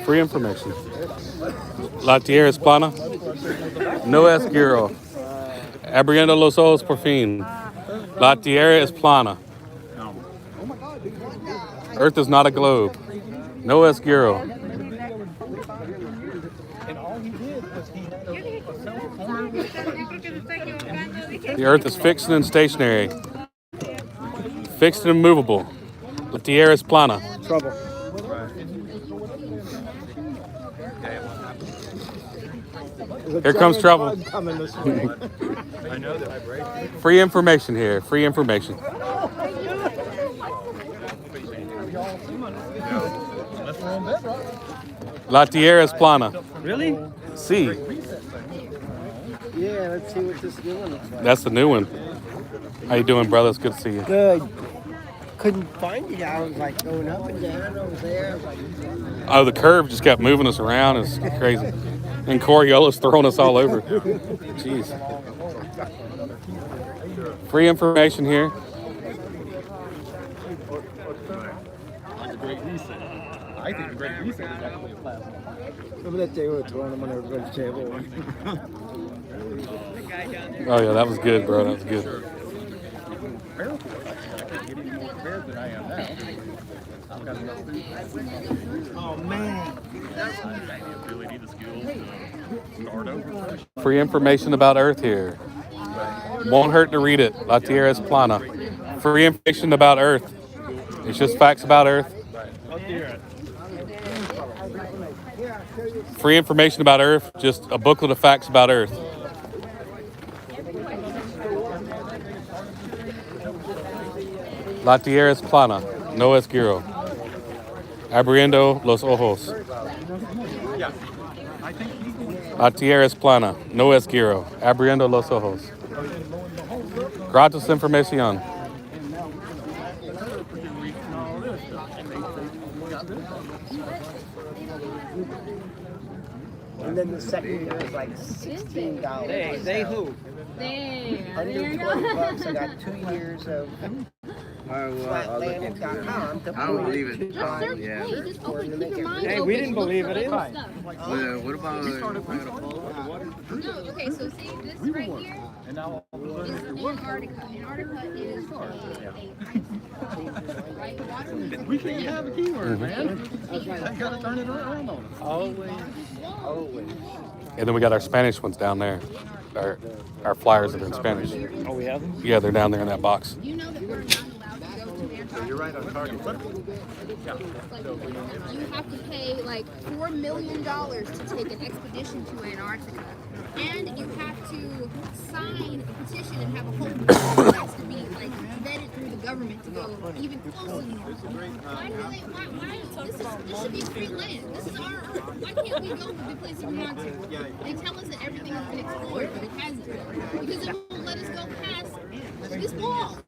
Free information. La tierra es plana. No es giro. Abriendo los ojos por fin. La tierra es plana. Earth is not a globe. No es giro. The earth is fixed and stationary. Fixed and immovable. La tierra es plana. Trouble. Here comes trouble. Free information here. Free information. La tierra es plana. Really? See. Yeah, let's see what this new one looks like. That's the new one. How you doing, brother? It's good to see you. Good. Couldn't find it. I was like going up and down over there. I was like, Oh, the curve just kept moving us around. It's crazy. And Coriola's throwing us all over. Jeez. Free information here. The Great Reset. I think the Great Reset is actually a plasma. remember that day we were throwing them on everybody's table? Oh, yeah, that was good, bro. That was good. I couldn't get any more prepared than I am now. I've got enough food. Oh, man. The ability, the skills to start over. Free information about Earth here. Won't hurt to read it. La Tierra es plana. Free information about Earth. It's just facts about Earth. Free information about Earth. Just a booklet of facts about Earth. La Tierra es plana. No es giro. Abriendo los ojos. La Tierra es plana. No es giro. Abriendo los ojos. Gratis información. And then the second year was like $16. They who? Under $20, I got 2 years of flatlanding.com to I don't believe it. Hey, we didn't believe it either. What about No, okay, so see this right here is Antarctica. Antarctica is right water. We can't have a keyword, man. I gotta turn it around on us. always. And then we got our Spanish ones down there. Our flyers that are in Spanish. Oh, we have them? Yeah, they're down there in that box. You know that we're not allowed to go to Antarctica. You're right on target. You have to pay like $4 million to take an expedition to Antarctica. And you have to sign a petition and have a whole book that has to be like vetted through the government to go even closer to North. Why this should be free land. This is our Earth. Why can't we go to the places we want to? They tell us that everything has been explored, but it hasn't. Because it won't let us go past this wall.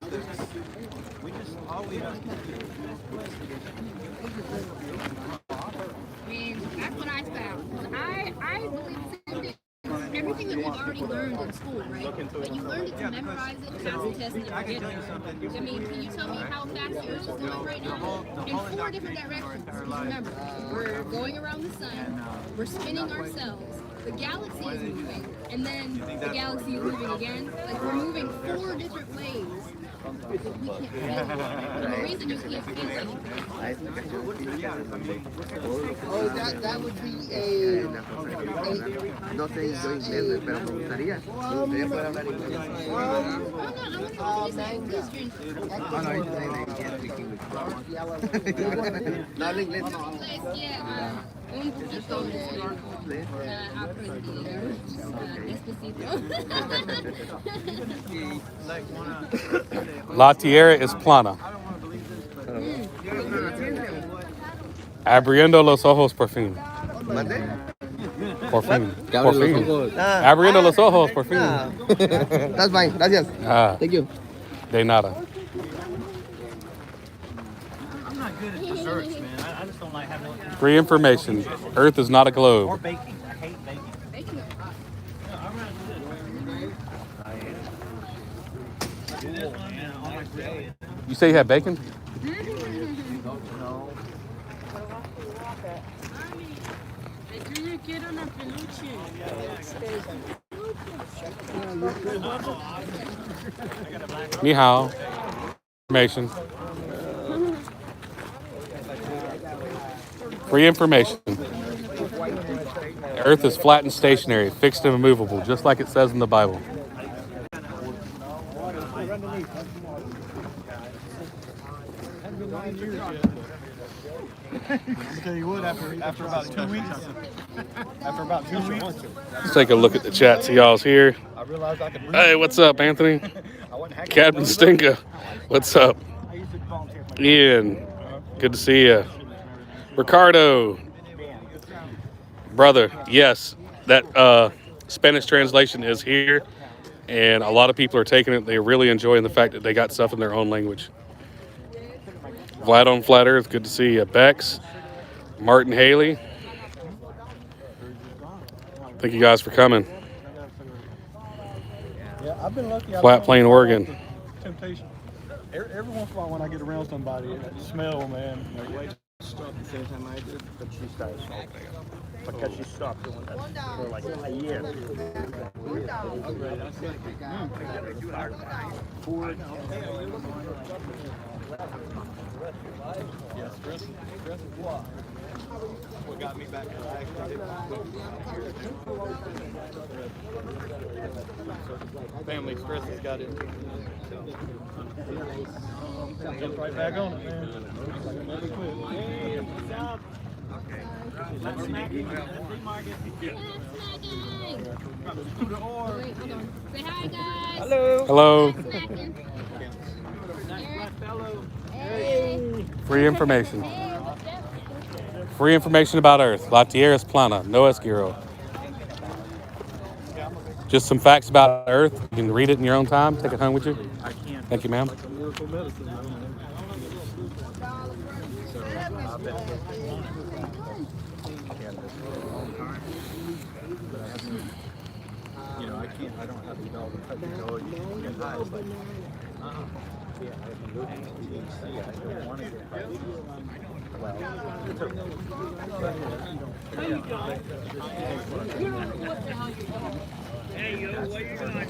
And that's what I found. I believe the same thing. Everything that we've already learned in school, right? But you learned it to memorize it, pass the test, and forget it. I mean, can you tell me how fast the Earth is going right now? In 4 different directions. Remember, we're going around the sun, we're spinning ourselves, the galaxy is moving, and then the galaxy is moving again. Like, we're moving 4 different ways. We can't feel it. And the reason you can't feel it. Oh, that would be a no sé yo inglés, pero me gustaría poder hablar inglés. Oh, no, I wonder what you say. Please drink. No hablo inglés. Yeah, un poquito aprendido. Despacito. La Tierra es plana. Abriendo los ojos por fin. Por fin. Por fin. Abriendo los ojos por fin. That's fine, gracias. Thank you. De nada. I'm not good at desserts, man. I just don't like having Free information. Earth is not a or globe. baking. I hate baking. Bacon. You say you had bacon? Ni hao. Information. Free information. The Earth is flat and stationary, fixed and immovable, just like it says in the Bible. I'll tell you what, after about 2 weeks, Let's take a look at the chat. See y'all's here. I realized I could read. Hey, what's up, Anthony? I wasn't hacking. Captain Stinka. What's up? Ian. Good to see you. Ricardo. Brother, yes, that Spanish translation is here, and a lot of people are taking it. They're really enjoying the fact that they got stuff in their own language. Vlad on Flat Earth, good to see you. Bex, Martin Haley. Thank you guys for coming. Yeah, I've been lucky. Flat Plain, Oregon. Temptation. Every once in a while when I get around somebody, that smell, man. Like, Stopped the same time I did, but she started smoking. Because she stopped doing that for like a year. yeah, stress is what got me back to family stress has got it. Jump right back on it, man. Never quit. Let's Wait, hold on. Say hi, guys. Hello. Smacking. Free information. Free information about Earth. La Tierra es plana. No esquiro. Just some facts about Earth. You can read it in your own time. Take it home with you. I can't. Thank you, ma'am. Miracle medicine. So I've been I don't have the dog to get high. But, yeah, I've been looking at THC. I don't want to get high. Well, it's okay. Hey, yo, what you doing?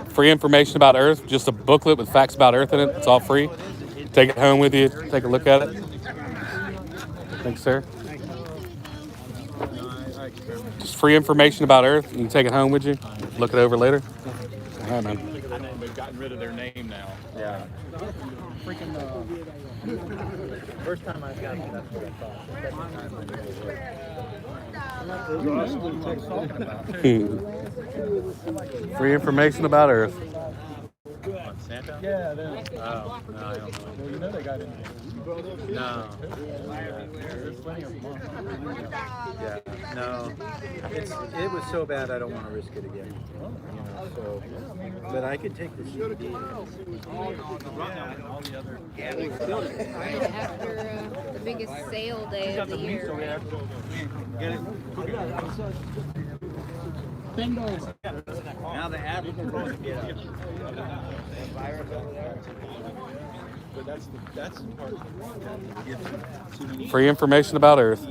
Free information about Earth. Just a booklet with facts about Earth in it. It's all free. Take it home with you. Take a look at it. Thanks, sir. Just free information about Earth. You can take it home with you. Look it over later. All right, man. I know they've gotten rid of their name now. Yeah. Freaking, First time I got it, that's what I thought. Free information about Earth. Santa? Yeah, they oh, no, I don't know. Well, you know they got in there. No. There's plenty of them. Yeah. No. It was so bad I don't want to risk it again. You know, so but I could take the CBD. After the biggest sale day of the year. Now the average is going to get up. But that's the part that gives you Free information about Earth.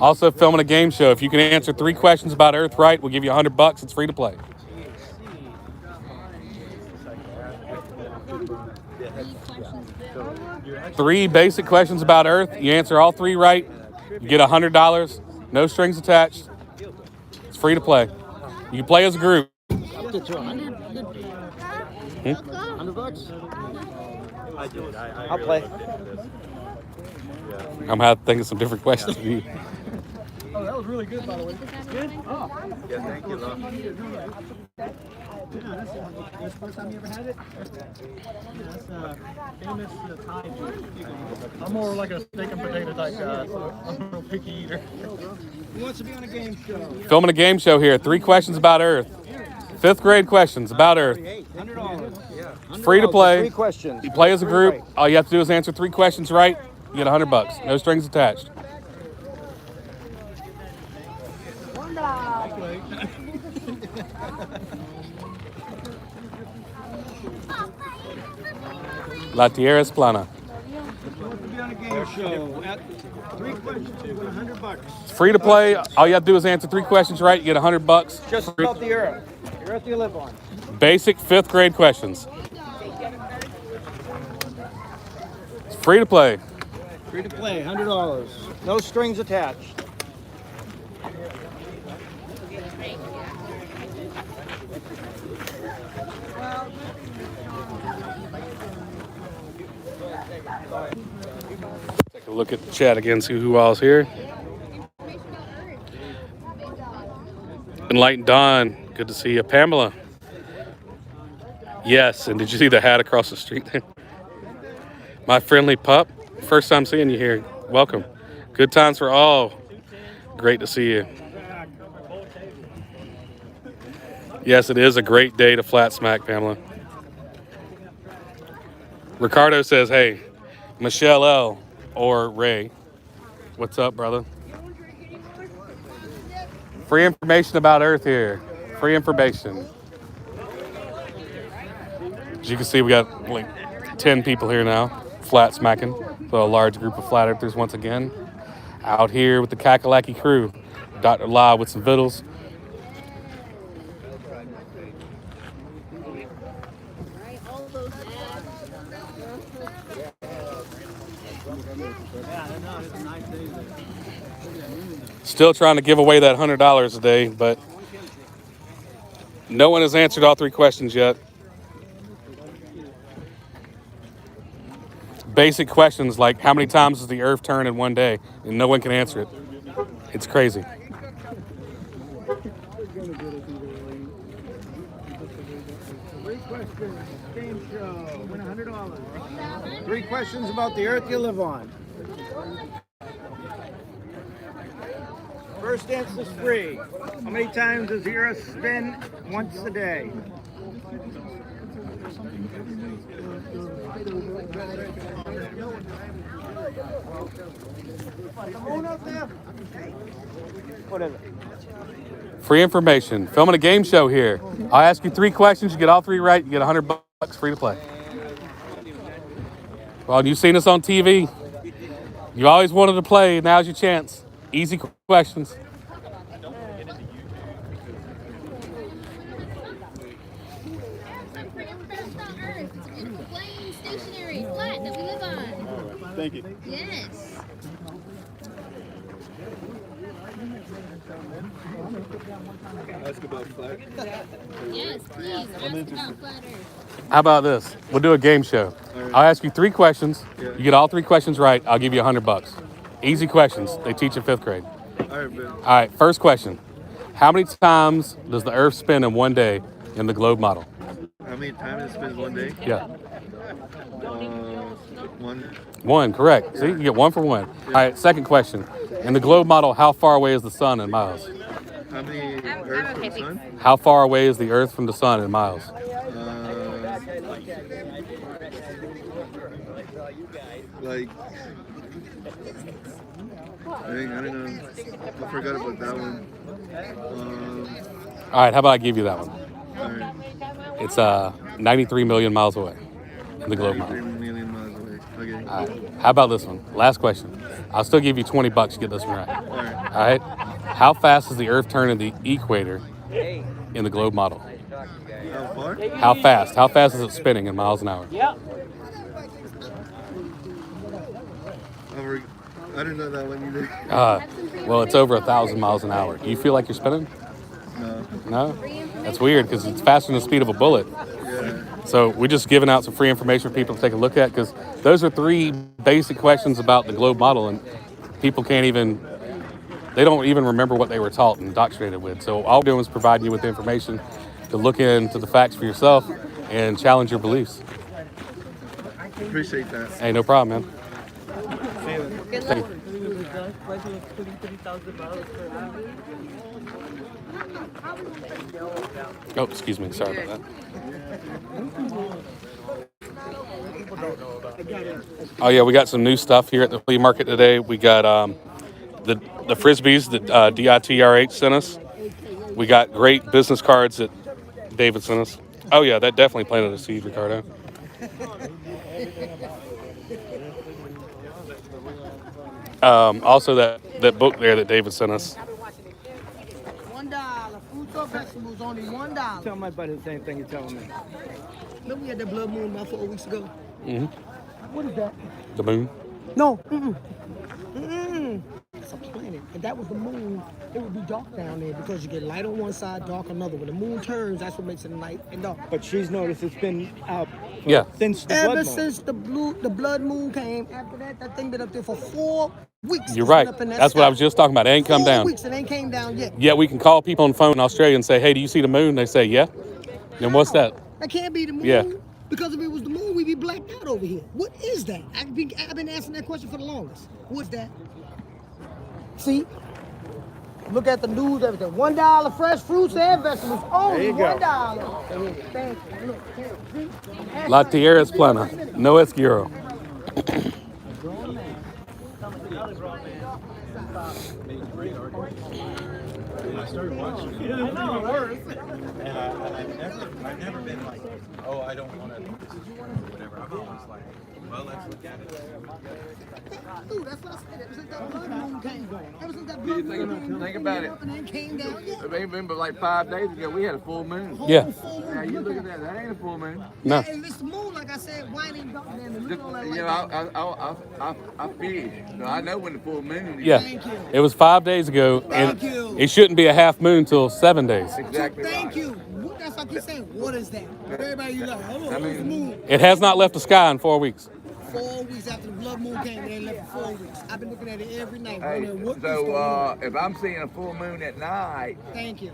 Also filming a game show. If you can answer 3 questions about Earth right, we'll give you $100. It's free to play. 3 basic questions about Earth. You answer all 3 right, you get $100. No strings attached. It's free to play. You can play as a group. Up to 200. $100. I did. I'll play. I'm gonna have to think of some different questions for you. Oh, that was really good, by the way. Good? Yeah, thank you, love. That's the first time you ever had it? That's famous Thai chicken. I'm more like a steak and potato type guy, so I'm a real picky eater. Who wants to be on a game show? Filming a game show here. 3 questions about Earth. 5th grade questions about Earth. $100. It's free to play. 3 questions. You play as a group. All you have to do is answer 3 questions right. You get $100. No strings attached. La Tierra es plana. show. At 3 questions, you win $100. It's free to play. All you have to do is answer 3 questions right. You get $100. Just about the Earth. The Earth you live on. Basic 5th grade questions. It's free to play. Free to play, $100. No strings attached. Take a look at the chat again, see who all's here. Enlightened Dawn, good to see you. Pamela. Yes, and did you see the hat across the street there? My friendly pup, first time seeing you here. Welcome. Good times for all. Great to see you. Yes, it is a great day to flat smack, Pamela. Ricardo says, hey, Michelle L. or Ray. What's up, brother? Free information about Earth here. Free information. As you can see, we got like 10 people here now, flat smacking. So a large group of flat earthers once again. Out here with the Kakalaki crew. Dr. La with some vittles. Still trying to give away that $100 a day, but no one has answered all 3 questions yet. Basic questions like how many times does the Earth turn in one day? And no one can answer it. It's crazy. 3 questions, game show, win $100. 3 questions about the Earth you live on. First answer is free. How many times does the Earth spin once a day? What is it? Free information. Filming a game show here. I'll ask you 3 questions. You get all 3 right. You get $100 free to play. Well, you've seen us on TV. You always wanted to play. Now's your chance. Easy questions. It's a plain, stationary, flat that we live on. Thank you. Yes. Ask about flat. Yes, please. Ask about flat Earth. How about this? We'll do a game show. I'll ask you 3 questions. You get all 3 questions right. I'll give you $100. Easy questions. They teach in 5th grade. All right, man. All right, first question. How many times does the Earth spin in one day in the globe model? How many times it spins one day? Yeah. 1. 1, correct. See, you get 1 for 1. All right, second question. In the globe model, how far away is the sun in miles? How many Earth from the sun? How far away is the Earth from the sun in miles? Like, I don't know. I forgot about that one. All right, how about I give you that one? All right. It's 93 million miles away in the globe 93 model. million miles away. Okay. All right, how about this one? Last question. I'll still give you $20 to get this one right. All right. All right. How fast does the Earth turn in the equator in the globe model? How far? How fast? How fast is it spinning in miles an hour? I don't know that one either. Well, it's over 1,000 miles an hour. Do you feel like you're spinning? No. No? That's weird because it's faster than the speed of a bullet. Yeah. So we're just giving out some free information for people to take a look at because those are 3 basic questions about the globe model and people can't even, they don't even remember what they were taught and indoctrinated with. So all we're doing is providing you with the information to look into the facts for yourself and challenge your beliefs. Appreciate that. Hey, no problem, man. Good luck. Oh, excuse me. Sorry about that. Oh, yeah, we got some new stuff here at the flea market today. We got the Frisbees that DITRH sent us. We got great business cards that David sent us. Oh, yeah, that definitely planted a seed, Ricardo. Also, that book there that David sent us. $1. Fruits or vegetables, only $1. Tell my buddy the same thing you're telling me. Remember we had that blood moon about 4 weeks ago? Hmm. What is that? The moon. No. It's a planet. If that was the moon, it would be dark down there because you get light on one side, dark on another. When the moon turns, that's what makes it light and dark. But she's noticed it's been out Yeah. since the Ever blood moon. since the blood moon came, after that thing been up there for 4 weeks. You're It's right. been up in that That's what I sky. was just talking about. It ain't come 4 down. weeks, it ain't came down yet. Yeah, we can call people on the phone in Australia and say, "Hey, do you see the moon?" They say, "Yeah." Then what's that? That can't be the moon. Yeah. Because if it was the moon, we'd be blacked out over here. What is that? I've been asking that question for the longest. What's that? See? Look at the news, everything. $1 fresh fruits and vegetables. Only There you go. $1. Thank you. Look, see? La tierra es plana. No es quiero. I started watching it. And I've never been like, oh, I don't want to do this or whatever. I'm always like, well, let's look at it. Dude, that's what I said. Ever since that blood moon came, ever since that blood moon came, Think about it. and then came down, yeah. It ain't been but like 5 days ago. We had a full moon. Yeah. Now you look at that. That ain't a full moon. No. And it's the moon, like I said, why ain't dark down there? You Look at all that light know, down I fish, so I know when the full moon is. Yeah. Thank you. It was 5 days ago, and Thank you. it shouldn't be a half moon till 7 days. Exactly Thank right. you. That's like you saying. What is that? Everybody, you like, oh, it's the moon. It has not left the sky in 4 weeks. 4 weeks after the blood moon came, they left for 4 weeks. I've been looking at it every night. Hey, wondering what is going so on. if I'm seeing a full moon at night Thank you.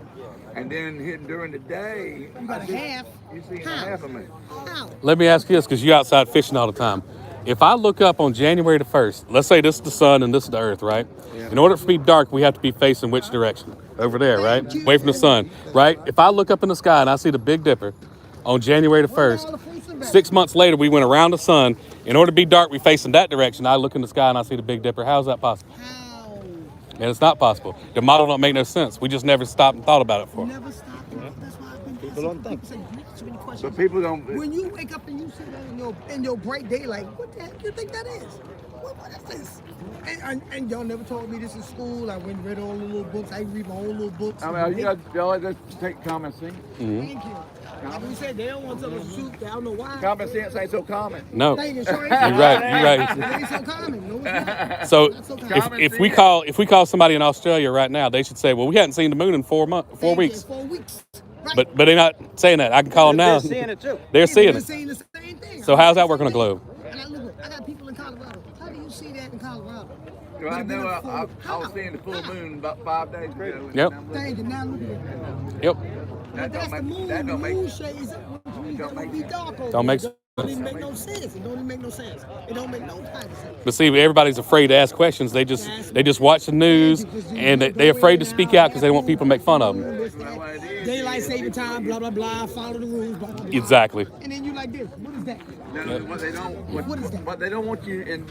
and then hitting during the day, You got I a see- half. You see a How? half a moon. How? Let me ask you this, because you're outside fishing all the time. If I look up on January the 1st, let's say this is the sun and this is the earth, right? In order for it to be dark, we have to be facing which direction? Over there, right? Away from the sun, right? If I look up in the sky and I see the Big Dipper on January the 1st, 6 months later, we went around the sun. In order to be dark, we facing that direction. I look in the sky and I see the Big Dipper. How is that possible? How? And it's not possible. The model don't make no sense. We just never stopped and thought about it for. Never stop. That's why I've been People don't think. People say, you ask too many questions. But people don't. When you wake up and you see that in your bright daylight, what the heck do you think that is? What is this? And y'all never told me this in school. I went and read all the little books. I read my own little books. I mean, y'all just take common sense. Thank you. Like we said, they don't want to tell us the truth. I don't know why. Common sense ain't so common. No, Thank you're you. Sure right. It You're right. ain't so common. No, it's not. So Not so common. if we call somebody in Australia right now, they should say, "Well, we hadn't seen the moon in 4 Thank you. weeks." 4 weeks. Right. But they're not saying that. I can call them now. They're seeing it too. They're seeing They're it. saying the same thing. So how's that work on a globe? And I got people in Colorado. How do you see that in Colorado? Well, I But know it been I a full- was seeing the full moon about 5 days ago. Yep. Thank you. Now look at it. Yep. But that's the moon. That The don't make. moon shades up, which means Don't it won't make be dark over Don't make there. It don't even make no sense. It don't even make no sense. It don't make no kind of sense. But see, everybody's afraid to ask questions. They just watch the news and they're afraid to speak out because they don't want people to make fun of them. Daylight saving time, blah blah blah. Follow the rules, blah blah blah. Exactly. And then you like this. What is that? No, what they don't, What is that? what they don't want you in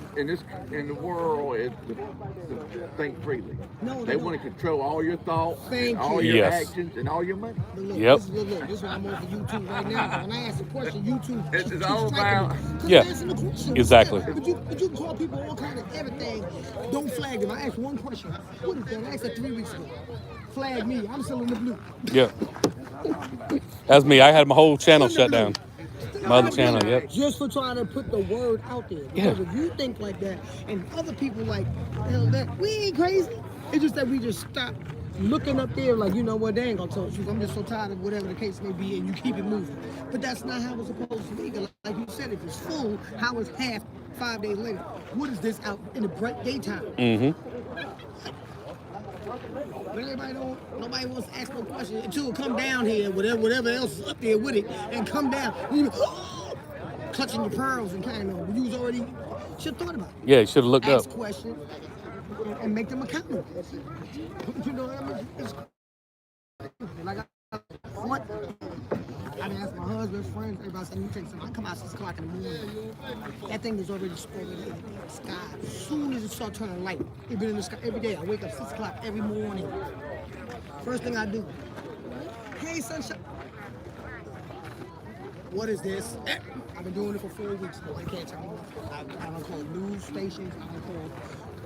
the world is to think freely. No, They they want don't. to control all your thoughts, Thank and all you. your Yes. actions, and all your money. But look, Yep. This is what I'm on for YouTube right now. When I ask a question, YouTube It's keeps all striking about- me. 'Cause Yeah. I'm answering the question. Exactly. Yeah, but you can call people all kind of everything. Don't flag them. I asked one question. What is that? I asked that 3 weeks ago. Flag me. I'm still in the blue. Yep. That's me. I had my whole channel shut down. My other channel, yep. Just for trying to put the word out there. Yeah. Because if you think like that and other people like, hell, that we ain't crazy. It's just that we just stop looking up there like, you know what, they ain't gonna tell the truth. I'm just so tired of whatever the case may be, and you keep it moving. But that's not how it's supposed to be. 'Cause like you said, if it's full, how is half 5 days later? What is this out in the bright daytime? Mm-hmm. But nobody wants to ask no question until it come down here, whatever else is up there with it, and come down. And you clutching your pearls and kind of, you was already, should have thought about it. Yeah, you should have looked up. Ask questions and make them accountable. You know what I mean? It's like I been asking my husband, friends, everybody said, you take something. I come out 6 o'clock in the morning. That thing is already spoiled in the sky. As soon as it starts turning light, it's been in the sky every day. I wake up 6 o'clock every morning. First thing I do, hey sunshine. what is this? I've been doing it for 4 weeks. Nobody can't tell me. I don't call news stations. I don't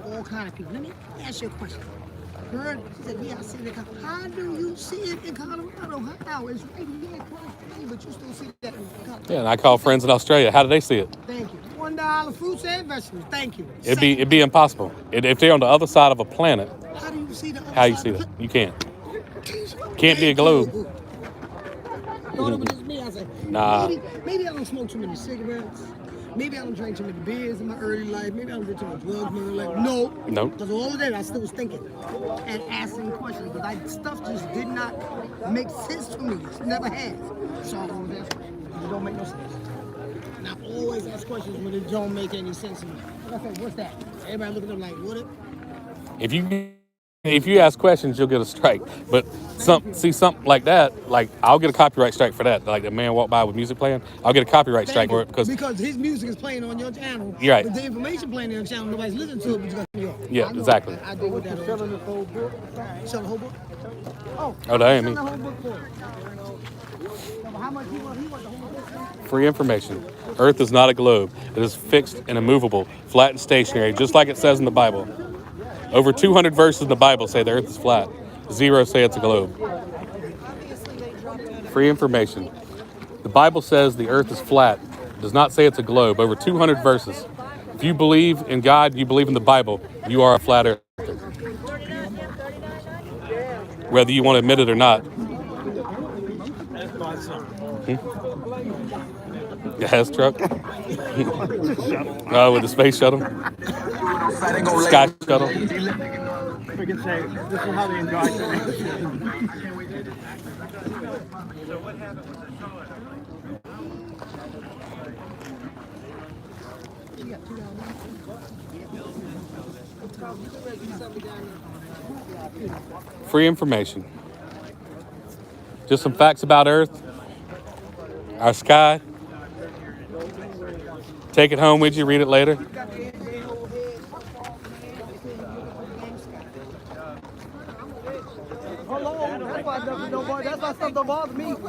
call all kind of people. Let me ask you a question. Girl, she said, yeah, I see it in Colorado. How do you see it in Colorado? How? It's right here across the way, but you still see that in Colorado. Yeah, and I call friends in Australia. How do they see it? Thank you. $1 fruits and vegetables. Thank you. It'd be impossible. If they're on the other side of a planet, How do you see the other how you side see of that? the- You can't. Can't be a globe. Thought it was just me. I said, Nah. maybe I don't smoke too many cigarettes. Maybe I don't drink too many beers in my early life. Maybe I don't do too much drugs in my early life. No. Nope. Because all of that, I still was thinking and asking questions. Because stuff just did not make sense to me. It never has. So I always ask questions. It don't make no sense. And I always ask questions when it don't make any sense to me. Like I said, what's that? Everybody looking at them like, what? If you ask questions, you'll get a strike. But something like that, like I'll get a copyright strike for that. Like the man walked by with music playing, I'll get a copyright strike for it because his music is playing on your channel. You're right. But the information playing on your channel, nobody's listening to it. But you got to Yeah, I know, exactly. I deal with that. Selling the whole book. Sell the whole book. Oh, that ain't me. sell the whole book for it. How much he want the whole book? Free information. Earth is not a globe. It is fixed and immovable, flat and stationary, just like it says in the Bible. Over 200 verses in the Bible say the earth is flat. 0 say it's a globe. Free information. The Bible says the earth is flat. It does not say it's a globe. Over 200 verses. If you believe in God, you believe in the Bible, you are a flat earther. Whether you want to admit it or not. Gas truck? Oh, with the space shuttle? Sky shuttle? We can say this is how they enjoy it. Free information. Just some facts about Earth, our sky. Take it home with you, read it later. That's why stuff don't bother me. It's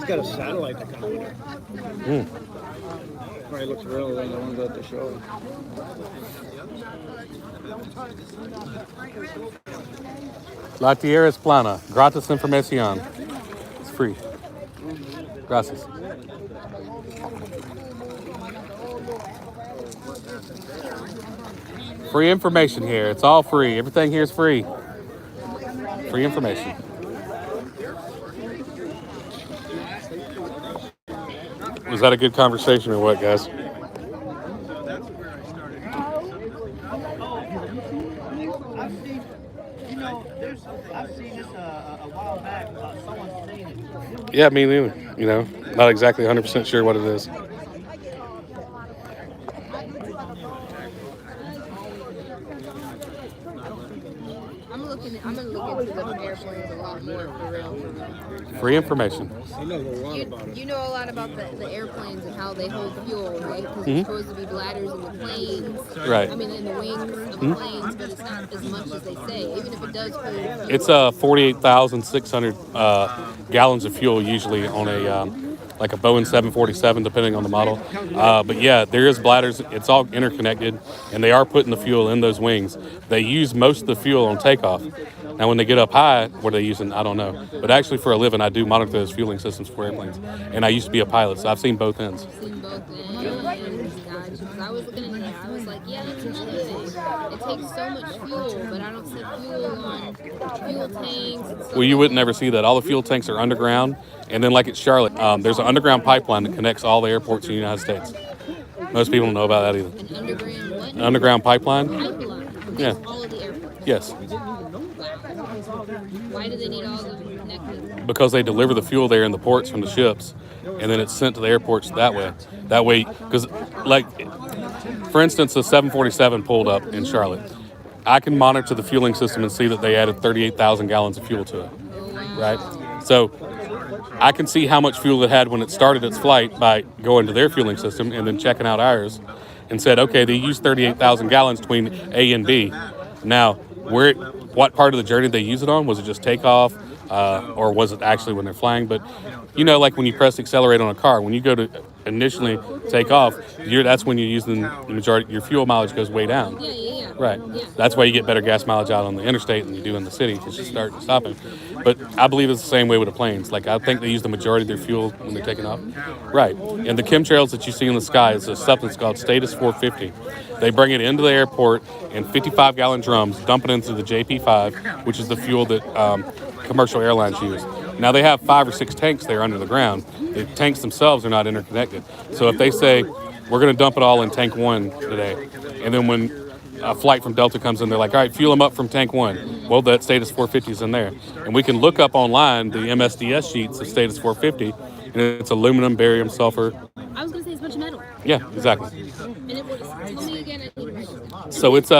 got a satellite that comes with it. Probably looks realer than the ones at the show. La tierra es plana. Gratis información. It's free. Gracias. Free information here. It's all free. Everything here is free. Free information. Was that a good conversation or what, guys? I've seen this a while back. Someone saying it. Yeah, me neither. You know, not exactly 100% sure what it is. I'm gonna look into the airplanes a lot more for real. Free information. You know a lot about the airplanes and how they hold fuel, right? Because there's supposed to be bladders in the planes. Right. I mean, in the wings of the planes, but it's not as much as they say. Even if it does hold fuel. It's 48,600 gallons of fuel usually on a like a Boeing 747, depending on the model. But yeah, there is bladders. It's all interconnected, and they are putting the fuel in those wings. They use most of the fuel on takeoff. Now, when they get up high, what are they using? I don't know. But actually, for a living, I do monitor those fueling systems for airplanes. And I used to be a pilot, so I've seen both ends. Seen both ends. And I was looking in there. I was like, yeah, that's another thing. It takes so much fuel, but I don't see fuel on fuel tanks. Well, you wouldn't ever see that. All the fuel tanks are underground. And then like at Charlotte, there's an underground pipeline that connects all the airports in the United States. Most people don't know about that either. An underground what? An underground pipeline? Pipeline. Yeah. All of the airports. Yes. Why do they need all the connected? Because they deliver the fuel there in the ports from the ships, and then it's sent to the airports that way. That way, because like, for instance, the 747 pulled up in Charlotte. I can monitor the fueling system and see that they added 38,000 gallons of fuel to it, right? So I can see how much fuel it had when it started its flight by going to their fueling system and then checking out ours and said, okay, they used 38,000 gallons between A and B. Now, what part of the journey they use it on? Was it just takeoff, or was it actually when they're flying? But you know, like when you press accelerate on a car, when you go to initially take off, that's when you're using the majority. Your fuel mileage goes way down. Yeah. Right. That's why you get better gas mileage out on the interstate than you do in the city because you start stopping. But I believe it's the same way with the planes. Like I think they use the majority of their fuel when they're taking off. Right. And the chemtrails that you see in the sky is a substance called Status 450. They bring it into the airport in 55-gallon drums, dump it into the JP5, which is the fuel that commercial airlines use. Now they have 5 or 6 tanks there under the ground. The tanks themselves are not interconnected. So if they say, we're going to dump it all in tank 1 today, and then when a flight from Delta comes in, they're like, all right, fuel them up from tank 1. Well, that Status 450 is in there. And we can look up online the MSDS sheets of Status 450, and it's aluminum, barium, sulfur. I was gonna say it's a bunch of metal. Yeah, exactly. And it was. Tell me again. I need to So it's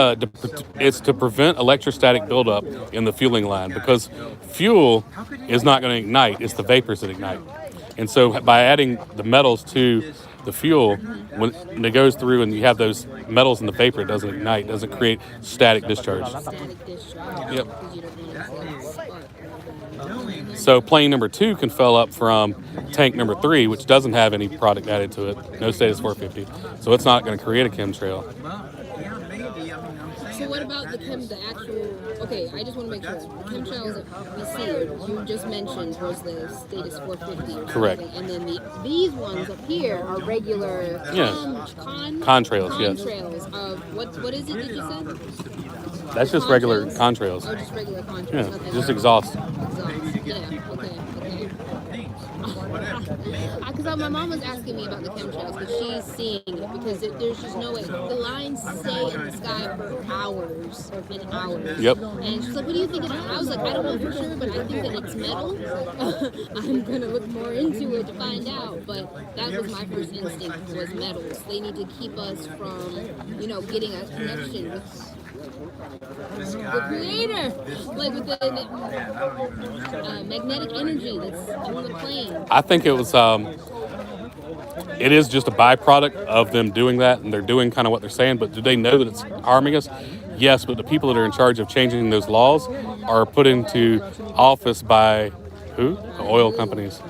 to prevent electrostatic buildup in the fueling line because fuel is not going to ignite; it's the vapors that ignite. And so by adding the metals to the fuel, when it goes through and you have those metals in the vapor, it doesn't ignite, doesn't create static discharge. Static discharge. Yep. Because you don't want to spark. So plane number 2 can fill up from tank number 3, which doesn't have any product added to it, no Status 450. So it's not going to create a chemtrail. So what about the actual? Okay, I just want to make sure. Chemtrails that we see, you just mentioned, was the Status 450. Or Correct. something. And then these ones up here are regular contrails. Yes. Contrails of what is it? Did you say? That's just regular contrails. Oh, just regular contrails. Yeah, Okay. just exhaust. Yeah. Okay. Because my mom was asking me about the chemtrails because she's seeing it because there's just no way. The lines stay in the sky for hours and hours. Yep. And she's like, what do you think of it? I was like, I don't know for sure, but I think that it's metal. I'm going to look more into it to find out. But that was my first instinct was metals. They need to keep us from, getting a connection with the creator, like with the magnetic energy that's on the plane. I think it was. It is just a byproduct of them doing that, and they're doing kind of what they're saying. But do they know that it's harming us? Yes, but the people that are in charge of changing those laws are put into office by who? The oil companies.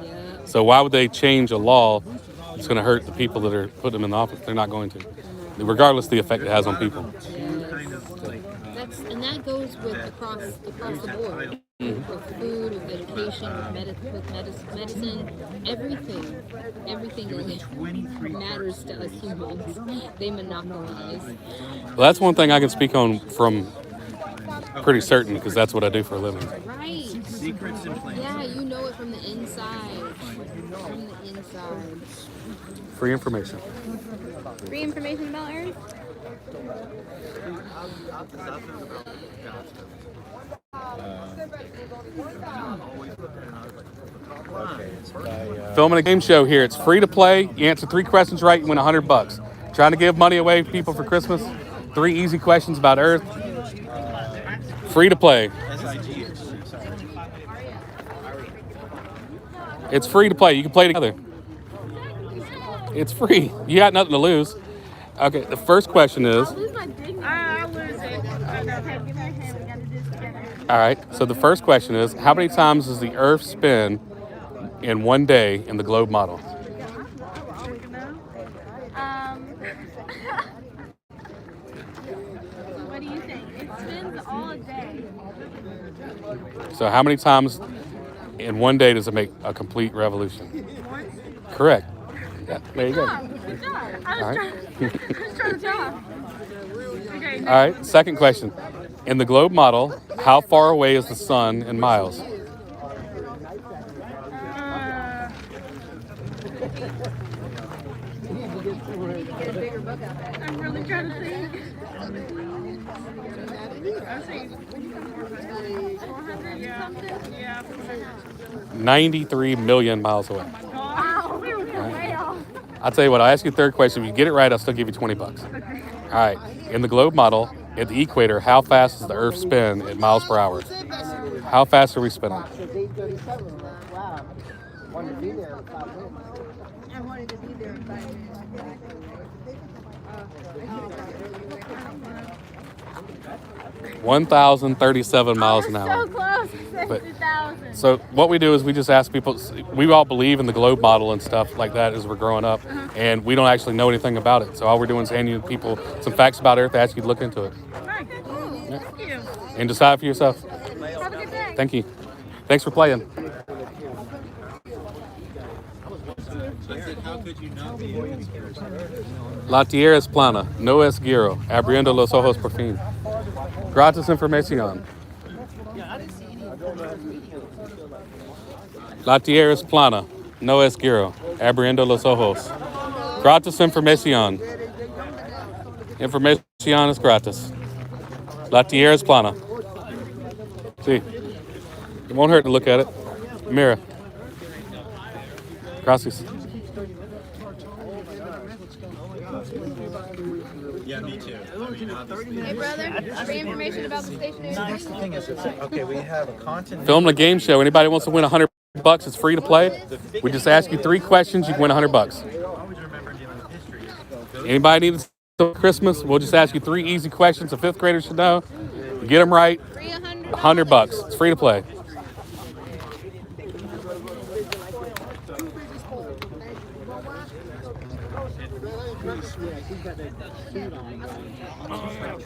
So why would they change a law that's going to hurt the people that are putting them in the office? They're not going to, regardless of the effect it has on people. And that goes with across the board. With food, with education, with medicine, everything that matters to us humans, they monopolize. Well, that's one thing I can speak on from pretty certain because that's what I do for a living. Right. Secrets and plans. Yeah, you know it from the inside. From the inside. Free information. Free information about Earth? Filming a game show here. It's free to play. You answer 3 questions right, you win $100. Trying to give money away to people for Christmas. 3 easy questions about Earth. Free to play. It's free to play. You can play together. It's free. You got nothing to lose. Okay, the first question is... All right, so the first question is, how many times does the Earth spin in one day in the globe model? What do you think? It spins all day. So how many times in one day does it make a complete revolution? Correct. Yeah, there you go. Good job. All right. I was trying to tell. Okay, All right, second question. In the globe model, how far away is the sun in miles? I'm really trying to think. I say 400, yeah. 93 million miles away. Wow, we were way off. I'll tell you what, I'll ask you the third question. If you get it right, I'll still give you $20. Okay. All right, in the globe model, at the equator, how fast does the Earth spin in miles per hour? How fast are we spinning? Wow. Wanted to be there in 5 minutes. I wanted to be there in 5 minutes. 1,037 miles an So hour. close. But- 60,000. So what we do is we just ask people. We all believe in the globe model and stuff like that as we're growing up, and we don't actually know anything about it. So all we're doing is handing you people some facts about Earth, ask you to look into it, Right, cool. Thank you. and decide for yourself. Have a good day. Thank you. Thanks for playing. How could you not be? La tierra es plana, no es giro, abriendo los ojos por fin. Gratis información. La tierra es plana, no es giro, abriendo los ojos. Gratis información. Información es gratis. La tierra es plana. See, it won't hurt to look at it. Mira. Gracias. Yeah, me too. I mean, obviously. Hey, brother, free information about the stationary. That's the thing is, it's like, okay, we have a continent. Filming a game show. Anybody wants to win $100? It's free to play. We just ask you 3 questions. You can win $100. Always remember dealing with history. Anybody needs Christmas? We'll just ask you 3 easy questions a 5th grader should know. You get them right, Free $100. It's free to play.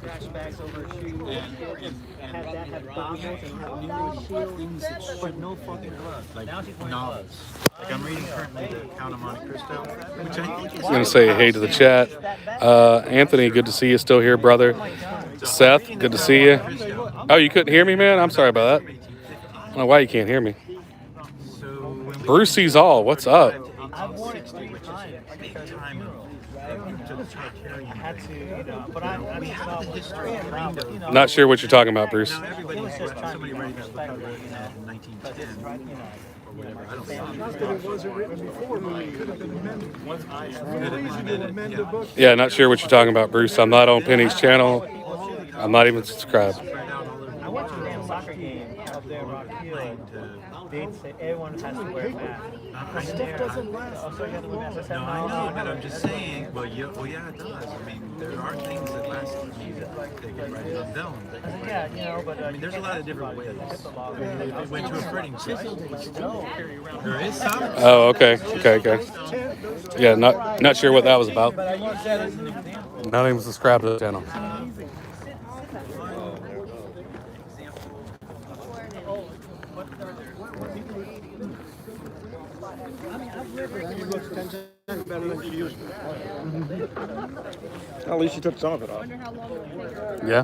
Trash bags over her shoes and have that have goggles and have numerous shields, but no fucking gloves. Like Now she's wearing novels. Like I'm reading currently the Count of Monte Cristo, which I think is. I'm going to say hey to the chat. Anthony, good to see you still here, brother. Seth, good to see you. Oh, you couldn't hear me, man? I'm sorry about that. I don't know why you can't hear me. So when we Bruce sees all. What's up? I've worn it 60, which is a big time to the Trinitarian. had to, you know, but I We have the history kind of. you know, Not sure what you're talking about, Bruce. Now everybody was just somebody writing that book I read in 1910 you know, or whatever. I don't know. Not that it wasn't written before, but it could have been amended. once I have Could have been amended, yeah. Yeah, not sure what you're talking about, Bruce. I'm not on Penny's channel. I'm not even subscribed. Spread out all over I went to a damn soccer game up there in Rock Hill. They'd say everyone has to wear a mask. Stuff doesn't last. Oh, so you have to wear a mask. That's No, how I know, but I'm just saying. Well, yeah, it does. I mean, there are things that last. I mean, they can write it on vellum. Yeah, you know, but I mean, there's a lot of different ways. We went to a printing press. There is some. Oh, okay. Yeah, not sure what that was about. Not even subscribed to the channel. At least you took some of it off. Yeah.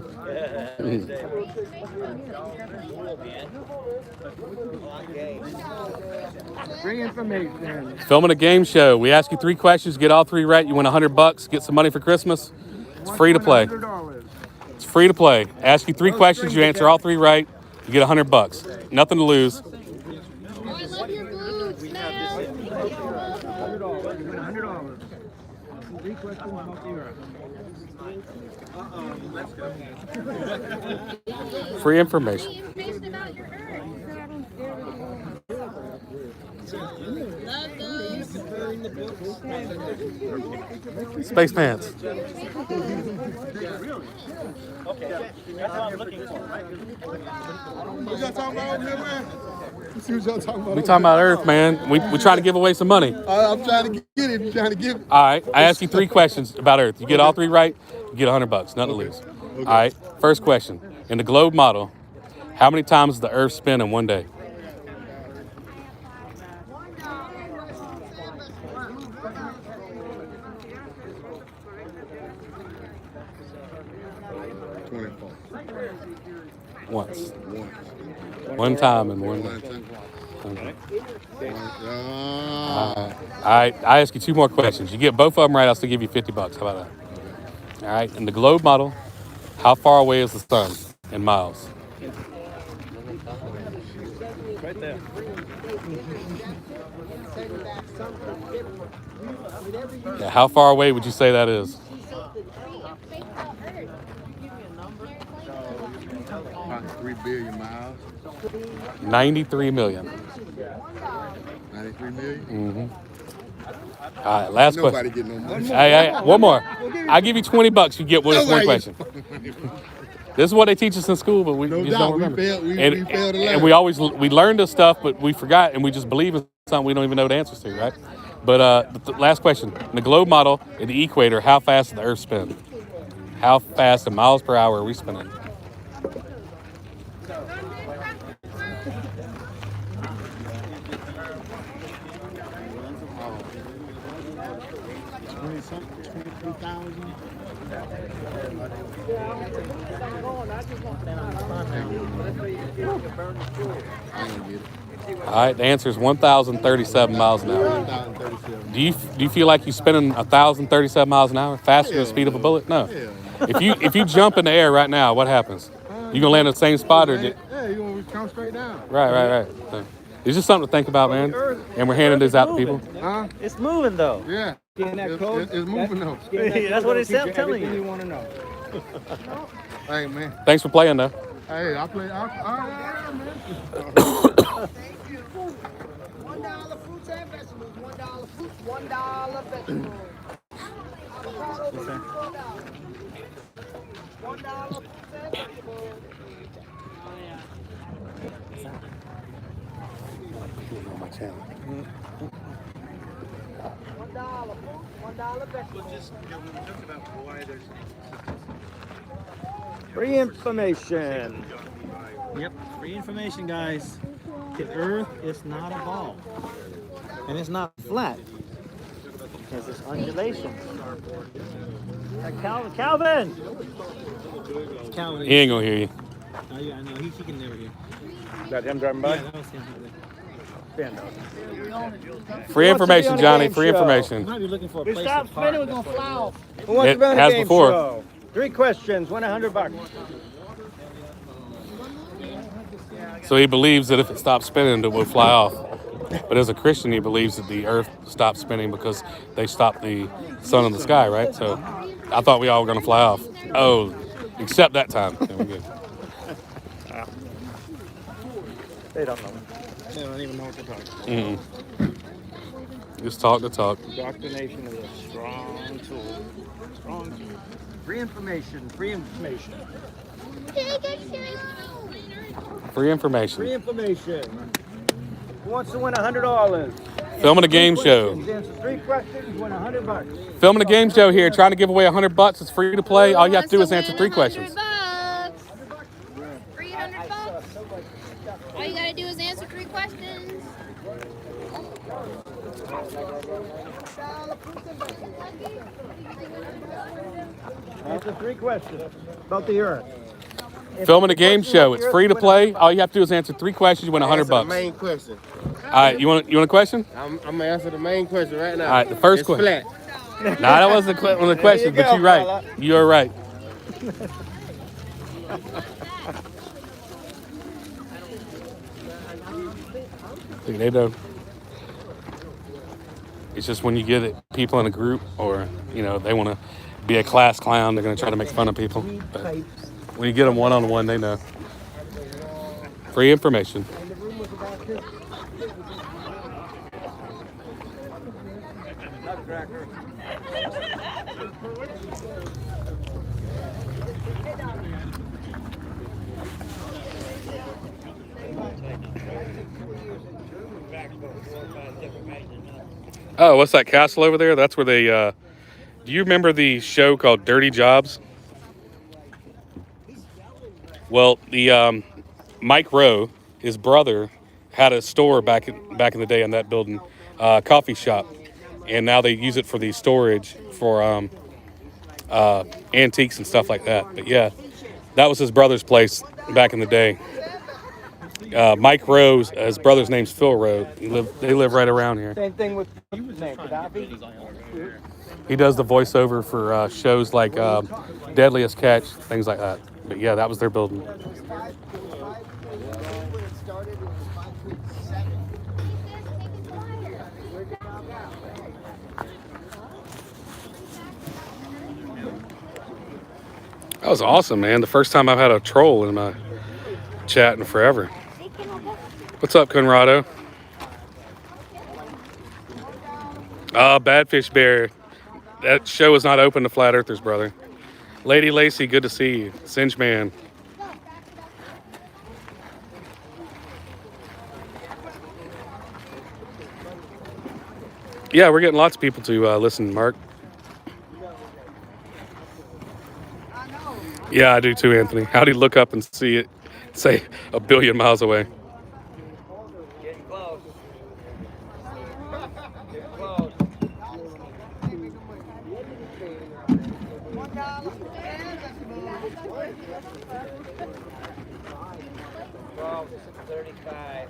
Free information. Filming a game show. We ask you 3 questions. Get all 3 right. You win $100. Get some money for Christmas. It's free to play. $100. It's free to play. Ask you 3 questions. You answer all 3 right. You get $100. Nothing to lose. Oh, I love your boots, man. $100. 3 questions about the Earth. Free information. Information about your earth. Love those. Space pants. That's what I'm looking for. What y'all talking about over here, man? Let's see what y'all talking about. We talking about Earth, man. We trying to give away some money. I'm trying to get it. I'm trying to get it. All right. I ask you 3 questions about Earth. You get all 3 right, you get $100. Nothing to lose. All right. First question. In the globe model, how many times does the Earth spin in one day? Once. One time in one day. All right. I ask you 2 more questions. You get both of them right, I'll still give you $50. How about that? All right. In the globe model, how far away is the sun in miles? Right there. Yeah, how far away would you say that is? About 3 billion miles. 93 million. 93 million? Mm-hmm. All right, last Nobody question. get no money. Hey, one more. I'll give you $20. You get one question. This is what they teach us in school, but we No just doubt, don't we remember. failed- we and, failed to and learn. we learned this stuff, but we forgot, and we just believe in something we don't even know the answers to, right? But the last question: in the globe model in the equator, how fast does the Earth spin? How fast in miles per hour are we spinning? All right, the answer is 1,037 miles an hour. 1,037. Do you feel like you're spinning 1,037 miles an hour faster than the speed of a bullet? No. If you jump in the air right now, what happens? You gonna land in the same spot or? Yeah, you're going to come straight down. Right. So, it's just something to think about, man. And we're handing this out to people. Huh? It's moving though. Yeah. Getting that code. It's moving though. That's what it's telling you. You want to know. Hey, man. Thanks for playing, though. Hey, I play. All right, man. $1 fruits and vegetables. $1 fruits, $1 vegetables. Avocado, $1. $1 fruits and vegetables. On my channel. $1 fruits, $1 vegetables. Free information. Yep, free information, guys. The Earth is not a ball, and it's not flat because it's undulation. Calvin. Calvin. He ain't gonna hear you. Oh, yeah, I know. He can never hear. That him driving by? Yeah, that was him. Stand up. Free information, Johnny. Free You information. might be looking for a We place stop to park. spinning, we're going to fly off. Who wants It to be on a has game before. show? 3 questions, win $100. So he believes that if it stops spinning, it will fly off. But as a Christian, he believes that the Earth stopped spinning because they stopped the sun in the sky, right? So I thought we all were gonna fly off. Oh, except that time. Yeah, we're good. They don't know. They don't even know what they're talking about. Just talk the talk. Indoctrination is a strong tool. Strong tool. Free information. Free information. Free information. Free information. Who wants to win $100? Filming a game show. Answer 3 questions, win $100. Filming a game show here, trying to give away $100. It's free to play. All you have to do is answer 3 questions. $300. All you gotta do is answer 3 questions. Answer 3 questions about the Earth. Filming a game show. It's free to play. All you have to do is answer 3 questions. You win $100. The main question. All right, you want a question? I'm gonna answer the main question right now. All right, the first It's question. flat. Nah, that wasn't one of the questions, There but you you're go, right. You're right. See, they know. It's just when you get it, people in a group, or they want to be a class clown, they're gonna try to make fun of people. But when you get them one-on-one, they know. Free information. Oh, what's that castle over there? That's where they, do you remember the show called Dirty Jobs? Well, the Mike Rowe, his brother, had a store back in the day in that building, coffee shop, and now they use it for the storage for antiques and stuff like that. But yeah, that was his brother's place back in the day. Mike Rowe, his brother's name's Phil Rowe. They live right around here. Same thing with his name, Gaddafi. He does the voiceover for shows like Deadliest Catch, things like that. But yeah, that was their building. That was awesome, man. The first time I've had a troll in my chat in forever. What's up, Conrado? Badfish Bear. That show is not open to flat earthers, brother. Lady Lacey, good to see you. Singe Man. Yeah, we're getting lots of people to listen, Mark. Yeah, I do too, Anthony. How'd he look up and see it, say a billion miles away? Getting close. Getting close. $12.35.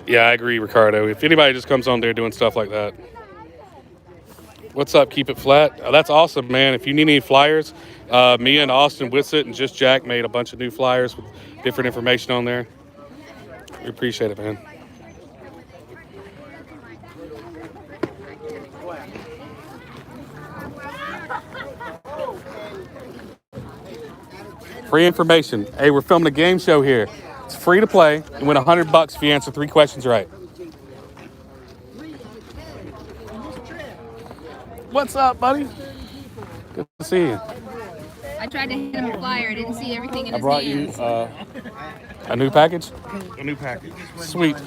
Yeah, I agree, Ricardo. If anybody just comes on there doing stuff like that. What's up? Keep it flat. That's awesome, man. If you need any flyers, me and Austin Wissett and Just Jack made a bunch of new flyers with different information on there. We appreciate it, man. Free information. Hey, we're filming a game show here. It's free to play. You win $100 if you answer 3 questions right. What's up, buddy? Good to see you. I tried to hit him a flyer. I didn't see everything in I his brought hands. you a new package. A new package. Sweet.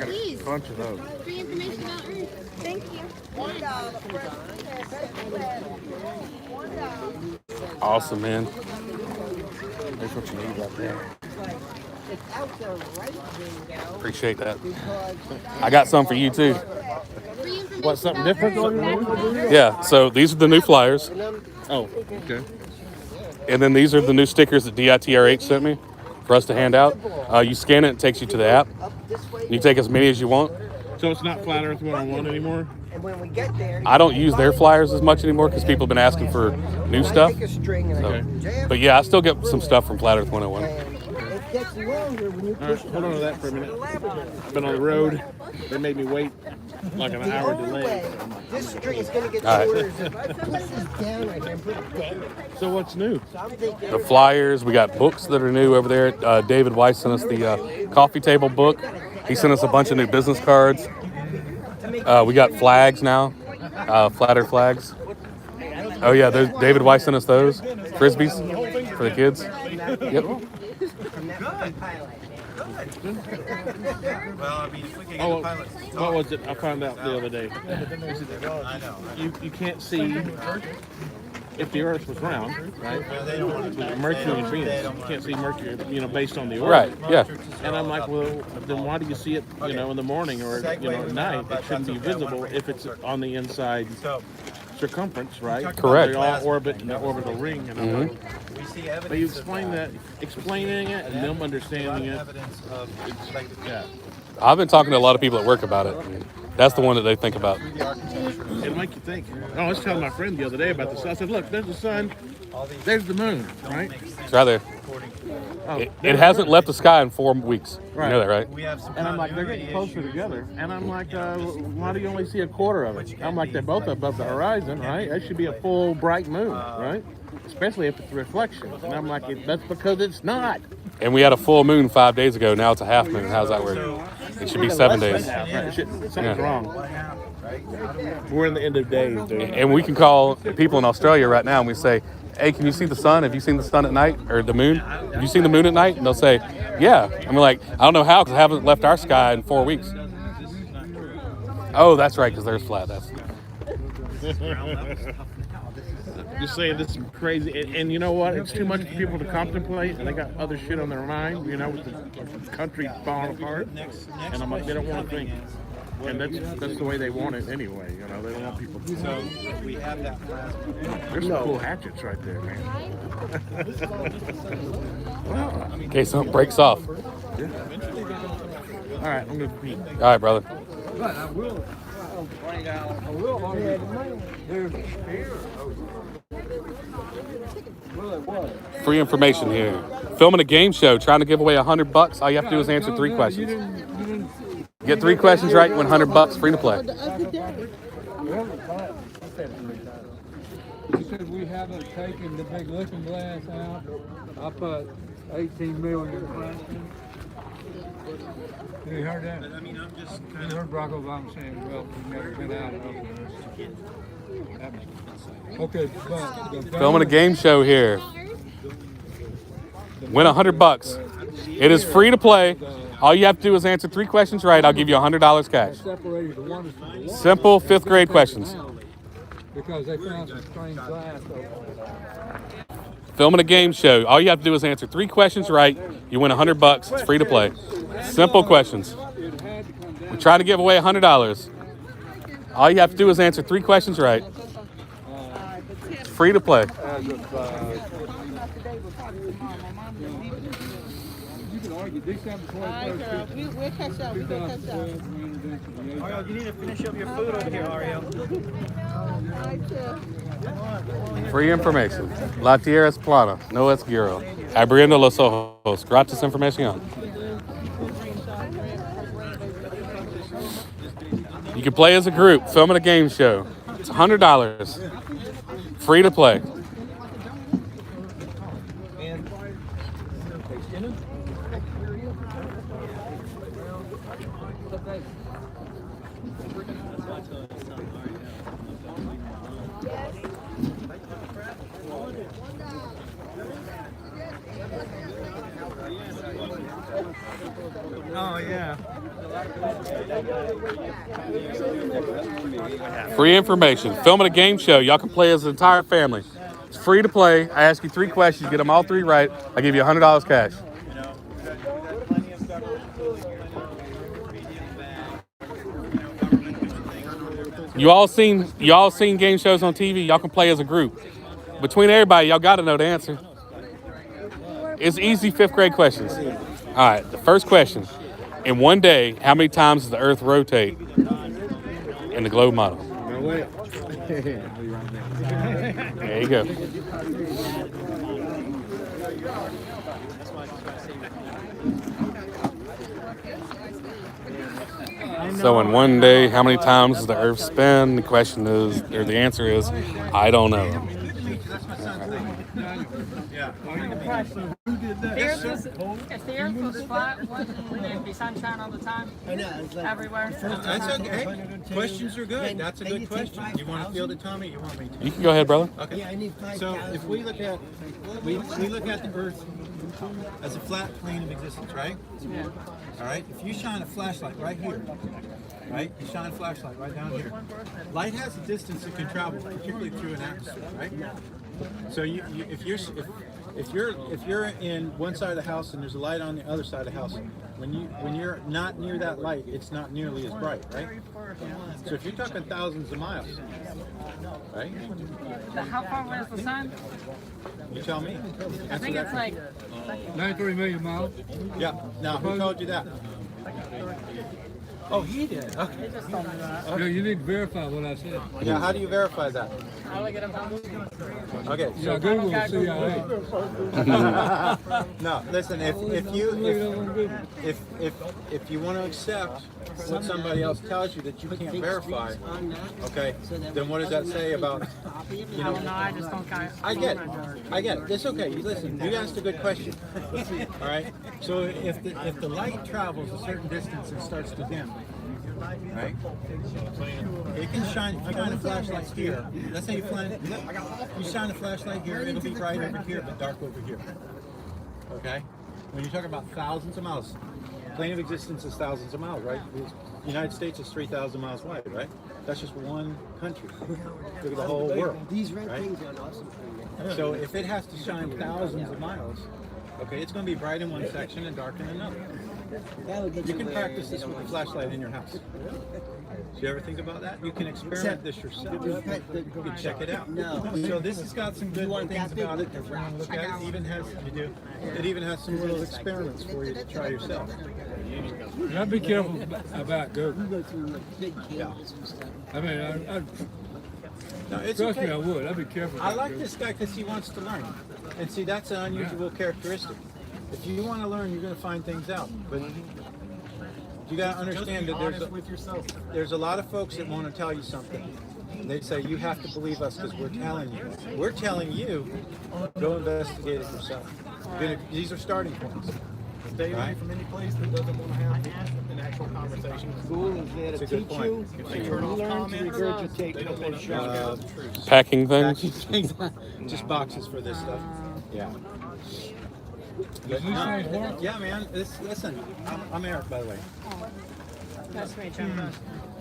Please. Bunch of those. Free information about Earth. Thank you. Awesome, man. There's what you need right there. Appreciate that. I got some for you too. Free information What, something about different Earth. going on? Yeah, so these are the new flyers. Oh, okay. And then these are the new stickers that DITRH sent me for us to hand out. You scan it, it takes you to the app. You take as many as you want. So it's not Flat Earth 101 anymore? I don't use their flyers as much anymore because people have been asking for new stuff. So, but yeah, I still get some stuff from Flat Earth 101. All right, hold on to that for a minute. I've been on the road. They made me wait like an hour delay. This string is going to get All right. yours. Put this down right there and put it down. So what's new? The flyers, we got books that are new over there. David Weiss sent us the coffee table book. He sent us a bunch of new business cards. We got flags now, Flat Earth flags. Oh yeah, David Weiss sent us those. Frisbees for the kids. Yep. Well, I mean, if we can get Oh, the pilots to what talk. was it I found out the other day? I know. You can't see if the Earth was round, right? They don't want to. With Mercury and Venus, you can't see Mercury, based on the orbit. Right. Yeah. And I'm like, well, then why do you see it, in the morning or, at night? It shouldn't be visible if it's on the inside So circumference, right? Correct. They all orbit in the orbital ring. And I'm like, we see evidence. but you of explain that, explaining it and them understanding it. Evidence of expected. Yeah. I've been talking to a lot of people at work about it. And that's the one that they think about. It'll make you think. I was telling my friend the other day about this. I said, look, there's the sun, there's the moon, right? It's right there. Oh, It hasn't left the sky in 4 weeks. You know that, right? We have some and I'm like, they're getting closer together. And I'm like, why do you only see a quarter of it? I'm like, they're both above the horizon, right? That should be a full bright moon, right? Especially if it's reflection. And I'm like, that's because it's not. And we had a full moon 5 days ago. Now it's a half moon. How's that work? It should be 7 days. Right? Something's Yeah. wrong. We're in the end of days, dude. And we can call people in Australia right now and we say, hey, can you see the sun? Have you seen the sun at night? Or the moon? Have you seen the moon at night? And they'll say, yeah. And we're like, I don't know how because I haven't left our sky in 4 weeks. Oh, that's right, because there's flat. That's Just saying this is crazy. And you know what? It's too much for people to contemplate, and they got other shit on their mind, with the country falling apart. And I'm like, they don't want to think. And that's the way they want it anyway. They don't want people to. So we have that plasma. There's some cool hatchets right there, man. in case something breaks off. All right, I'm gonna pee. All right, brother. Free information here. Filming a game show, trying to give away $100. All you have to do is answer 3 questions. Get 3 questions right, you win $100. Free to play. Because we haven't taken the big looking glass out, I put 18 million fractions. You heard that? But I mean, I'm just You kind heard of. Barack Obama saying, well, we've never been out of it. That makes sense. Okay, but the Filming a game show here. Win $100. It is free to play. All you have to do is answer 3 questions right. I'll give you $100 cash. separated the wonders from the water. Simple 5th grade questions. Because they found some strange glass over Filming a game show. All you have to do is answer 3 questions right. You win $100. It's free to play. Simple questions. We try to give away $100. All you have to do is answer 3 questions right. It's free to play. You can argue December 21st. We'll catch up. We'll catch up. Ariel, you need to finish up your food over here, Ariel. Free information. La tierra es plana. No es giro. Abriendo los ojos. Gratis información. You can play as a group. Filming a game show. It's $100. Free to play. Oh, yeah. Free information. Filming a game show. Y'all can play as an entire family. It's free to play. I ask you 3 questions. Get them all 3 right. I give you $100 cash. You all seen game shows on TV. Y'all can play as a group. Between everybody, y'all got to know the answer. It's easy 5th grade questions. All right, the first question. In one day, how many times does the Earth rotate in the globe model? No way. There you go. So in one day, how many times does the Earth spin? The question is, or the answer is, I don't know. If the Earth was flat, wouldn't there be sunshine all the time? Everywhere. That's okay. Questions are good. That's a good question. You want to field it, Tommy? You want me to? You can go ahead, brother. Okay. So if we look at the Earth as a flat plane of existence, right? Yeah. All right. If you shine a flashlight right here, right? You shine a flashlight right down here. Light has a distance it can travel, particularly through an atmosphere, right? So if you're in one side of the house and there's a light on the other side of the house, when you're not near that light, it's not nearly as bright, right? So if you're talking thousands of miles, right? How far away is the sun? You tell me. I think it's like 93 million miles. Yeah. Now, who told you that? Oh, he did. Okay. they just told me that. Yeah, you need to verify what I said. Yeah. How do you verify that? I look at him. Okay. Yeah, Google CIA. No, listen. If you want to accept what somebody else tells you that you can't verify, okay, then what does that say about I don't know. I just don't kind I get it. I get it. It's okay. You listen. You asked a good question. All right. So if the light travels a certain distance and starts to dim, right? It can shine. If you shine a flashlight here, let's say you shine a flashlight here, it'll be bright over here but dark over here. Okay. When you talk about thousands of miles, plane of existence is thousands of miles, right? The United States is 3,000 miles wide, right? That's just one country. Look at the whole world. These red right? things are awesome. So if it has to shine thousands of miles, okay, it's going to be bright in one section and dark in another. You can practice this with a flashlight in your house. Do you ever think about that? You can experiment this yourself. You can check it out. So this has got some good things about it. If you want to look at it, it even has some little experiments for you to try yourself. And I'd be careful about Google. Yeah. I mean, No, it's trust okay. me, I would. I'd be careful. I like this guy because he wants to learn. And see, that's an unusual characteristic. If you want to learn, you're going to find things out. But you got to understand that there's a lot of folks that want to tell you something. They say, you have to believe us because we're telling you. We're telling you, go investigate it yourself. These are starting points. Stay away from any place that doesn't want to have an actual conversation. School is there to teach you. If they turn off Learn to comments, regurgitate they don't want to what share they the truth. Packing things. Just boxes for this stuff. Yeah. Yeah, man. Listen, I'm Eric, by the way. That's me, John.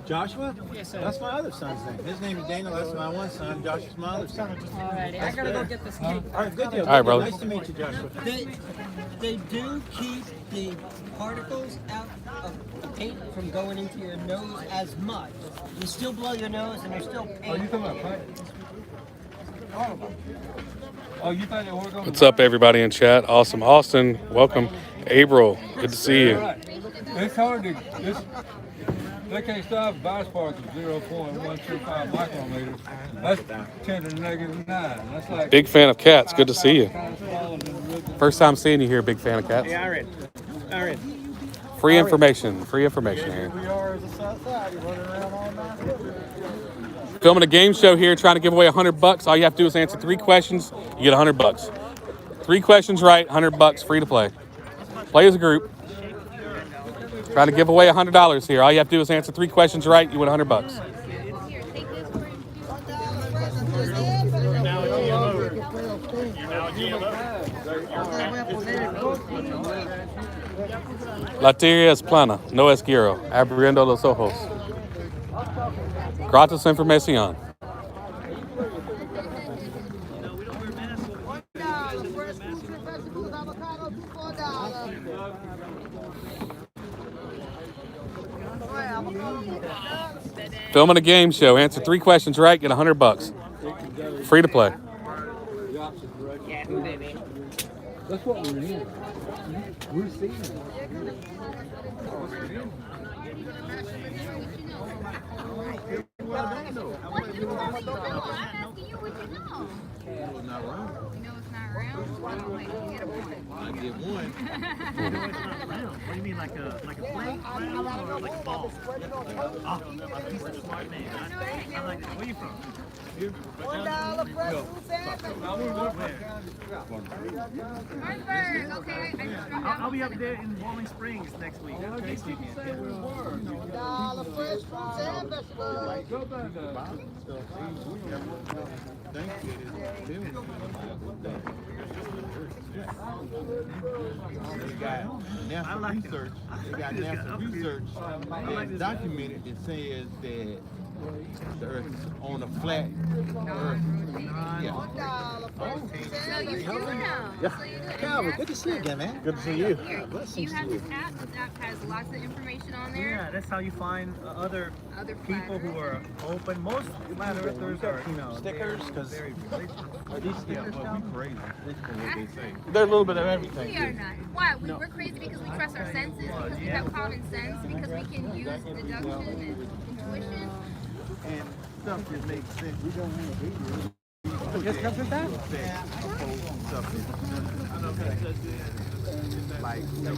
Joshua? Yes, sir. That's my other son's name. His name is Daniel. That's my one son. Joshua's my other son. Alrighty, I gotta go get this cake. All right, good deal. All right, brother. Nice to meet you, Joshua. They do keep the particles out of the paint from going into your nose as much. You still blow your nose and you're still paint. Oh, you talking about pipe? Oh, you thought they were going What's up, everybody in chat? Awesome. Austin, welcome. April, good to see you. It's hard to. They can't stop vice parts of 0.125 micrometers. That's 10 to the -9. That's like. Big fan of cats. Good to see you. First time seeing you here. Big fan of cats. Yeah, all right. Free information. Free information here. We are as a society running around all night. Filming a game show here, trying to give away $100. All you have to do is answer 3 questions. You get $100. 3 questions right, $100, free to play. Play as a group. Trying to give away $100 here. All you have to do is answer 3 questions right. You win $100. La tierra es plana, no es quiero. Abriendo los ojos. Gratis información. Filming a game show. Answer 3 questions right, get $100. Free to play. That's what we're in. We're seeing it. I get one. What do you mean, like a plate or like a ball? Oh, a piece of smart man. I like that. Where you from? I'll be up there in Walling Springs next week. Okay, They got NASA research. They got NASA research that documented it says that the Earth is on a flat Earth. Yeah. So you do know. Yeah, well, good to see you again, man. Good to see you. Here, you have this app. This app has lots of information on there. Yeah, that's how you find other people who are open. Most flat earthers are, Stickers, because are these stickers now? Crazy. What they say. They're a little bit of everything. We are not. Why? We're crazy because we trust our senses, because we have common sense, because we can use deduction and intuition. And stuff that makes sense. We don't want to be here. Just comes with that? Like, the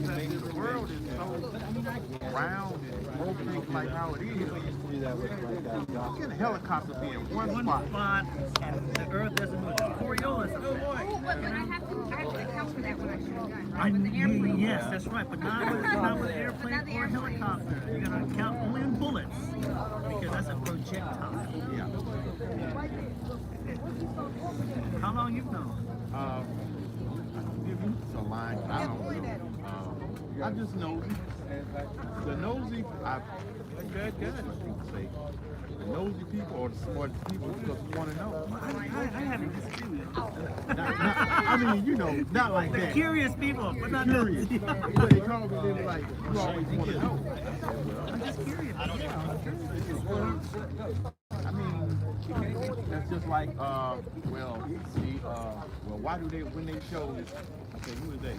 world is so round and broken like how it is. Can a helicopter be in one spot? And the Earth doesn't move. Coriolis. Oh, but I have to account for that when I should have done, right? With the airplane. Yes, that's right, but not with airplane or helicopter. You're gonna count only in bullets because that's a projectile. Yeah. How long you've known? It's a line. I don't know. I just nosy. The nosy, that's what people say. The nosy people are the smartest people because we want to know. I haven't disagreed with you. I mean, you know, not like that. Curious people, but not Curious. nosy. But they call me then like, you always want to know. I'm just curious. I mean, that's just like, why do they, when they show, okay, who is they?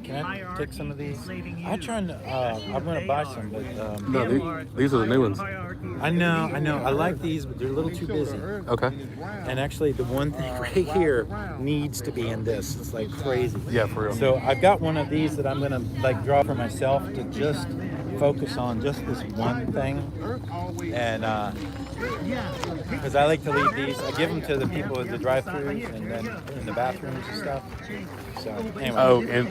Can I take some of these? I'm trying to, I'm going to buy some, but... No, these are the new ones. I know. I like these, but they're a little too busy. Okay. And actually, the one thing right here needs to be in this. It's like crazy. Yeah, for real. So I've got one of these that I'm going to like draw for myself to just focus on just this one thing, and because I like to leave these, I give them to the people at the drive-thrus and then in the bathrooms and stuff. So anyway. Oh, and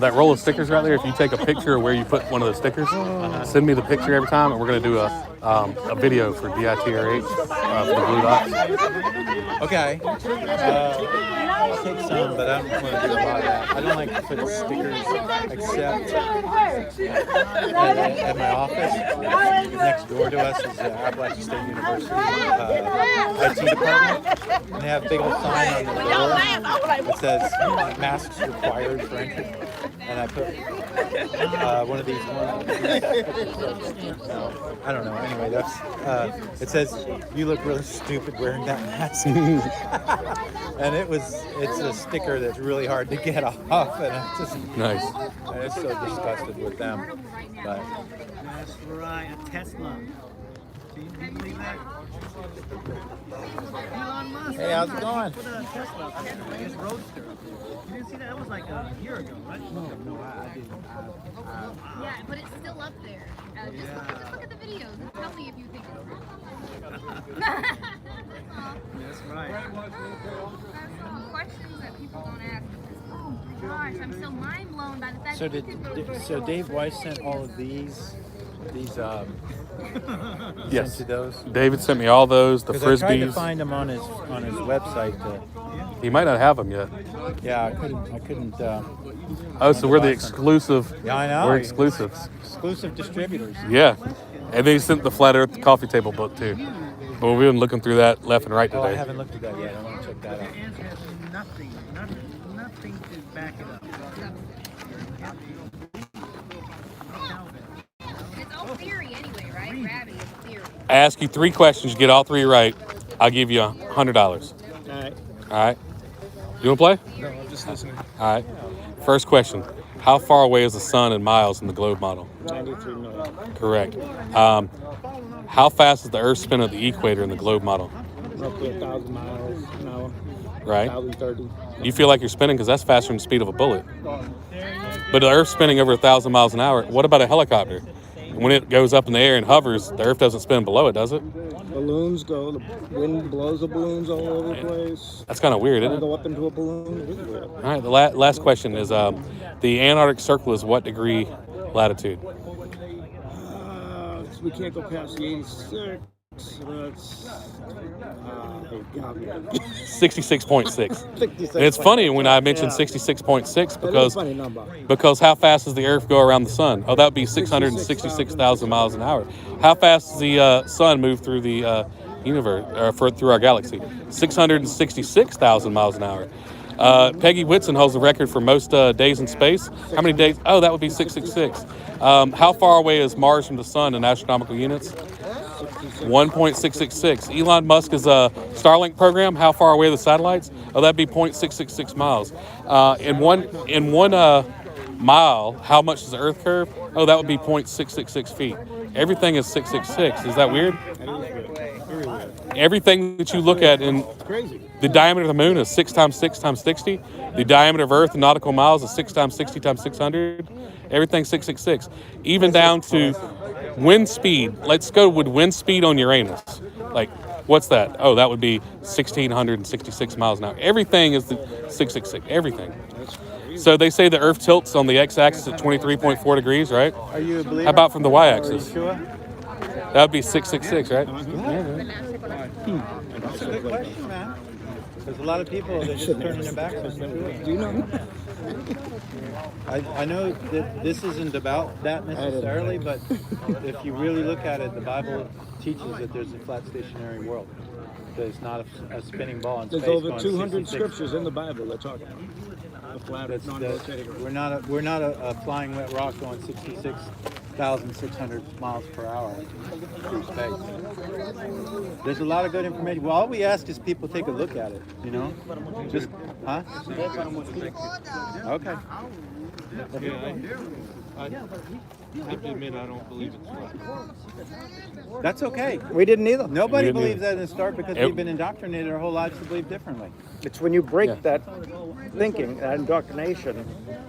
that roll of stickers right there, if you take a picture of where you put one of the stickers, send me the picture every time, and we're going to do a video for DITRH for the Blue Dots. Okay. I'll take some, but I don't want to do a lot of that. I don't like to put stickers except at my office. Next door to us is the Appalachian State University IT department. And they have a big old sign on the door that says masks required for entry. And I put one of these I don't know. Anyway, that's it says you look really stupid wearing that mask. And it's a sticker that's really hard to get off, and I'm just Nice. I'm just so disgusted with them. But That's right, a Tesla. Do you believe that? Elon Musk. hey, how's it going? Put a Tesla, his Roadster. You didn't see that? That was like a year ago, right? No, I didn't. Yeah, but it's still up there. Just look at the videos and tell me if you think it's wrong. That's right. Some questions that people don't ask. Oh my gosh, I'm so mind blown by the fact So that you could go so Dave Weiss sent all of these Yes. sent you those? David sent me all those, the Because I tried to Frisbees. find them on his website. He might not have them yet. Yeah, I couldn't. Oh, so we're the exclusive. Yeah, I know. We're exclusives. Exclusive distributors. Yeah. And then he sent the Flat Earth Coffee Table book too. But we've been looking through that left and right Oh, I today. haven't looked at that yet. I want to check that out. The answer has nothing to back it up. It's all theory anyway, right? Gravity is theory. I ask you 3 questions, you get all 3 right, I'll give you $100. All right. All right? You want to play? No, I'm just listening. All right. First question. How far away is the sun in miles in the globe model? 93 million. Correct. How fast is the Earth spin at the equator in the globe model? Roughly 1,000 miles an hour. Right? 1,030. You feel like you're spinning because that's faster than the speed of a bullet. But the Earth's spinning over 1,000 miles an hour. What about a helicopter? When it goes up in the air and hovers, the Earth doesn't spin below it, does it? Balloons go, the wind blows the balloons all over the place. That's kind of weird, They isn't it? go up into a balloon. It is weird. All right, the last question is, the Antarctic Circle is what degree latitude? We can't go past the 86. So that's 66.6. And it's funny when I mentioned 66.6 because how fast does the Earth go around the sun? Oh, that would be 666,000 miles an hour. How fast does the sun move through the universe, through our galaxy? 666,000 miles an hour. Peggy Whitson holds the record for most days in space. How many days? Oh, that would be 666. How far away is Mars from the sun in astronomical units? 1.666. Elon Musk's Starlink program, how far away are the satellites? Oh, that'd be 0.666 miles. In one mile, how much is the Earth curve? Oh, that would be 0.666 feet. Everything is 666. Is that weird? Everything that you look at in the diameter of the moon is 6 times 6 times 60. The diameter of Earth in nautical miles is 6 times 60 times 600. Everything's 666. Even down to wind speed. Let's go with wind speed on Uranus. Like, what's that? Oh, that would be 1,666 miles an hour. Everything is the 666. Everything. So they say the Earth tilts on the x-axis at 23.4 degrees, right? Are you a believer? How about from the y-axis? Are you sure? That would be 666, right? That's a good question, man. There's a lot of people that just turning their backs on it. Do you know? I know that this isn't about that necessarily, but if you really look at it, the Bible teaches that there's a flat stationary world. There's not a spinning ball in space. There's over going 200 66. scriptures in the Bible that talk about the flat That's non-rotating. we're not a flying wet rock going 66,600 miles per hour through space. There's a lot of good information. Well, all we ask is people take a look at it, you know? Just, huh? Okay. I have to admit, I don't believe it's flat. That's okay. We didn't either. Nobody We didn't believes either. that in the start because we've been indoctrinated our whole lives to believe differently. It's when you break that thinking, that indoctrination,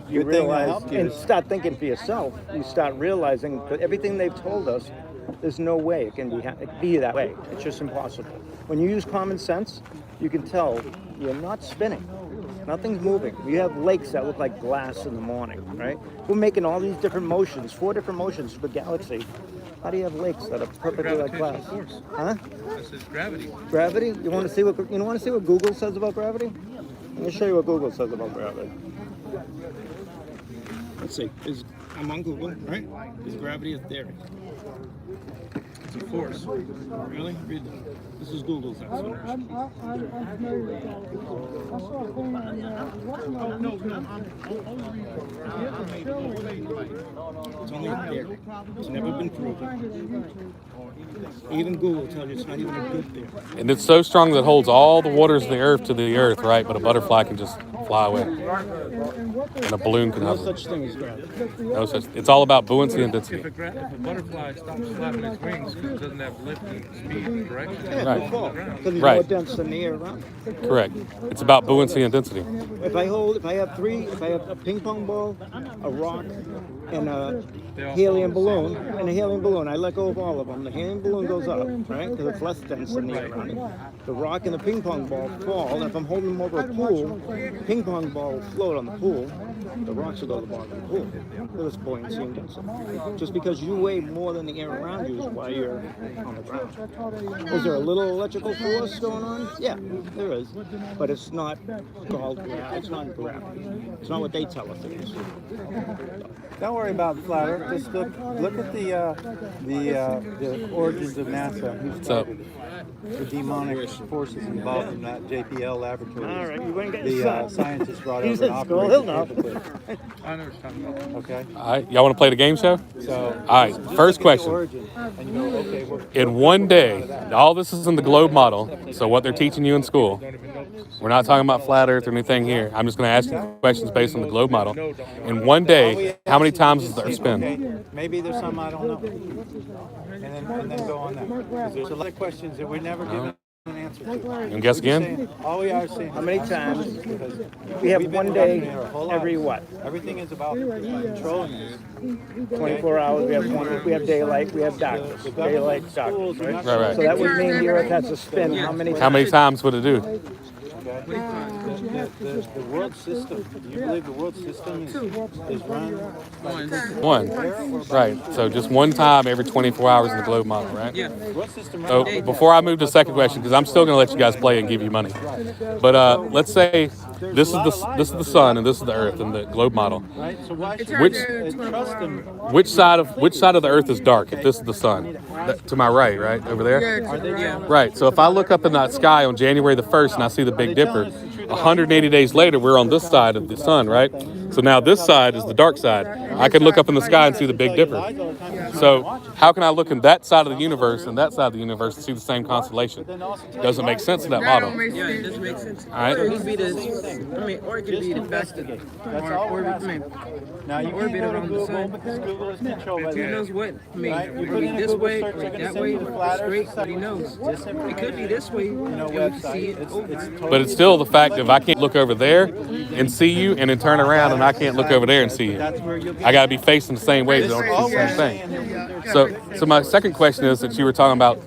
you Good thing I realize, helped you. and start thinking for yourself. You start realizing that everything they've told us, there's no way it can be that way. It's just impossible. When you use common sense, you can tell you're not spinning. Nothing's moving. You have lakes that look like glass in the morning, right? We're making all these different motions, 4 different motions for the galaxy. How do you have lakes that are perfectly like glass? Huh? This is gravity. Gravity? You want to see what Google says about gravity? Let me show you what Google says about gravity. Let's see. I'm on Google, right? Is gravity a theory? It's a force. Really? Read that. This is Google's explanation. It's only a theory. It's never been proven. Even Google tells you it's not even a good theory. And it's so strong that it holds all the waters of the earth to the earth, right? But a butterfly can just fly away. And a balloon can No hover. such thing as gravity. No such. It's all about buoyancy and density. If a butterfly stops flapping its wings because it doesn't have lift and speed, correct? Yeah, Right. it'll fall. Because it's Right. more dense than the air around. Correct. It's about buoyancy and density. If I have a ping pong ball, a rock, and a helium balloon, I let go of all of them. The helium balloon goes up, right? Because it's less dense than the air around it. The rock and the ping pong ball fall, and if I'm holding them over a pool, the ping pong ball will float on the pool. The rocks will go to the bottom of the pool. There's buoyancy and density. Just because you weigh more than the air around you is why you're on the ground. Is there a little electrical force going on? Yeah, there is. But it's not called gravity. It's not gravity. It's not what they tell us it is. Don't worry about the flat Earth. Just look at the origins of NASA. What's up? The demonic forces involved in that JPL laboratory. All right, you went and get The scientists brought He's over an at school, he'll know. operating I know what you're talking about. Okay. All right. Y'all want to play the game show? So All right. just First look at the question. origin, and you go, okay, In one day, all this is in the globe model. So what they're teaching you in school. We're not talking about flat Earth or anything here. I'm just going to ask you questions based on the globe model. In one day, how many times does the Earth spin? okay, maybe there's some I don't know. And then go on that. 'Cause there's a lot of questions that we're never given an answer to. And guess again? All we are saying. How many times? We have We've been one day working here our whole every lives. what? Everything is about controlling us. 24 hours. We have daylight. We have darkness. Daylight, darkness. Right? Right. So that would mean the Earth has to spin how many times? How many times would it do? Okay. The world system. Do you believe the world system is run by One. Right. So just one time every 24 hours in the globe model, right? Yeah. the world system? So before I move to the second question, because I'm still going to let you guys play and give you money. But let's say this is the sun and this is the Earth in the globe model. Right. So why should Which we trust them? which side of the Earth is dark? If this is the sun, to my right, right over there. Right. So if I look up in that sky on January the 1st and I see the Big Dipper, 180 days later we're on this side of the sun, right? So now this side is the dark side. I can look up in the sky and see the Big Dipper. So how can I look in that side of the universe and that side of the universe and see the same constellation? Doesn't make sense in that model. Yeah, it doesn't make sense. All right. So it could be or it could be the best. That's all we're Now Now you orbit can go to around the Google sun. because Google is controlled by Who the knows what? I mean, Right? it You could put be in a this Google way search, or they're gonna that send way you the flat Earth straight. site, Nobody knows. It could be this way. no and we can see website. it. It's But it's still the fact that if I can't look over there and see you and then turn around and I can't look over there and see you, That's where you'll I got to be facing the same way so I don't see the same thing. So my second question is that you were talking about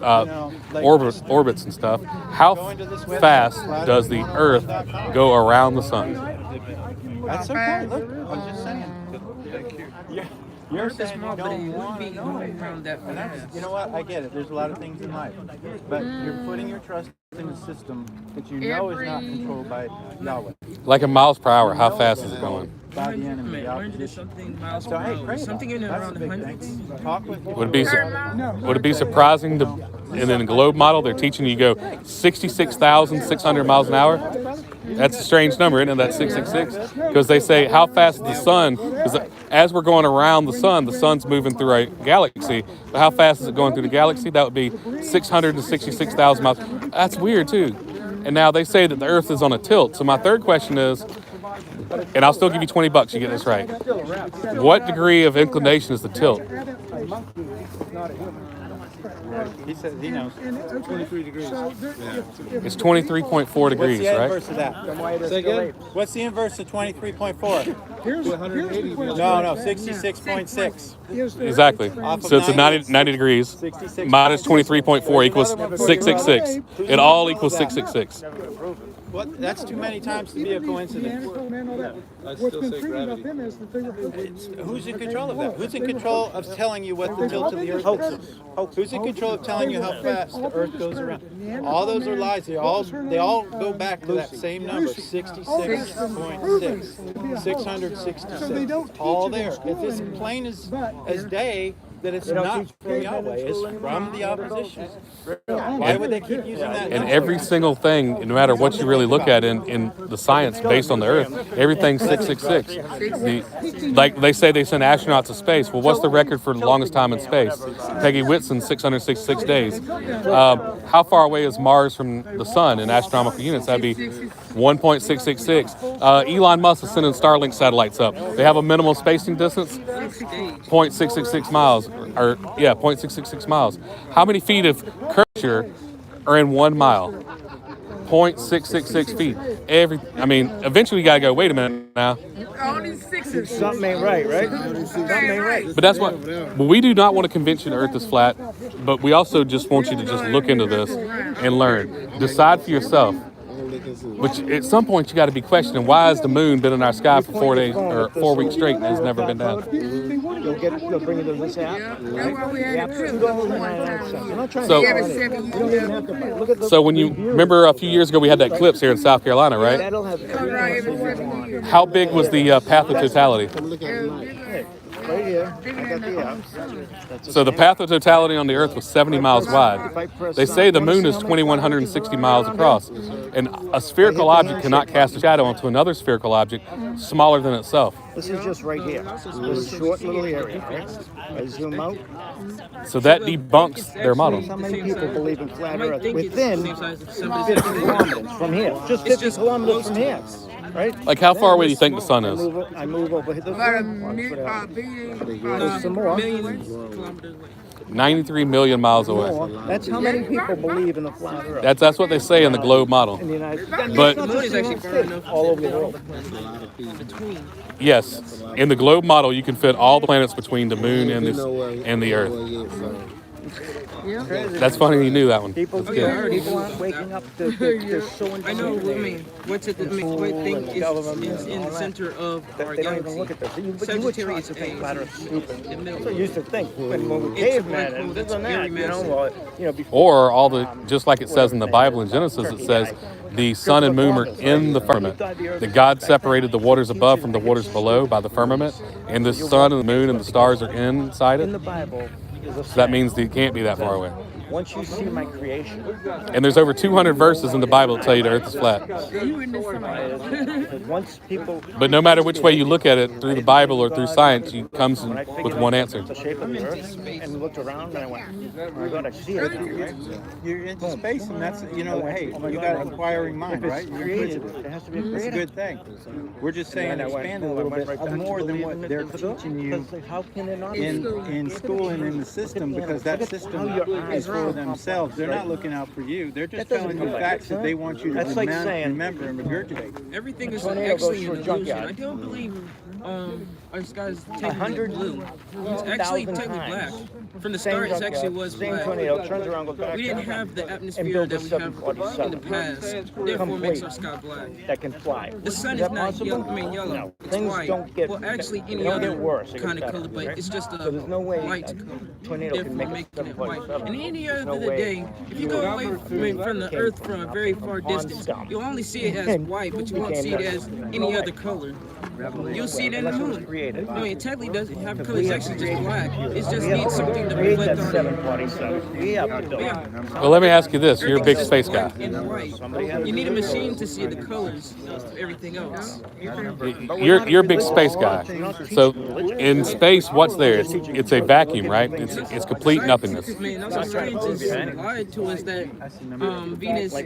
orbits and stuff. How fast does the Earth go around the sun? That's okay. Look, I'm just saying. You're Earth is saying small, you but it don't would want be to know. going around that And that's, fast. you know what? I get it. There's a lot of things in life, but you're putting your trust in a system that you know is not controlled by Yahweh, Like in miles per hour, how fast is it going? by the enemy, the 100 opposition. something miles So per hey, hour. pray Something in about it. around That's a big hundreds. thing. Talk with. Would it be surprising to, and in the globe model, they're teaching you to go 66,600 miles an hour? That's a strange number, isn't it? That's 666? Because they say, how fast is the sun? Because as we're going around the sun's moving through a galaxy. But how fast is it going through the galaxy? That would be 666,000 miles. That's weird, too. And now they say that the Earth is on a tilt. So my third question is, and I'll still give you $20, you get this right. What degree of inclination is the tilt? He says he knows. 23 degrees. It's 23.4 degrees, What's the right? inverse of that? Say again? What's the inverse of 23.4? Here's the question. No, 66.6. Exactly. Off of So it's a 90 degrees. 66. Minus 23.4 equals 666. It all equals 666. What? That's too many times to be a coincidence. What's been tricky about them is that they were Who's in control of that? Who's in control of telling you what the tilt of the Earth is? Who's in control of telling you how fast the Earth goes around? All those are lies. They all go back to that same number, 66.6, 666. All there. It's as plain as day that it's not from Yahweh. It's from the opposition. Why would they keep using that? And every single thing, no matter what you really look at in the science based on the Earth, everything's 666. Like they say they send astronauts to space. Well, what's the record for the longest time in space? Peggy Whitson, 666 days. How far away is Mars from the sun in astronomical units? That'd be 1.666. Elon Musk is sending Starlink satellites up. They have a minimal spacing distance, 0.666 miles. 0.666 miles. How many feet of curvature are in 1 mile? 0.666 feet. Eventually you gotta go, wait a minute now. Something ain't right, right? Something ain't right. But that's what, we do not want to convince you the Earth is flat, but we also just want you to just look into this and learn. Decide for yourself. But at some point you got to be questioning, why has the moon been in our sky for 4 days or 4 weeks straight and has never been down? You'll bring it to this app. So when you remember a few years ago we had that eclipse here in South Carolina, right? How big was the path of totality? Right here, I got the app. So the path of totality on the Earth was 70 miles wide. They say the moon is 2,160 miles across. And a spherical object cannot cast a shadow onto another spherical object smaller than itself. This is just right here. This short little area, right? I zoom out. So that debunks their model. How many people believe in flat Earth within 50 kilometers from here? Just 50 kilometers from here. Right? Like how far away do you think the sun is? I move over here. There's some more. 93 million miles away. That's how many people believe in the flat Earth. That's what they say in the globe model. In the United States. But the moon is actually far enough all over the world. Yes, in the globe model you can fit all the planets between the moon and the Earth. That's funny you knew that one. People aren't waking up to so I know. What's it? What thing is in the center of our they don't even galaxy? look at this. You would Sagittarius try to think flat Earth stupid. the middle. So you used to think when we were cavemen and this and that, Or all the, just like it says in the Bible in Genesis, it says the sun and moon are in the firmament. That God separated the waters above from the waters below by the firmament, and the sun and the moon and the stars are inside in the it. Bible. So that means that it can't be that far away. Once you see my creation, And there's over 200 verses in the Bible that tell you the Earth is flat. once people But no matter which way you look at it, through the Bible or through science, you comes with one answer. the shape of the Earth and looked around and I went, oh my God, I see it. Right? You're into space, and that's, hey, you got an inquiring mind, right? You're Created. inquisitive. It has to be It's a created. good thing. We're just saying expand a little bit more than what they're teaching you How can it not in school and in the system, because that system is for themselves. They're not looking out for you. They're just telling you facts that they want you to That's like saying- remember and regurgitate. Everything is Tornado actually goes an through a illusion. junkyard. I don't believe our sky's technically 100 blue. It's actually 1,000 technically black. times. From the Same start, it actually junkyard, was same black. tornado, turns around, goes back. We didn't have the and atmosphere built that a we have in the 747 past. Therefore, makes our sky black. that can fly. The sun Is is that not possible? yellow. Yellow. No. It's Things white. don't get Well, actually, they any don't other get worse. They get kind of better, color, but right? it's just So there's no way light a color. tornado can Therefore, make making a it white. 747. And any There's other no way. day, if you go away from the Earth from a very far distance, you'll only see it as white, but you won't see it as any other color. You'll see it in the moon. I mean, it technically doesn't have color. It's actually just black. It just needs something to Create reflect that on it. 747. We have to build it. Well, let me ask you this. You're a big space guy. And white. You need a machine to see the colors of everything else. You're a big space guy. So in space, what's there? It's a vacuum, right? It's complete nothingness. Man, also scientists lied to us that Venus, I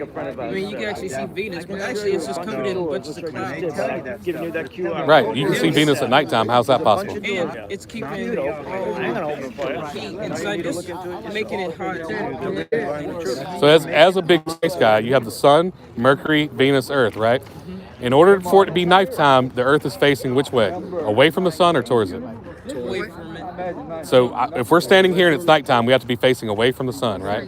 mean, you can actually see Venus, but actually it's just covered in bunches of clouds. Giving you that QR. Right. You can see Venus at nighttime. How's that possible? And it's keeping heat inside this, making it hot. So as a big space guy, you have the sun, Mercury, Venus, Earth, right? In order for it to be nighttime, the Earth is facing which way? Away from the sun or towards it? Away from it. So if we're standing here and it's nighttime, we have to be facing away from the sun, right?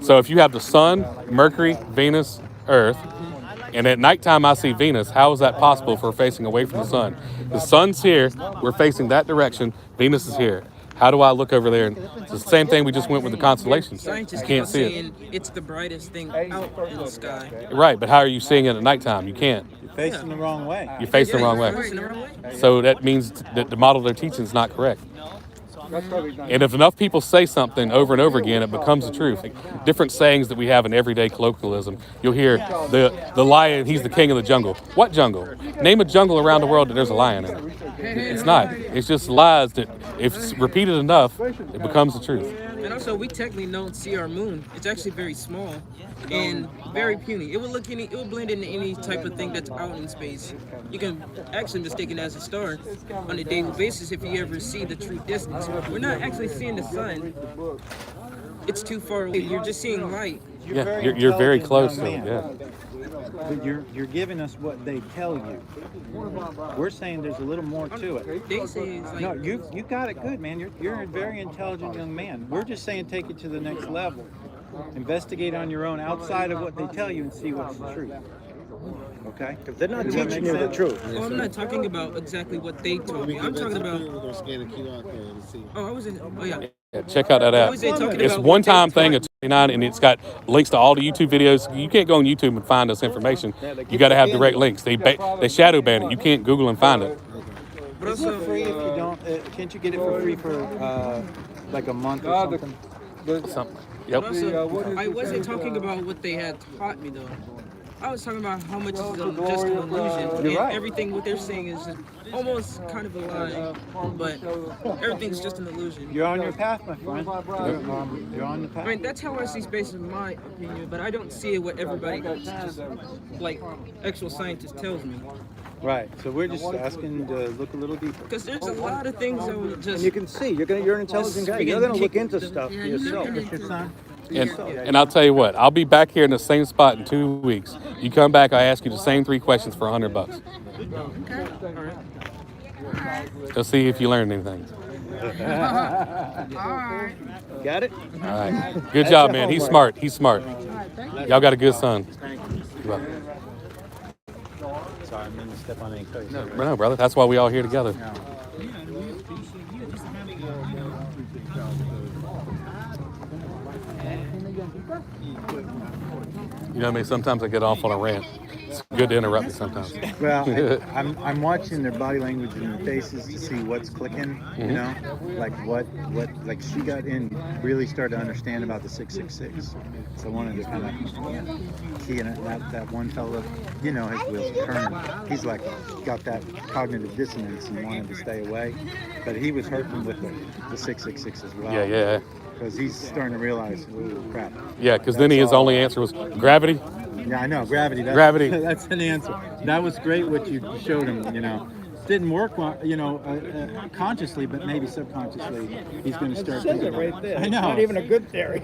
So if you have the sun, Mercury, Venus, Earth, and at nighttime I see Venus, how is that possible if we're facing away from the sun? The sun's here, we're facing that direction, Venus is here. How do I look over there? And it's the same thing we just went with the constellations. Scientists You can't keep see it. saying it's the brightest thing out in the sky. Right, but how are you seeing it at nighttime? You can't. You're facing the wrong way. You're facing the wrong way. Facing the wrong way. So that means that the model they're teaching is not correct. And if enough people say something over and over again, it becomes the truth. Like different sayings that we have in everyday colloquialism. You'll hear the lion, he's the king of the jungle. What jungle? Name a jungle around the world that there's a lion in it. It's not. It's just lies that if it's repeated enough, it becomes the truth. And also, we technically don't see our moon. It's actually very small and very puny. It will blend into any type of thing that's out in space. You can actually mistake it as a star on a daily basis if you ever see the true distance. We're not actually seeing the sun. It's too far away. You're just seeing light. Yeah, you're very close to it. Yeah. But you're giving us what they tell you. We're saying there's a little more to it. They say it's like, No, you got it good, man. You're a very intelligent young man. We're just saying take it to the next level. Investigate on your own outside of what they tell you and see what's the truth. Okay? Because They're not teaching you the truth. oh, I'm not talking about exactly what they told me. I'm talking about. We're gonna scan the QR code and see. Oh, I was in. Oh, yeah. Yeah, check out that app. What was they talking It's about? one time thing at 29 and it's got links to all the YouTube videos. You can't go on YouTube and find this information. You got to have direct links. They shadow ban it. You can't Google and find it. But Is it also, free if you don't? Can't you get it for free for like a month or something? Something. but Yep. also, I wasn't talking about what they had taught me though. I was talking about how much is just an illusion. And right. everything what they're saying is just almost kind of a lie, but everything's just an illusion. You're on your path, my friend. You're on the path. I mean, that's how I see space in my opinion, but I don't see it what everybody else, just like actual scientist tells me. Right. So we're just asking to look a little deeper. Because there's a lot of things I would And just. you can see, you're an intelligent guy. You're going to look into stuff yourself. And I'll tell you what, I'll be back here in the same spot in 2 weeks. You come back, I ask you the same 3 questions for $100. Just see if you learned anything. Got it? All right. Good job, man. He's smart. He's smart. Y'all got a good son. You're welcome. Sorry, I didn't step on any toes. No, brother. That's why we all here together. You know what I mean? Sometimes I get off on a rant. It's good to interrupt me sometimes. Well, I'm watching their body language and their faces to see what's clicking. You know, like what like she got in, really started to understand about the 666. So I wanted to kind of key in it. That one fellow, you know, his wheels are turning. He's like got that cognitive dissonance and wanted to stay away, but he was hurting with the 666 as well. Yeah. Because he's starting to realize, oh crap. Yeah, because then his only answer was gravity. Yeah, I know, gravity. Gravity. That's an answer. That was great what you showed him, you know. Didn't work, you know, consciously, but maybe subconsciously, he's going to start Says thinking it right about there. I know. Not even a good theory.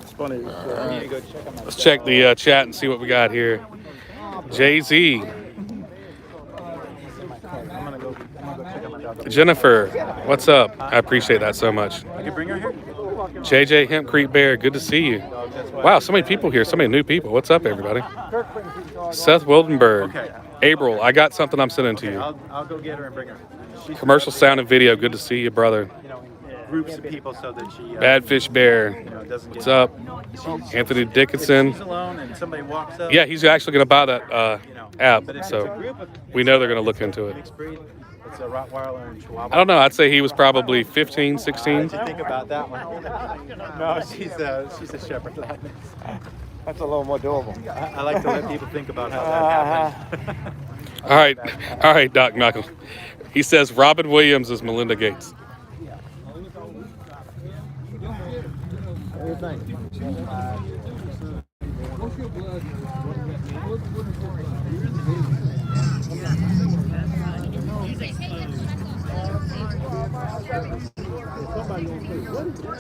It's funny. Let's check the chat and see what we got here. Jay-Z. Jennifer, what's up? I appreciate that so much. I can bring her here? JJ Hempcrete Bear, good to see you. Wow, so many people here, so many new people. What's up, everybody? Seth Wildenberg. April, I got something I'm sending to you. I'll go get her and bring her. Commercial sound and video, good to see you, brother. You know, groups of people so that she Badfish Bear, doesn't get what's up? Anthony Dickinson. If she's alone and somebody walks up. Yeah, he's actually going to buy that app, But if so it's a group of, we know they're going to look into it. mixed breed, it's a Rottweiler and Chihuahua. I don't know, I'd say he was probably 15, 16. What did you think about that one? No, she's a shepherd. That's a little more doable. I like to let people think about how that happened. All right, Doc Knuckle. He says Robin Williams is Melinda Gates. What's your blood?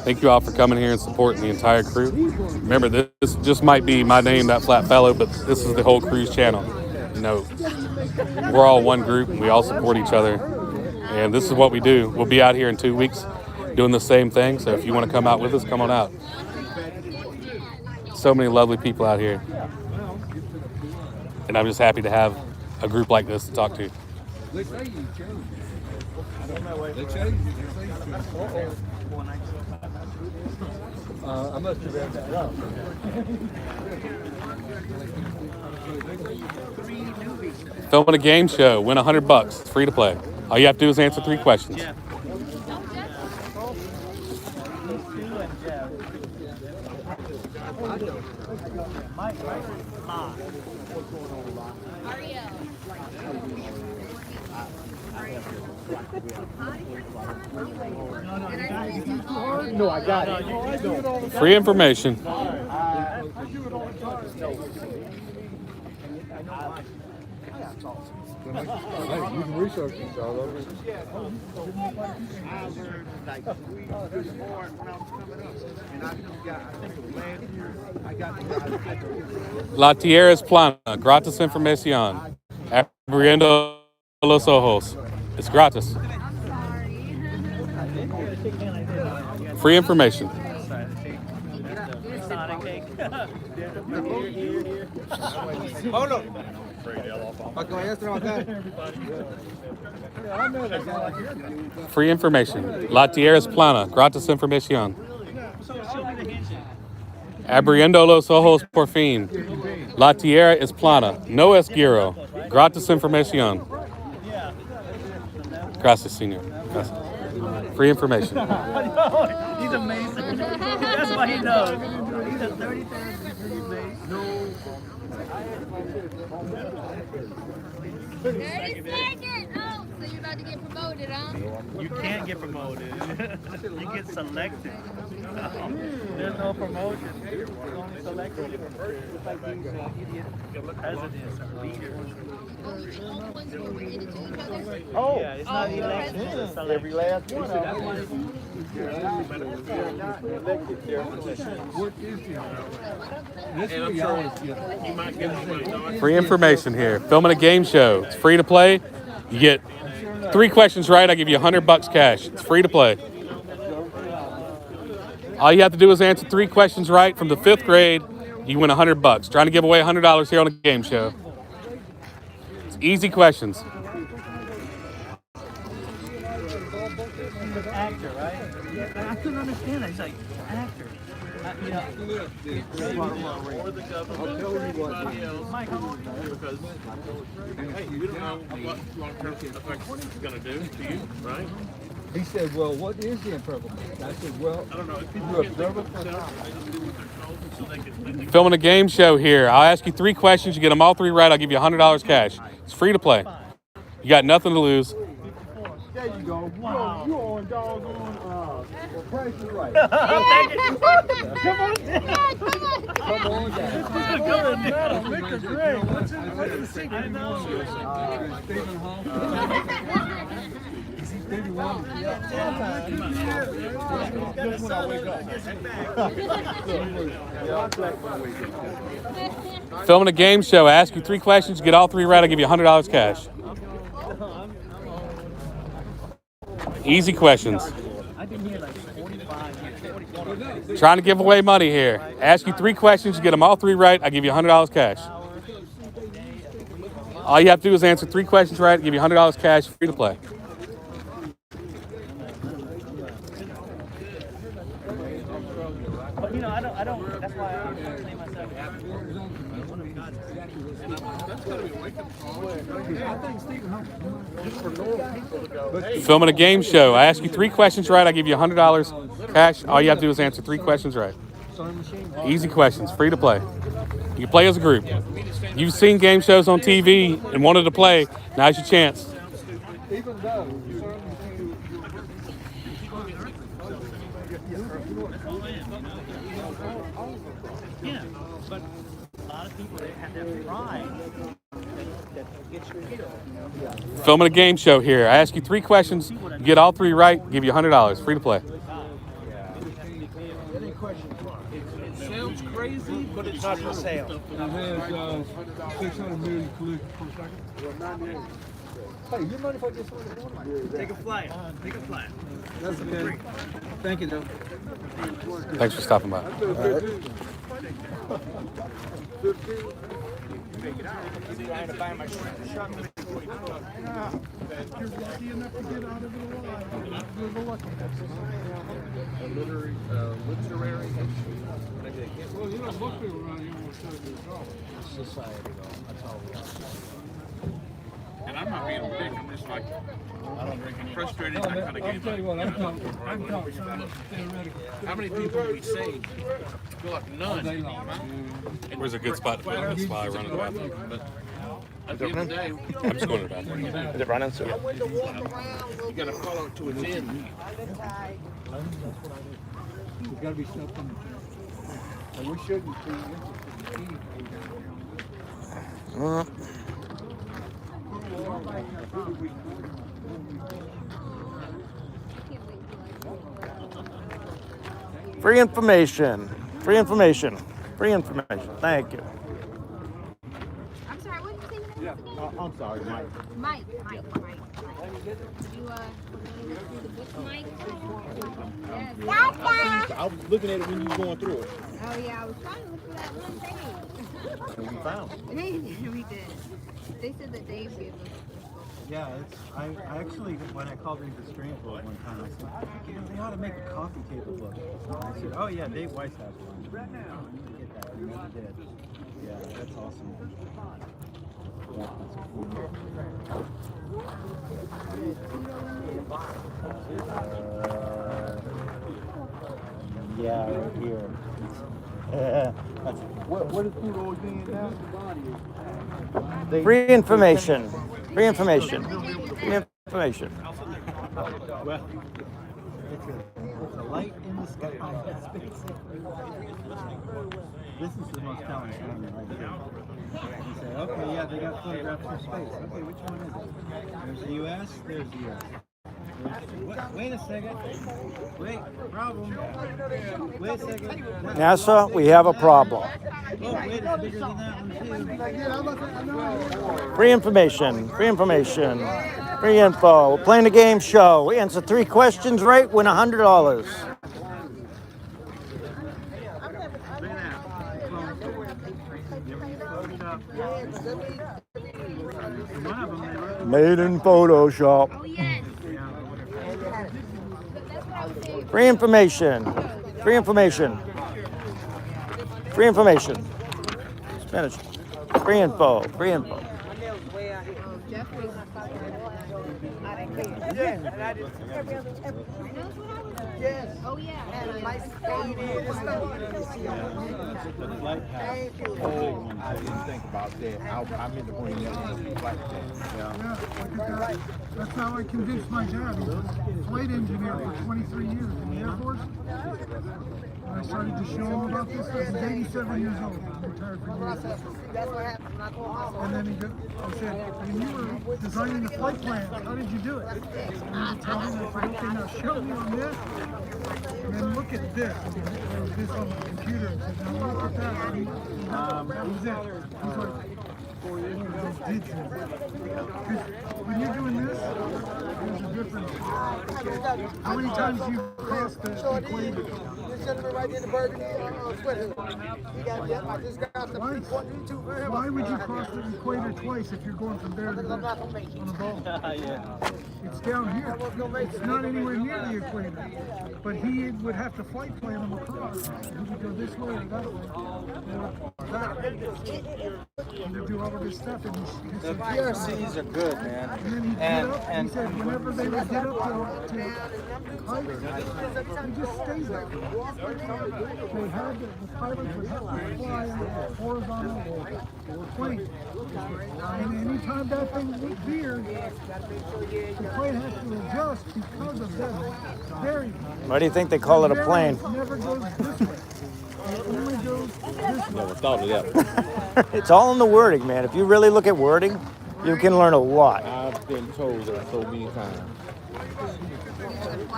Thank you all for coming here and supporting the entire crew. Remember, this just might be my name, That Flat Fellow, but this is the whole crew's channel. You know, we're all one group and we all support each other. And this is what we do. We'll be out here in 2 weeks doing the same thing. So if you want to come out with us, come on out. So many lovely people out here. And I'm just happy to have a group like this to talk to. They say you change. They change. I must have read that up. Filming a game show, win $100. It's free to play. All you have to do is answer 3 questions. No, I got it. Free information. Hey, you can research this all over. La tierra es plana. Gratis información. Abriendo los ojos. It's gratis. Free information. Hold on. Free information. La tierra es plana. Gratis información. Abriendo los ojos por fin. La tierra es plana. No es giro. Gratis información. Gracias, señor. Gracias. Free information. He's amazing. That's what he knows. He's a 33rd degree Mason. 30 seconds. Oh, so you're about to get promoted, huh? You can't get promoted. You get selected. There's no promotion. There's only selection. It's like these idiot presidents or leaders. Oh, Yeah, it's not election, it's selection. every last one of them. What is it? This is we always get. Free information here. Filming a game show. It's free to play. You get 3 questions right. I give you $100 cash. It's free to play. All you have to do is answer 3 questions right from the 5th grade. You win $100. Trying to give away $100 here on a game show. It's easy questions. Actor, right? Yeah, I couldn't understand that. He's like, actor. You know, or the government, Michael. Because, hey, we don't know what long-term effects it's going to do to you, right? He said, well, what is the improvement? I said, well, I don't know. If people you get observe it. themselves, they just do what they're told so they can Filming a game show here. I'll ask you 3 questions. You get them all 3 right. I'll give you $100 cash. It's free to play. You got nothing to lose. There you go. Wow. You on doggone Price is Right. Come on, Dad. Come on. Good medal. Victor Gray. What's the secret? I know. Stephen Hall. Just when I wake up. Filming a game show. I ask you 3 questions. You get all 3 right. I'll give you $100 cash. Easy questions. I've been here like 45 years. Trying to give away money here. Ask you 3 questions. You get them all 3 right. I'll give you $100 cash. All you have to do is answer 3 questions right. I'll give you $100 cash. Free to play. But you know, I don't, that's why I'm trying to name myself. Filming a game show. I ask you 3 questions right. I'll give you $100 cash. All you have to do is answer 3 questions right. Easy questions. Free to play. You can play as a group. You've seen game shows on TV and wanted to play. Now's your chance. Even though Yeah, but a lot of people, they have that pride that gets you killed. Filming a game show here. I ask you 3 questions. You get all 3 right. Give you $100. Free to play. crazy, but it's not for sale. It has 600 million collisions per second. Hey, you mind if I just Take a flight. Take a flight. That's okay. Thank you, Joe. Thanks for stopping by. Trying to buy my truck. You're lucky enough to get out of it alive. You're the lucky literary issue. Well, you know, most people around here will tell you it's all. Society, though. That's all we are. And I'm not being a dick. I'm just like, frustrated. No, I man, kind of I'll gave tell you up. what, I'm talking theoretical. How many people we saved? I feel like All day none. long. Where's a good spot to put on this while I run to the bathroom? But at the end of the day, I'm just going to the bathroom. Is it running? So you got to follow it to its end. There's got to be something. And we shouldn't be free information. Free information. Free information. Thank you. I'm sorry, what did you say your name was again? I'm sorry, Mike. Mike. You, look through the book, Mike? Yes. I was looking at it when you were going through it. Oh, yeah, I was trying to look for that one page. And we found it. We did. They said that Dave gave us this book. Yeah, I actually, when I called into Strangewood one time, I said, you know, they ought to make a coffee table book. And I said, oh yeah, Dave Weiss has one. You need to get that. And he did. Yeah, that's awesome. Yeah, that's cool. Yeah, right here. What is Pluto again now? Free information. Free information. Free information. Well, it's a light in the sky. This is the most telling thing right here. You say, okay, yeah, they got photographs from space. Okay, which one is it? There's the U.S., there's the U.S. Wait a second. Wait, problem. Wait a second. NASA, we have a problem. Oh, wait, it's bigger than that one too. Free information. Free information. Free info. We're playing a game show. Answer 3 questions right, win $100. Made in Photoshop. Oh, yes. Free information. Free information. Free information. Spanish. Free info. Free info. Yes. Oh, yeah. Oh, I didn't think about that. I meant to bring that up. That's how I convinced my dad. He was a flight engineer for 23 years in the Air Force. And I started to show him about this. He's 87 years old. He retired for years. And then I said, when you were designing the flight plan, how did you do it? And he told me, I said, okay, now show me on this. And then look at this. There was this on the computer. And said, now look at that. And that was it. He's like, when you're doing this, there's a difference. How many times do you cross the equator? Why would you cross the equator twice if you're going from there to there on a boat? It's down here. It's not anywhere near the equator. But he would have to flight plan them across. He would go this way or that way. He would do all of this stuff. And The PRCs are good, man. and he said whenever they would get up to height, he just stays there. They had the pilots would have to fly on a horizontal plane. And anytime that thing would veer, the plane has to adjust because of that very. Why do you think they call it a plane? It never goes this way. It only goes this way. Never thought of that. It's all in the wording, man. If you really look at wording, you can learn a lot. I've been told that so many times.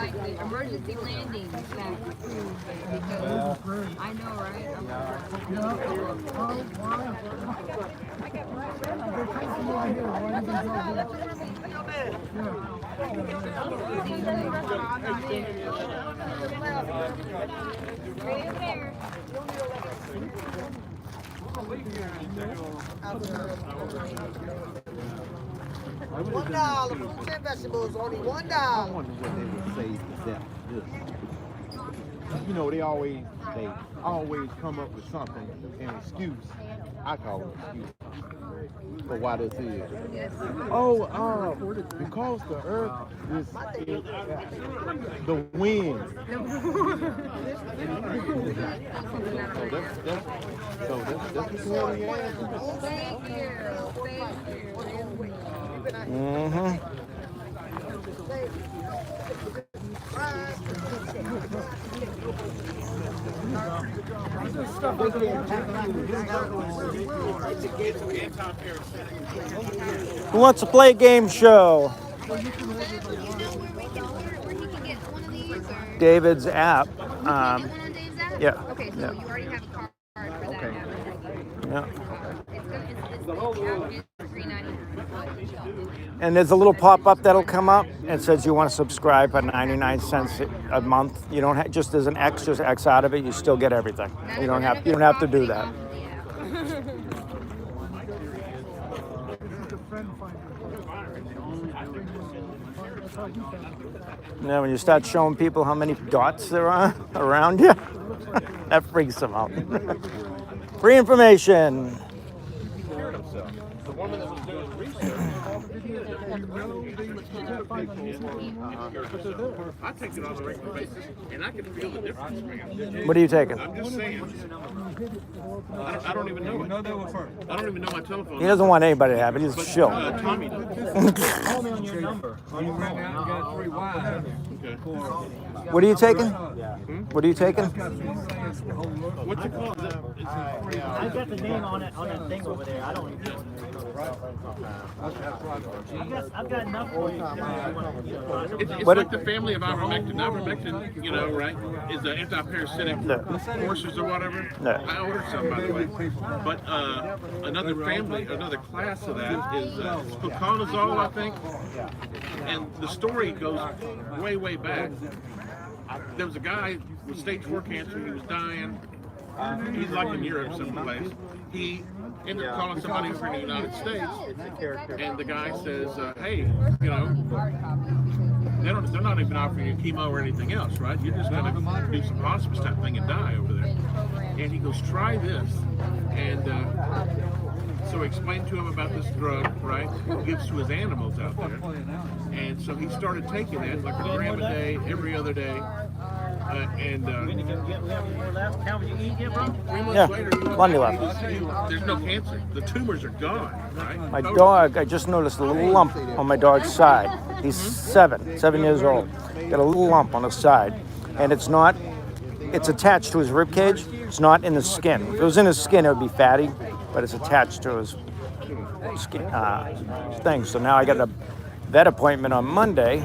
like the emergency landing back. I know, right? $1 for fruits and vegetables, only $1. I wonder what they would say to that. You know, they always come up with something, an excuse. I call it an excuse for why this is. Because the earth is the wind. So that's the story. Mm-hmm. Who wants to play a game show? David's app. Yeah. Okay, so you already have a card for that. Yeah. It's $3.99. And there's a little pop-up that'll come up and says you want to subscribe for 99 cents a month. You don't have, just as an X, just X out of it. You still get everything. You don't have to do that. Now, when you start showing people how many dots there are around you, that freaks them out. Free information. The woman that was doing research, I take it on a regular basis, and I can feel the difference, man. What are you taking? I'm just saying. I don't even know it. I don't even know my telephone. He doesn't want anybody to have it. He's a shill. Tommy does. Call me on your number. You ran out and got 3 wines. Okay. What are you taking? What are you taking? What's it called? I've got the name on it on that thing over there. I don't even know. I've got enough for you. It's like the family of ivermectin. Ivermectin, you know, right, is the anti-parasitic courses or whatever. No. I ordered some, by the way. But another family, another class of that is fluconazole, I think. And the story goes way, way back. There was a guy with stage 4 cancer. He was dying. He's like in Europe someplace. He ended up calling somebody from the United States, and the guy says, hey, you know, they're not even offering you chemo or anything else, right? You're just going to do some hospice type thing and die over there. And he goes, try this. And so he explained to him about this drug, right? He gives to his animals out there. And so he started taking it like a gram a day, every other day. And 3 months later, Monday left. There's no cancer. The tumors are gone, right? My dog, I just noticed a little lump on my dog's side. He's 7 years old. Got a little lump on his side. And it's attached to his rib cage. It's not in the skin. If it was in his skin, it would be fatty, but it's attached to his skin, thing. So now I got a vet appointment on Monday.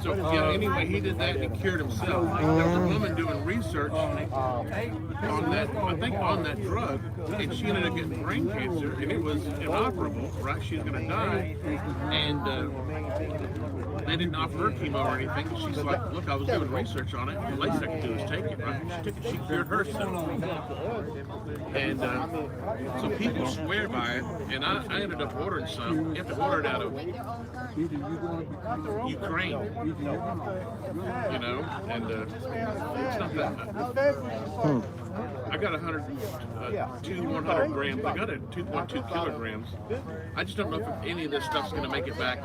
So, yeah, anyway, he did that and he cured himself. There was a woman doing research on that, I think on that drug, and she ended up getting brain cancer, and it was inoperable, right? She was going to die, and they didn't offer her chemo or anything. She's like, look, I was doing research on it. The least I could do is take it, right? She took it, she cured herself. And so people swear by it, and I ended up ordering some. You have to order it out of Ukraine, you know, and it's not that much. I got 100 grams. I got 2.2 kilograms. I just don't know if any of this stuff's going to make it back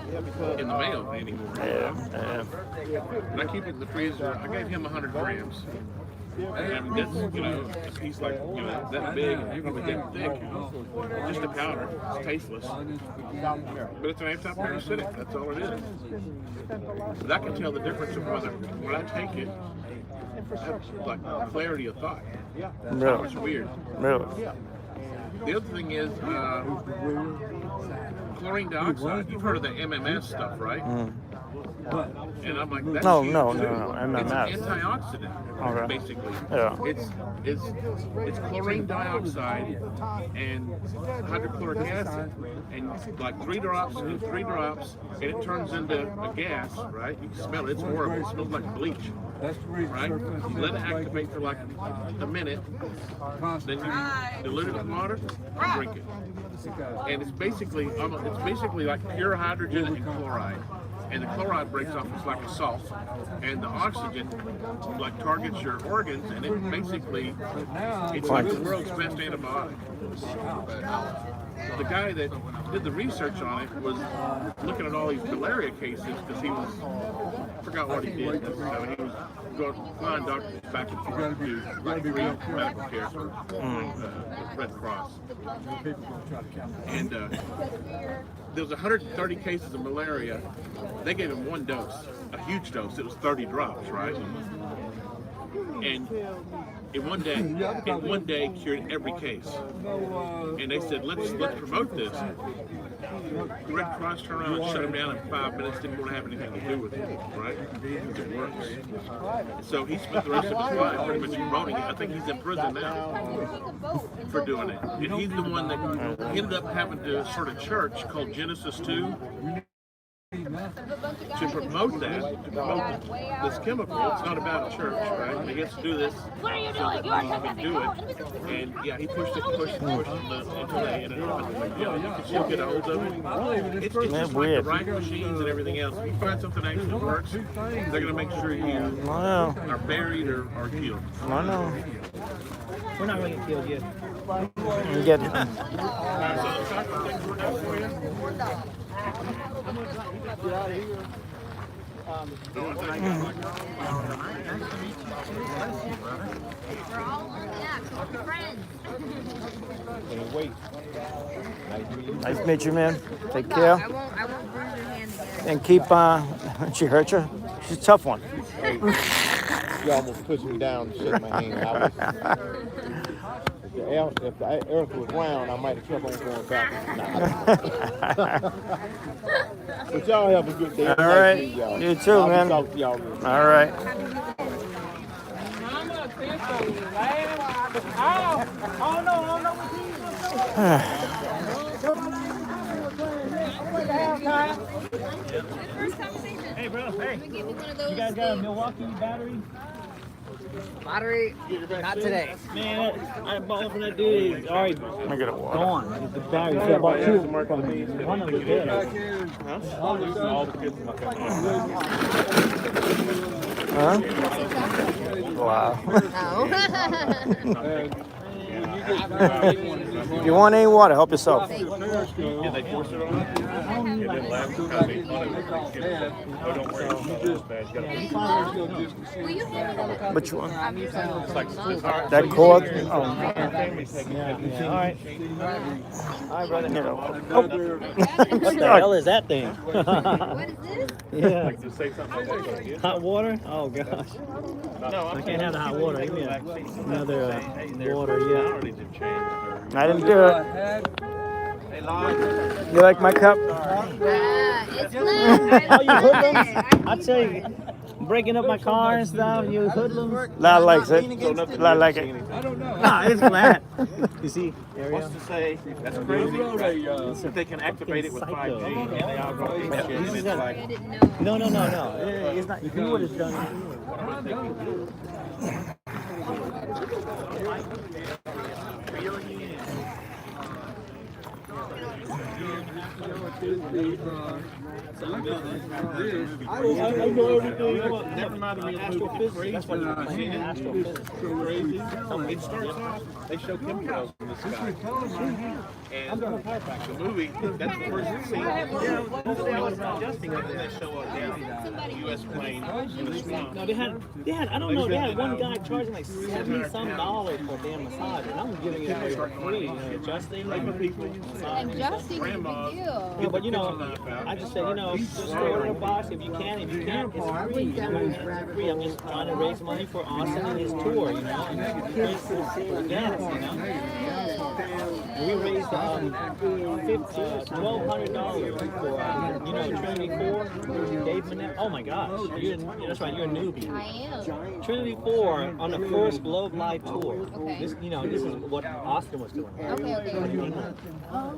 in the mail anymore. And I keep it in the freezer. I gave him 100 grams. And that's, you know, he's like, you know, that big and probably that thick. Just a powder. It's tasteless. But it's an anti-parasitic. That's all it is. But I can tell the difference of whether when I take it, I have like clarity of thought. Really? It's weird. Really? The other thing is chlorine dioxide. You've heard of the MMS stuff, right? And I'm like, that's No, huge no, too. no, no, It's MMS. an antioxidant, Okay. basically. Yeah. It's chlorine dioxide and hydrochloric acid, and like 3 drops and 3 drops, and it turns into a gas, right? You can smell it. It's horrible. It smells like bleach. Right? You let it activate for like a minute, then you dilute it with water and drink it. And it's basically like pure hydrogen and chloride. And the chloride breaks off, it's like a salt. And the oxygen like targets your organs, and it basically, it's like the world's best antibiotic. The guy that did the research on it was looking at all these malaria cases because he was, I forgot what he did. He was going to find doctors back and forth to do like free medical care for the Red Cross. And there was 130 cases of malaria. They gave him one dose, a huge dose. It was 30 drops, right? And in one day cured every case. And they said, let's promote this. The Red Cross turned around and shut him down in 5 minutes, didn't want to have anything to do with it, right? It works. So he spent the rest of his life pretty much promoting it. I think he's in prison now for doing it. And he's the one that ended up having to start a church called Genesis 2. To promote that, to promote this chemical. It's not about a church, right? He gets to do this so that he can do it. And yeah, he pushed it until they ended up. You can still get a hold of it. It's just like the right machines and everything else. If you find something that actually works, they're going to make sure you are buried or killed. I know. We're not going to get killed yet. You get Nice to meet you, man. Take care. I won't bruise your hand again. And keep, she hurt you? She's a tough one. You almost pushed me down and shook my hand. If the earth was round, I might have kept on going back. But y'all have a good day. All right. You too, man. Talk to y'all. All right. Hey, bro. Hey. You guys got a Milwaukee battery? Battery, not today. Man, I bought it from that dude. He's already Let me get a water. gone. The battery. I bought two from him. One of them is dead. Huh? Wow. No. If you want any water, help yourself. Yeah, they force it on it. And then last time they on it, oh, don't worry, it's not bad. You gotta Will you hand me the Which one? It's like it's That cord? Oh. All right. All right, brother. What the hell is that thing? What is this? Yeah. like to say something like that. Hot water? Oh, gosh. No, I can't have the hot water. Give me another water, yeah. I didn't do it. You like my cup? It's blue. Oh, you hoodlums? I tell you, breaking up my car and stuff, you hoodlums. Lad likes it. Lad like it. Nah, it's flat. You see, area? What's to say that's crazy that they can activate it with 5G and they all go shit and it's like I didn't know. No. It's not. You would have done it. I know everything about never mind the astrophysics. That's what you're saying. Astrophysics. Crazy. It starts off, they show chemtrails in the sky. And the movie, that's the first scene. And then they show a U.S. plane in the swamp. No, they had, I don't know, they had one guy charging like $70-some for a damn massage, and I'm giving it away for free, adjusting massage. Adjusting is a big deal. Yeah, but I just said, just order a box if you can. If you can't, it's free. It's free. I'm just trying to raise money for Austin and his tour, and raise for the gas, And we raised $1,200 for Trinity 4, Dave Manette. Oh my gosh, that's right, you're a newbie. I am. Trinity 4 on the first Globe Live tour. Okay. This is what Austin was doing. Okay. Oh,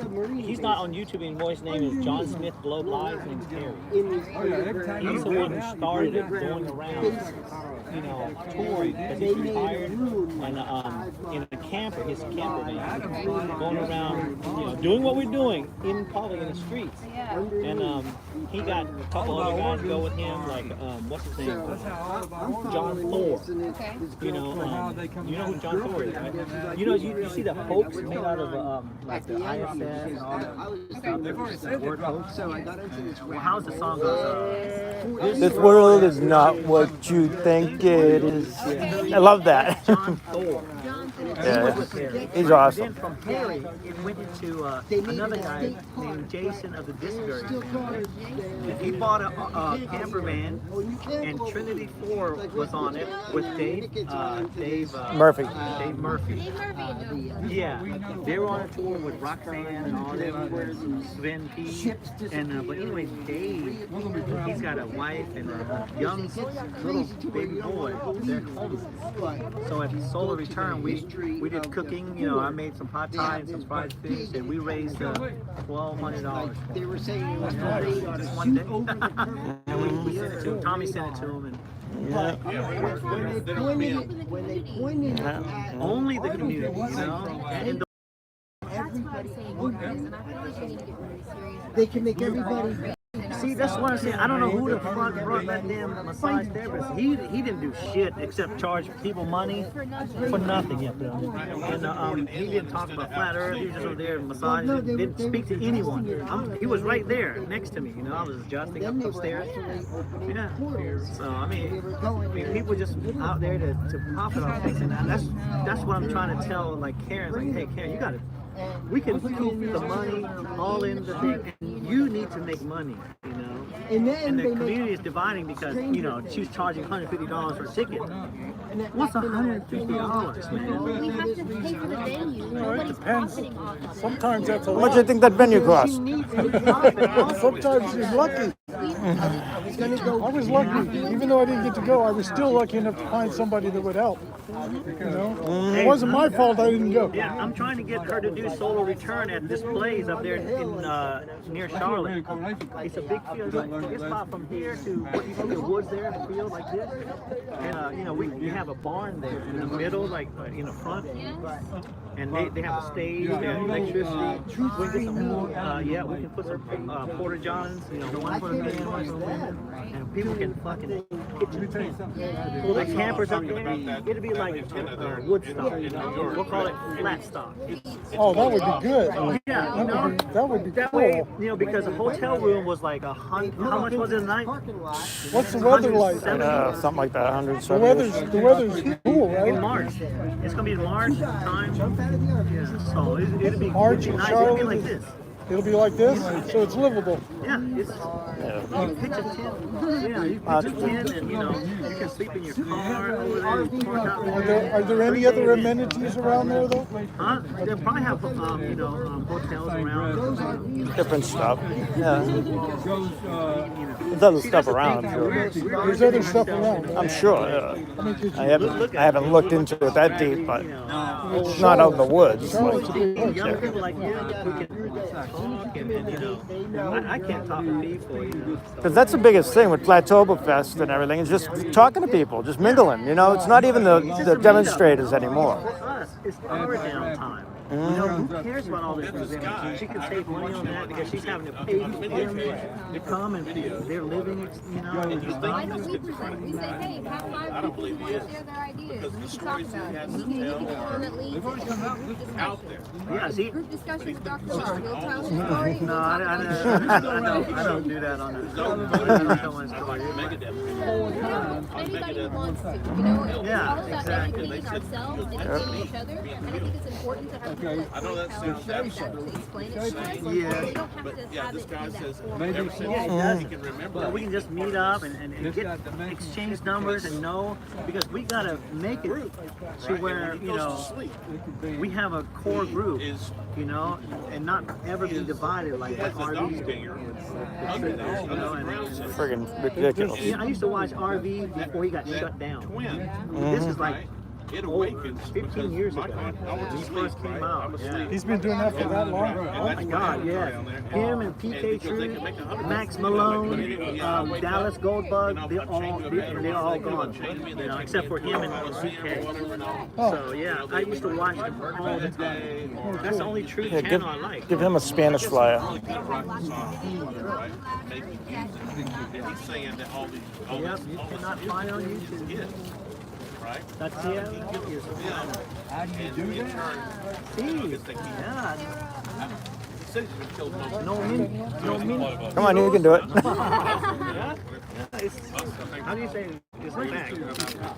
really? He's not on YouTube anymore. His name is John Smith Globe Live. His name's Terry. He's the one who started it, going around, touring because he's retired and in a camper, his camper van, going around, doing what we're doing probably in the streets. Yeah. And he got a couple other guys to go with him, like what's his name? John Thor. Okay. You know who John Thor is, right? You see the hoax made out of like the ISS and all that stuff. The word hoax. Well, how's the song go? This world is not what you think it is. I love that. John Thor. Yeah, he's awesome. Then from Harry, it went into another guy named Jason of the Disbury family. And he bought a camper van, and Trinity 4 was on it with Dave Murphy. Dave Murphy. Yeah, they were on a tour with Roxanne and all them, Sven P. And but anyway, Dave, he's got a wife and a young little baby boy. They're homeless. So at Solar Return, we did cooking. I made some hot thai and some fried fish, and we raised $1,200. They were saying just one day. And we sent it to him. Tommy sent it to him, and When they pointed at only the community, and That's what I'm saying. And I feel like we need to get really serious. they can make everybody. see, that's what I'm saying. I don't know who the fuck brought that damn massage therapist. He didn't do shit except charge people money for nothing. Yeah, and he didn't talk about flat Earth. He was just over there massaging. Didn't speak to anyone. He was right there next to me. I was adjusting upstairs. Yeah. So I mean, people just out there to profit off things, and that's what I'm trying to tell like Karen. Like, hey Karen, you gotta. We can put the money all in the thing, and you need to make money, And And the community is dividing because, she's charging $150 for a ticket. What's $150, man? We have to pay for the venue. Nobody's profiting off of it. Sometimes that's a How much do you think that venue costs? Sometimes you're lucky. I was lucky. Even though I didn't get to go, I was still lucky enough to find somebody that would help. It wasn't my fault I didn't go. Yeah, I'm trying to get her to do Solar Return at this place up there in near Charlotte. It's a big field. It's about from here to what you see the woods there, the field like this. And we have a barn there in the middle, like in the front. And they have a stage, they have electricity. We can get some more. We can put some porta johns, one for the men, one for the women, and people can fucking pitch a tent. Pull the campers up there. It'll be like Woodstock. We'll call it flat stock. Oh, that would be good. Yeah, That would be that cool. way, because a hotel room was like $100. How much was it a night? What's the weather like? Something like that, 100. The weather's cool, In right? March. It's gonna be in March time. Yeah, so it'll be March in nice. It'll be Charlotte like is- this. It'll be like this, so it's livable. Yeah, it's you can pitch a tent. Yeah, you can pitch a tent, and you can sleep in your car over there. Are there any other amenities around there though? Huh? They'll probably have hotels around. Different stuff. Yeah. There's other stuff around, I'm sure. There's other stuff around. I'm sure. Yeah. I haven't looked into it that deep, but it's not out in the woods. Charlotte's a big place. Young people like you, we can talk, and I can't talk to people, Because that's the biggest thing with Flattoberfest and everything, is just talking to people, just mingling. It's not even the demonstrators anymore. For us, it's our downtime. Who cares about all this event? She can save money on that because she's having to pay for them to come and they're living, Why don't we present? We say, hey, have 5 people who want to share their ideas. We can talk about it. We can get people on that lead. Group discussion. Group discussion with Dr. Love. He'll tell us a story. No, I don't do that on the story. Anybody who wants to, it's all about educating ourselves and educating other, and I think it's important to have people that know how to explain it to us. Yeah. They don't have to have it in that form. Yeah, it does. Well, we can just meet up and get exchange numbers and know, because we gotta make it to where, you know, we have a core group, you know, and not ever be divided like what RV's doing. You know, and Friggin' ridiculous. yeah, I used to watch RV before he got shut down. This is like 15 years ago when he first came out. Yeah. He's been doing that for that long. Oh my God, yeah. Him and PK True, Max Malone, Dallas Goldbug, they're all gone. You know, except for him and PK. So yeah, I used to watch him all the time. That's the only true Yeah, channel I like. give him a Spanish flyer. Yep, you cannot find on YouTube. That's it. How do you do that? See, yeah. No mini. Come on, you can do it. Yeah. How do you say it's like back? You know how to say back?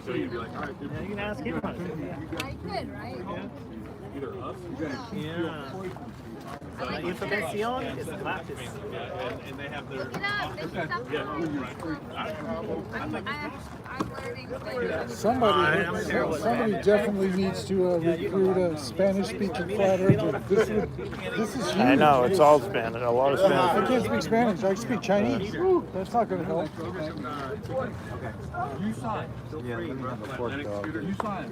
Yeah, you can ask him how to say that. I could, right? Yeah. Information is gratis. And they have their. Look it up. They should stop I'm learning. Somebody definitely needs to recruit a Spanish-speaking flat earther. This is huge. I know, it's all Spanish, a lot of I Spanish. can't speak Spanish. I speak Chinese. That's not going to help. You sign. Yeah, You sign.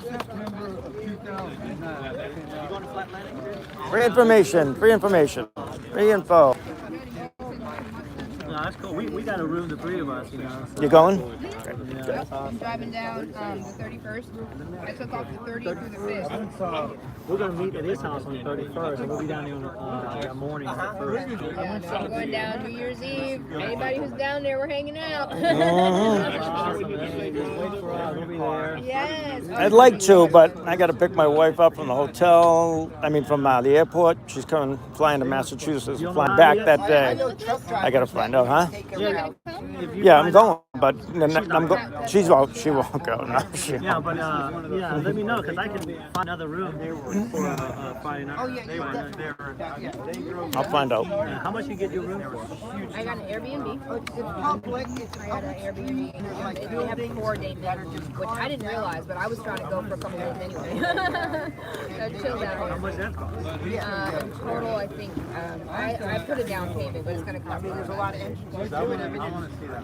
September of 2009. Free information, free information, free info. No, that's cool. We got a room, the three of us, you know. So. You going? Yeah, that's awesome. I'm driving down the 31st. I took off the 30th through the 5th. We're going to meet at his house on the 31st, and we'll be down there on the morning of the 1st. Yeah, no, I'm going down New Year's Eve. Anybody who's down there, we're hanging out. We'll be there. Yes. I'd like to, but I got to pick my wife up from the hotel. I mean, from the airport. She's flying to Massachusetts, flying back that day. I got to find out, huh? Yeah, I'm going, but she won't go. No, Yeah, but yeah, let me know, because I can find another room for Friday night. Oh, yeah. I'll find out. How much you get your room for? I got an Airbnb. It's public. I got an Airbnb. They have 4-day minimum, which I didn't realize, but I was trying to go for a couple days anyway. Chill down. How much that cost? In total, I think I put a down payment, but it's going to cost me. There's a lot of entrances to it. I want to see that.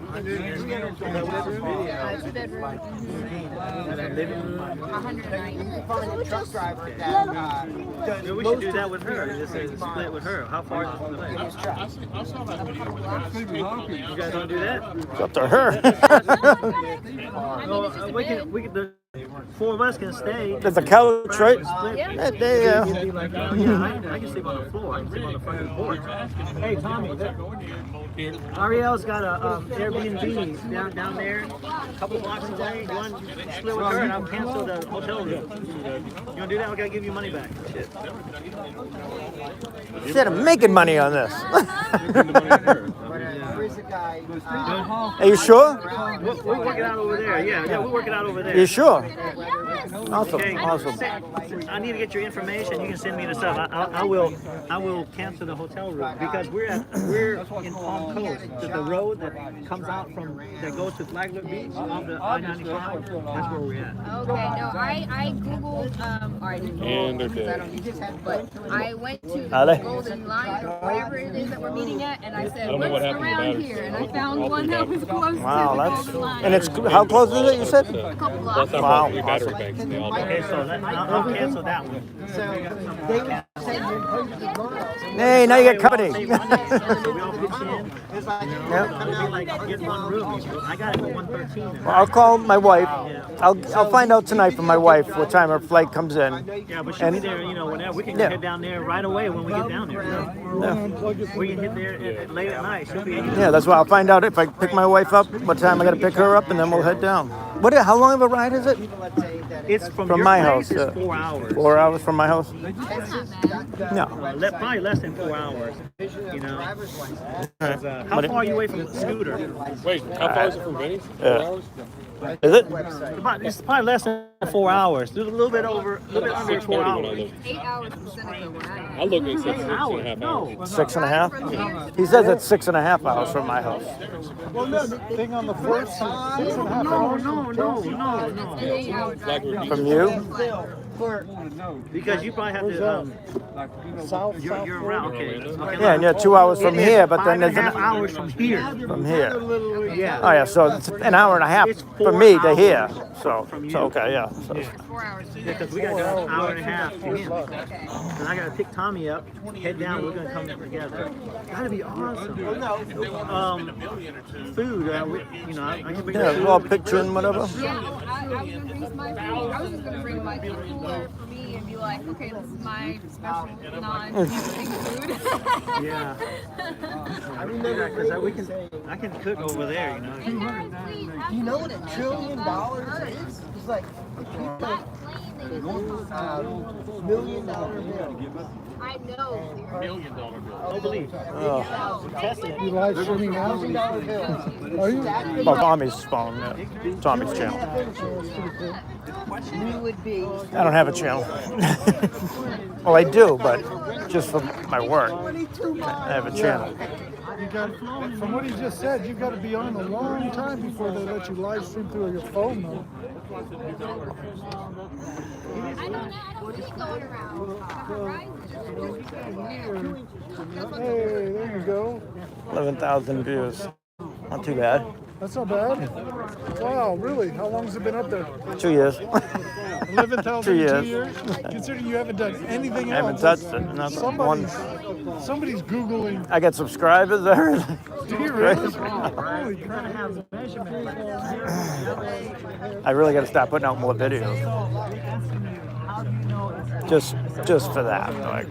It's a bedroom. And a living room. 190. Truck driver Yeah, we should do that with her. Just split with her. How far is the split? You guys want to do that? It's up to her. Well, we can, the 4 of us can stay. There's a couch, right? Yeah. There You'd be like, yeah, I can sleep on the floor. I can sleep on the fucking porch. Hey, Tommy, Ariel's got a Airbnb down there, a couple blocks away. You want to split with her, and I'll cancel the hotel room. You want to do that? I gotta give you money back. Shit. Instead of making money on this. Are you sure? We'll work it out over there. Yeah, we'll work it out over there. You sure? Awesome, Okay. awesome. I need to get your information. You can send me the stuff. I will cancel the hotel room because we're in Palm Coast. The road that comes out that goes to Flagler Beach on the I-95. That's where we're at. Okay, no, I googled. All right, And they're dead. I don't use it, but I went to Are they? the Golden Line or whatever it is that we're meeting at, and I said, don't know "What's what happened to around that. here?" And I found one that was close Wow, to the that's Golden Line. and it's how close is it? You said? a couple Plus, blocks. I Wow. brought 3 battery banks. They all Okay, died. so I'll cancel that one. Hey, now you got company. We all pitch in. It'll be like get one room. I got it for 113. Well, I'll call my wife. I'll find out tonight from my wife what time her flight comes in. Yeah, but she'll be there, whenever. We can head down there right away when we get down there. We can hit there late at night. She'll be Yeah, that's why I'll find out if I pick my wife up, what time I got to pick her up, and then we'll head down. How long of a ride is it? It's from From your my place house. is 4 hours. 4 hours from my house. That's not bad. No. Probably less than 4 hours. You know. How far are you away from the scooter? Wait, how far is it from Vinny's? 4 Yeah. hours? Is it? It's probably less than 4 hours. A little bit under 4 hours. 8 hours from Seneca when I looked and said 6.5 hours. No. 6.5? He says it's 6.5 hours from my house. Well, no, the thing on the first is 6.5 No, hours. no. 8 hours. From you? Because you probably have to. South, You're around. Okay. Yeah, and you're 2 hours from here, but then there's 5.5 an hours from here. from here. Yeah. Oh yeah, so it's an hour and a half It's from 4 me to here. hours So, from you. so okay, yeah. So, 4 hours. Because we got to go an hour and a half to him. And I got to pick Tommy up, head down, we're going to come together. That'd be awesome. Food, you know, I can bring yeah, food. well, picture and whatever. Yeah, I was gonna bring my food. I was just gonna bring my cooler for me and be like, okay, this is my special non-eating food. Yeah. Because I can cook over there, you know. You know what $1 trillion is? It's like $1 million bill. I know. $1 million bill. No belief. You live streaming now? $1,000 bill. Are you? Well, Tommy's phone, yeah. Tommy's channel. We would be. I don't have a channel. Well, I do, but just for my work. I have a channel. You got, from what he just said, you've got to be on a long time before they let you live stream through your phone, though. I don't need going around. Hey, there you go. 11,000 views. Not too bad. That's not bad. Wow, really? How long has it been up there? 2 years. 11,000 2 in years. 2 years? Considering you haven't done anything I haven't else. touched it. Nothing. Somebody's Googling. I got subscribers there. Did you really? You're going to have measurement. I really got to start putting out more videos. Just for that. Like,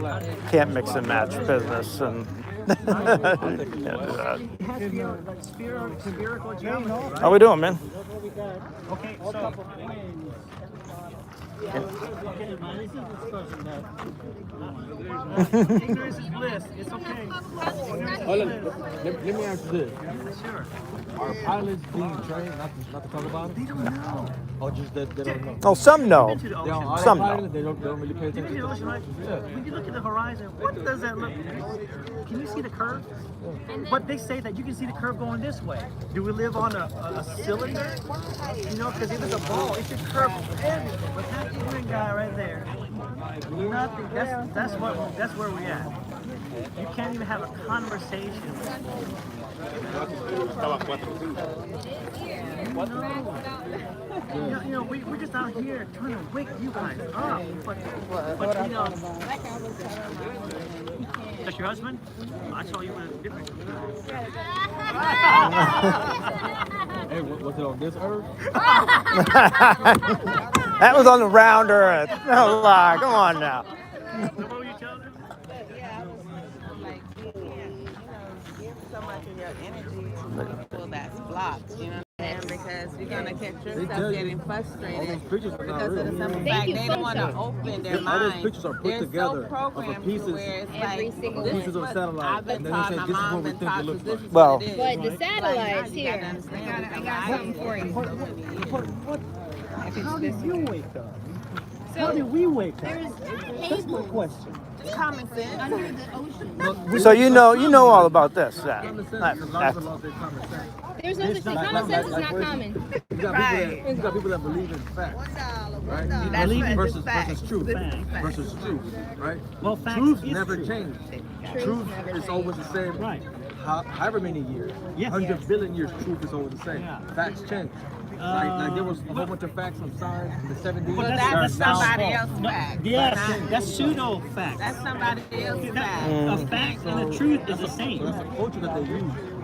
can't mix and match business and can't do that. How we doing, man? Okay, so. Ignorance is bliss. It's okay. Hold on. Let me ask you this. Sure. Are pilots being trained not to talk about it? They don't know. Or just that they don't know? Oh, some know. To the They ocean. are Some pilots, know. they don't really pay You attention see the ocean, right? Yeah. When you look at the horizon, what does that look like? Can you see the curve? But they say that you can see the curve going this way. Do we live on a cylinder? You know, because if it's a ball, it should curve everything. But that ignorant guy right there, nothing. That's where we're at. You can't even have a conversation. You know, we're just out here trying to wake you guys up. But you know, that's your husband? I saw you with a different. Hey, was it on this earth? That was on the round earth. No lie. Come on now. What were you telling them? Yeah, I was like, you can't, give so much of your energy to people that's blocked, you know what I'm saying? Because you're going to catch yourself getting frustrated because of the simple fact they don't want to open their mind. All those pictures are put They're together so programmed of pieces, to where it's like, this pieces is of what satellite, I've been and then taught, they say my this is what mom we been think it taught, so looks this like. is Well, what it is. But the Like, satellites you gotta here. understand I got something for you. How did you wake up? How did we wake up? That's my question. common sense. Under the ocean. So you know all about this. There's no such thing. Common sense is not common. You got people that believe in facts, right? That's Believe what- versus truth, This is fact. versus truth, right? Well, facts Truth is never true. changes. Truth is always the same. Right. However many years, Yes. 100 billion years, truth is always the same. Yeah. Facts change. Like there was a whole bunch of facts on science in the 70s. Well, that that's are now somebody false. else's fact. Yes, that's pseudo fact. That's somebody else's fact. A fact and the truth is the same. That's a culture that they use.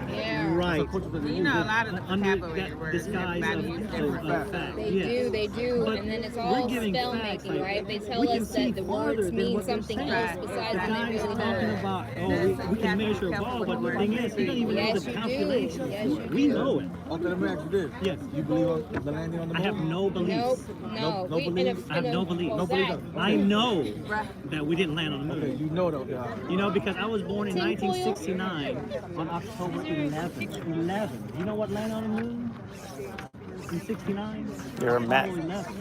Yeah. Right. light. You know, a lot of the Under vocabulary that words have disguise values of fact. They Yes. do, But and then it's we're all giving spell facts, making, like, right? They tell we can us see that the farther words than mean what they're something saying. else The besides what guy they is really talking do. about, we can measure a ball, but the thing is, he doesn't even know Yes, the you do. calculations. Yes, you We do. know it. Okay, let me ask you this. Yes. You believe on the landing on the I moon? have no beliefs. No. No We- in a- beliefs? I have in a- no beliefs. No beliefs. I know that we didn't land on the moon. Okay, you know though. You know, because I was born in Tinfoil. 1969 on October 11th. 11. You know what landed on the moon? In 69? You're a man. Apollo 11.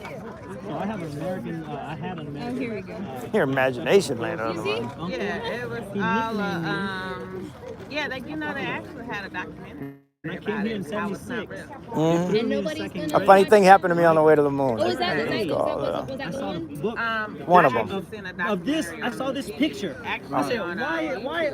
So I have an American, I had an American. Oh, here we go. Your imagination landed on the See? moon. Yeah, it was He all nicknamed me. yeah, they they actually had a documentary When I came about here in it. How it's not 76. real. And nobody's gonna. A funny thing happened to me on the way to the moon. Oh, is that Thank was God, that was I that the saw the one? book One of I them. actually seen a of this. I documentary. saw this picture. Actually I said, on, why?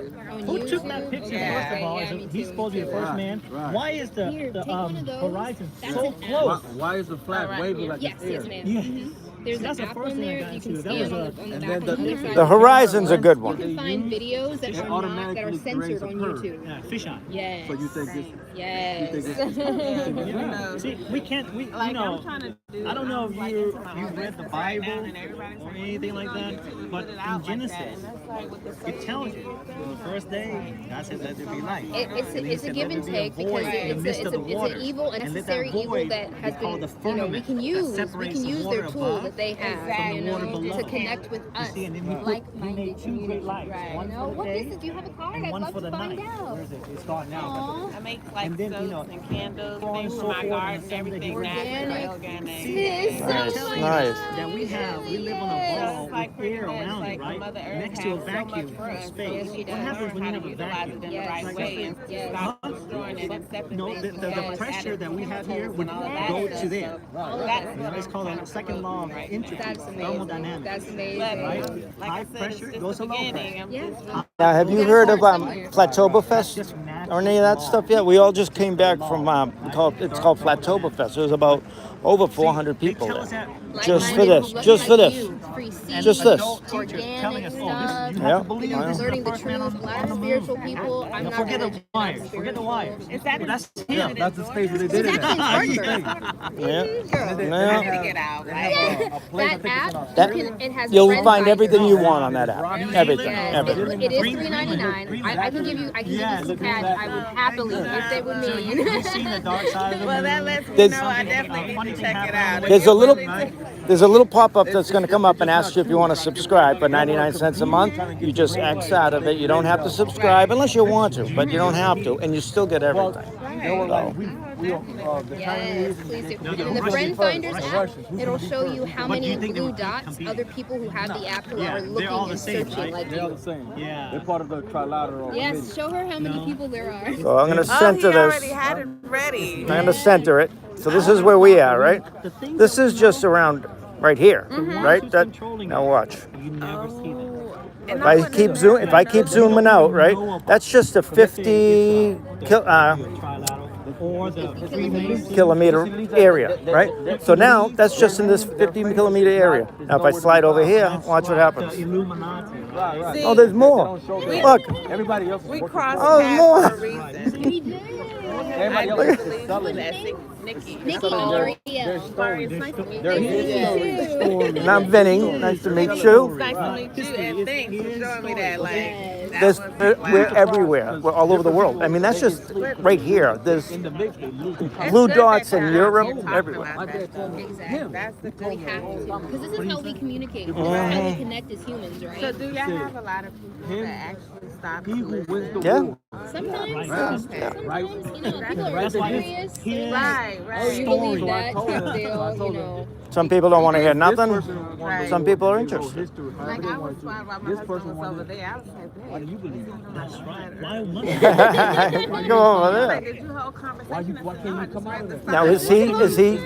Who took that picture? Yeah, First of all, yeah, me he's too, supposed to be the first man. right. Why is the Here, take one of those. horizon That's so an close? Why is the flag Alright. waving like Yes, it's yes, air? ma'am. Yeah. Mhm. There's That's an the app first on thing I there got you can into. That scan was on a- the and back then of the other side. The horizon's a good You one. can find videos that It are not that are automatically censored creates a on curve. YouTube. Yeah, fisheye. Yes. So you think this? Yes. You think this? Yeah. See, we can't. We Like, you know. I'm trying to do, I don't know if like, you into my read the business right now, Bible and everybody's or like, anything "What like you gonna that, do? but Put it in out like that." Genesis, And that's like what the it tells you on the first day, God said, "Let there be light." It's And he a said, give "Let and there be a take void because in the midst of the it's waters." an evil, a And let that necessary evil void that be has called been, the we firmament can that use. We separates can the use water their tool above that they have, from the water to below. connect with You us, see, and then he put- he like-minded made two great community. lights, Right. one for the What day is it? Do you have a card? and I'd one love for to the find night. out. Where is it? It's gone now. Aw. I make like And then, soaps you know, and candles, so on things and for so my forth, garden, and someday everything he natural, Organic. organic. Sis, Nice, so much nice. That we have, we live on a Yes. ball It's like with pretty air much around like it, right? Mother Earth Next to a has so much vacuum for of us, so space. we What need to happens learn when how you to have a utilize it vacuum? in the Yes. right Like I way said, and Yes. stop destroying it and accepting No, things the as pressure added that we have here chemicals would and all that go stuff. to there. All of That's that. what It's I'm called trying a to second law of promote entropy, That's amazing. thermodynamics. That's amazing. But Right? like High I said, pressure it's just goes the to low beginning. pressure. I'm just Now, have you heard of Flattoberfest or any of that stuff yet? We all just came back from it's called Flattoberfest. There was about over 400 people there, just for this, just for this, just this. Organic stuff. Yeah, Learning the truth. A lot of spiritual people. I'm not Forget the religious, I'm wires. Forget the spiritual. wires. Is that That's Yeah, him. that's the space where they did it. It's actually in Spartanburg. yeah. I need to get out. Like, That app, That- you can, it has You'll friend find everything you finders. want on that app. Everything, Yes, everything. it is $3.99. I can give you some cash. I would happily if they would mean. You've seen the dark side of the well, moon. that lets me There's- know I definitely need to check it out. If There's a you're little, willing to- there's a little pop-up that's going to come up and ask you if you want to subscribe for 99 cents a month. You just X out of it. You don't have to subscribe unless you want to, but you don't have to, and you still get everything. They were like, So, the Yes, Chinese. please do. No, And no, in the who's Friend first? Finders The app, Russians. Who's it'll gonna be show first? you how But do many you think they blue would dots compete? other people who have the app who Yeah, are they're looking all the and same, searching right? like They're all you. the same. Yeah. They're part of the trilateral. Yes, committee. show her how many people there are. so I'm going to Oh, center he already this. had it ready. I'm going to center it. So this is where we are, right? This is just around right here, right? That. Now watch. You never see that. And If I keep zooming out, right? That's just a 50 Or the three main kilometer area, right? So now that's just in this 50 kilometer area. Now if I slide over here, watch what happens. the Illuminati. See, Oh, there's more. Look. Everybody else. we crossed Oh, paths more. for a reason. We did. Everybody I else do is believe selling that it. Nikki. Nikki and Maria. It's nice to meet They're you. his And I'm Vinny. Nice to meet you. Nice to meet you, and thanks for showing me that. Like, that There's, was we're wow. everywhere. We're all over the world. I mean, that's just right here. There's In the mix, they lose the It's blue good dots that in you're out Europe, here talking everywhere. about that stuff. Exactly. That's the We cool have thing. to. Because this is how we communicate. This is how we connect as humans, right? So do y'all have a lot of people that actually stop to He who wins listen? the Yeah. war. Sometimes, Right. sometimes, you know, people are That's why curious. Right, Oh, right. you believe that? They'll, you know. Some people don't want to hear This nothing. person Right. Some people are they wrote interested. history, however Like they I was wanted to. fine while my This husband person was wanted over there. I was like, Why do you believe it? That's right. Why must Go over there. Like, did you hold conversation? Why can't you come out of there? Now is he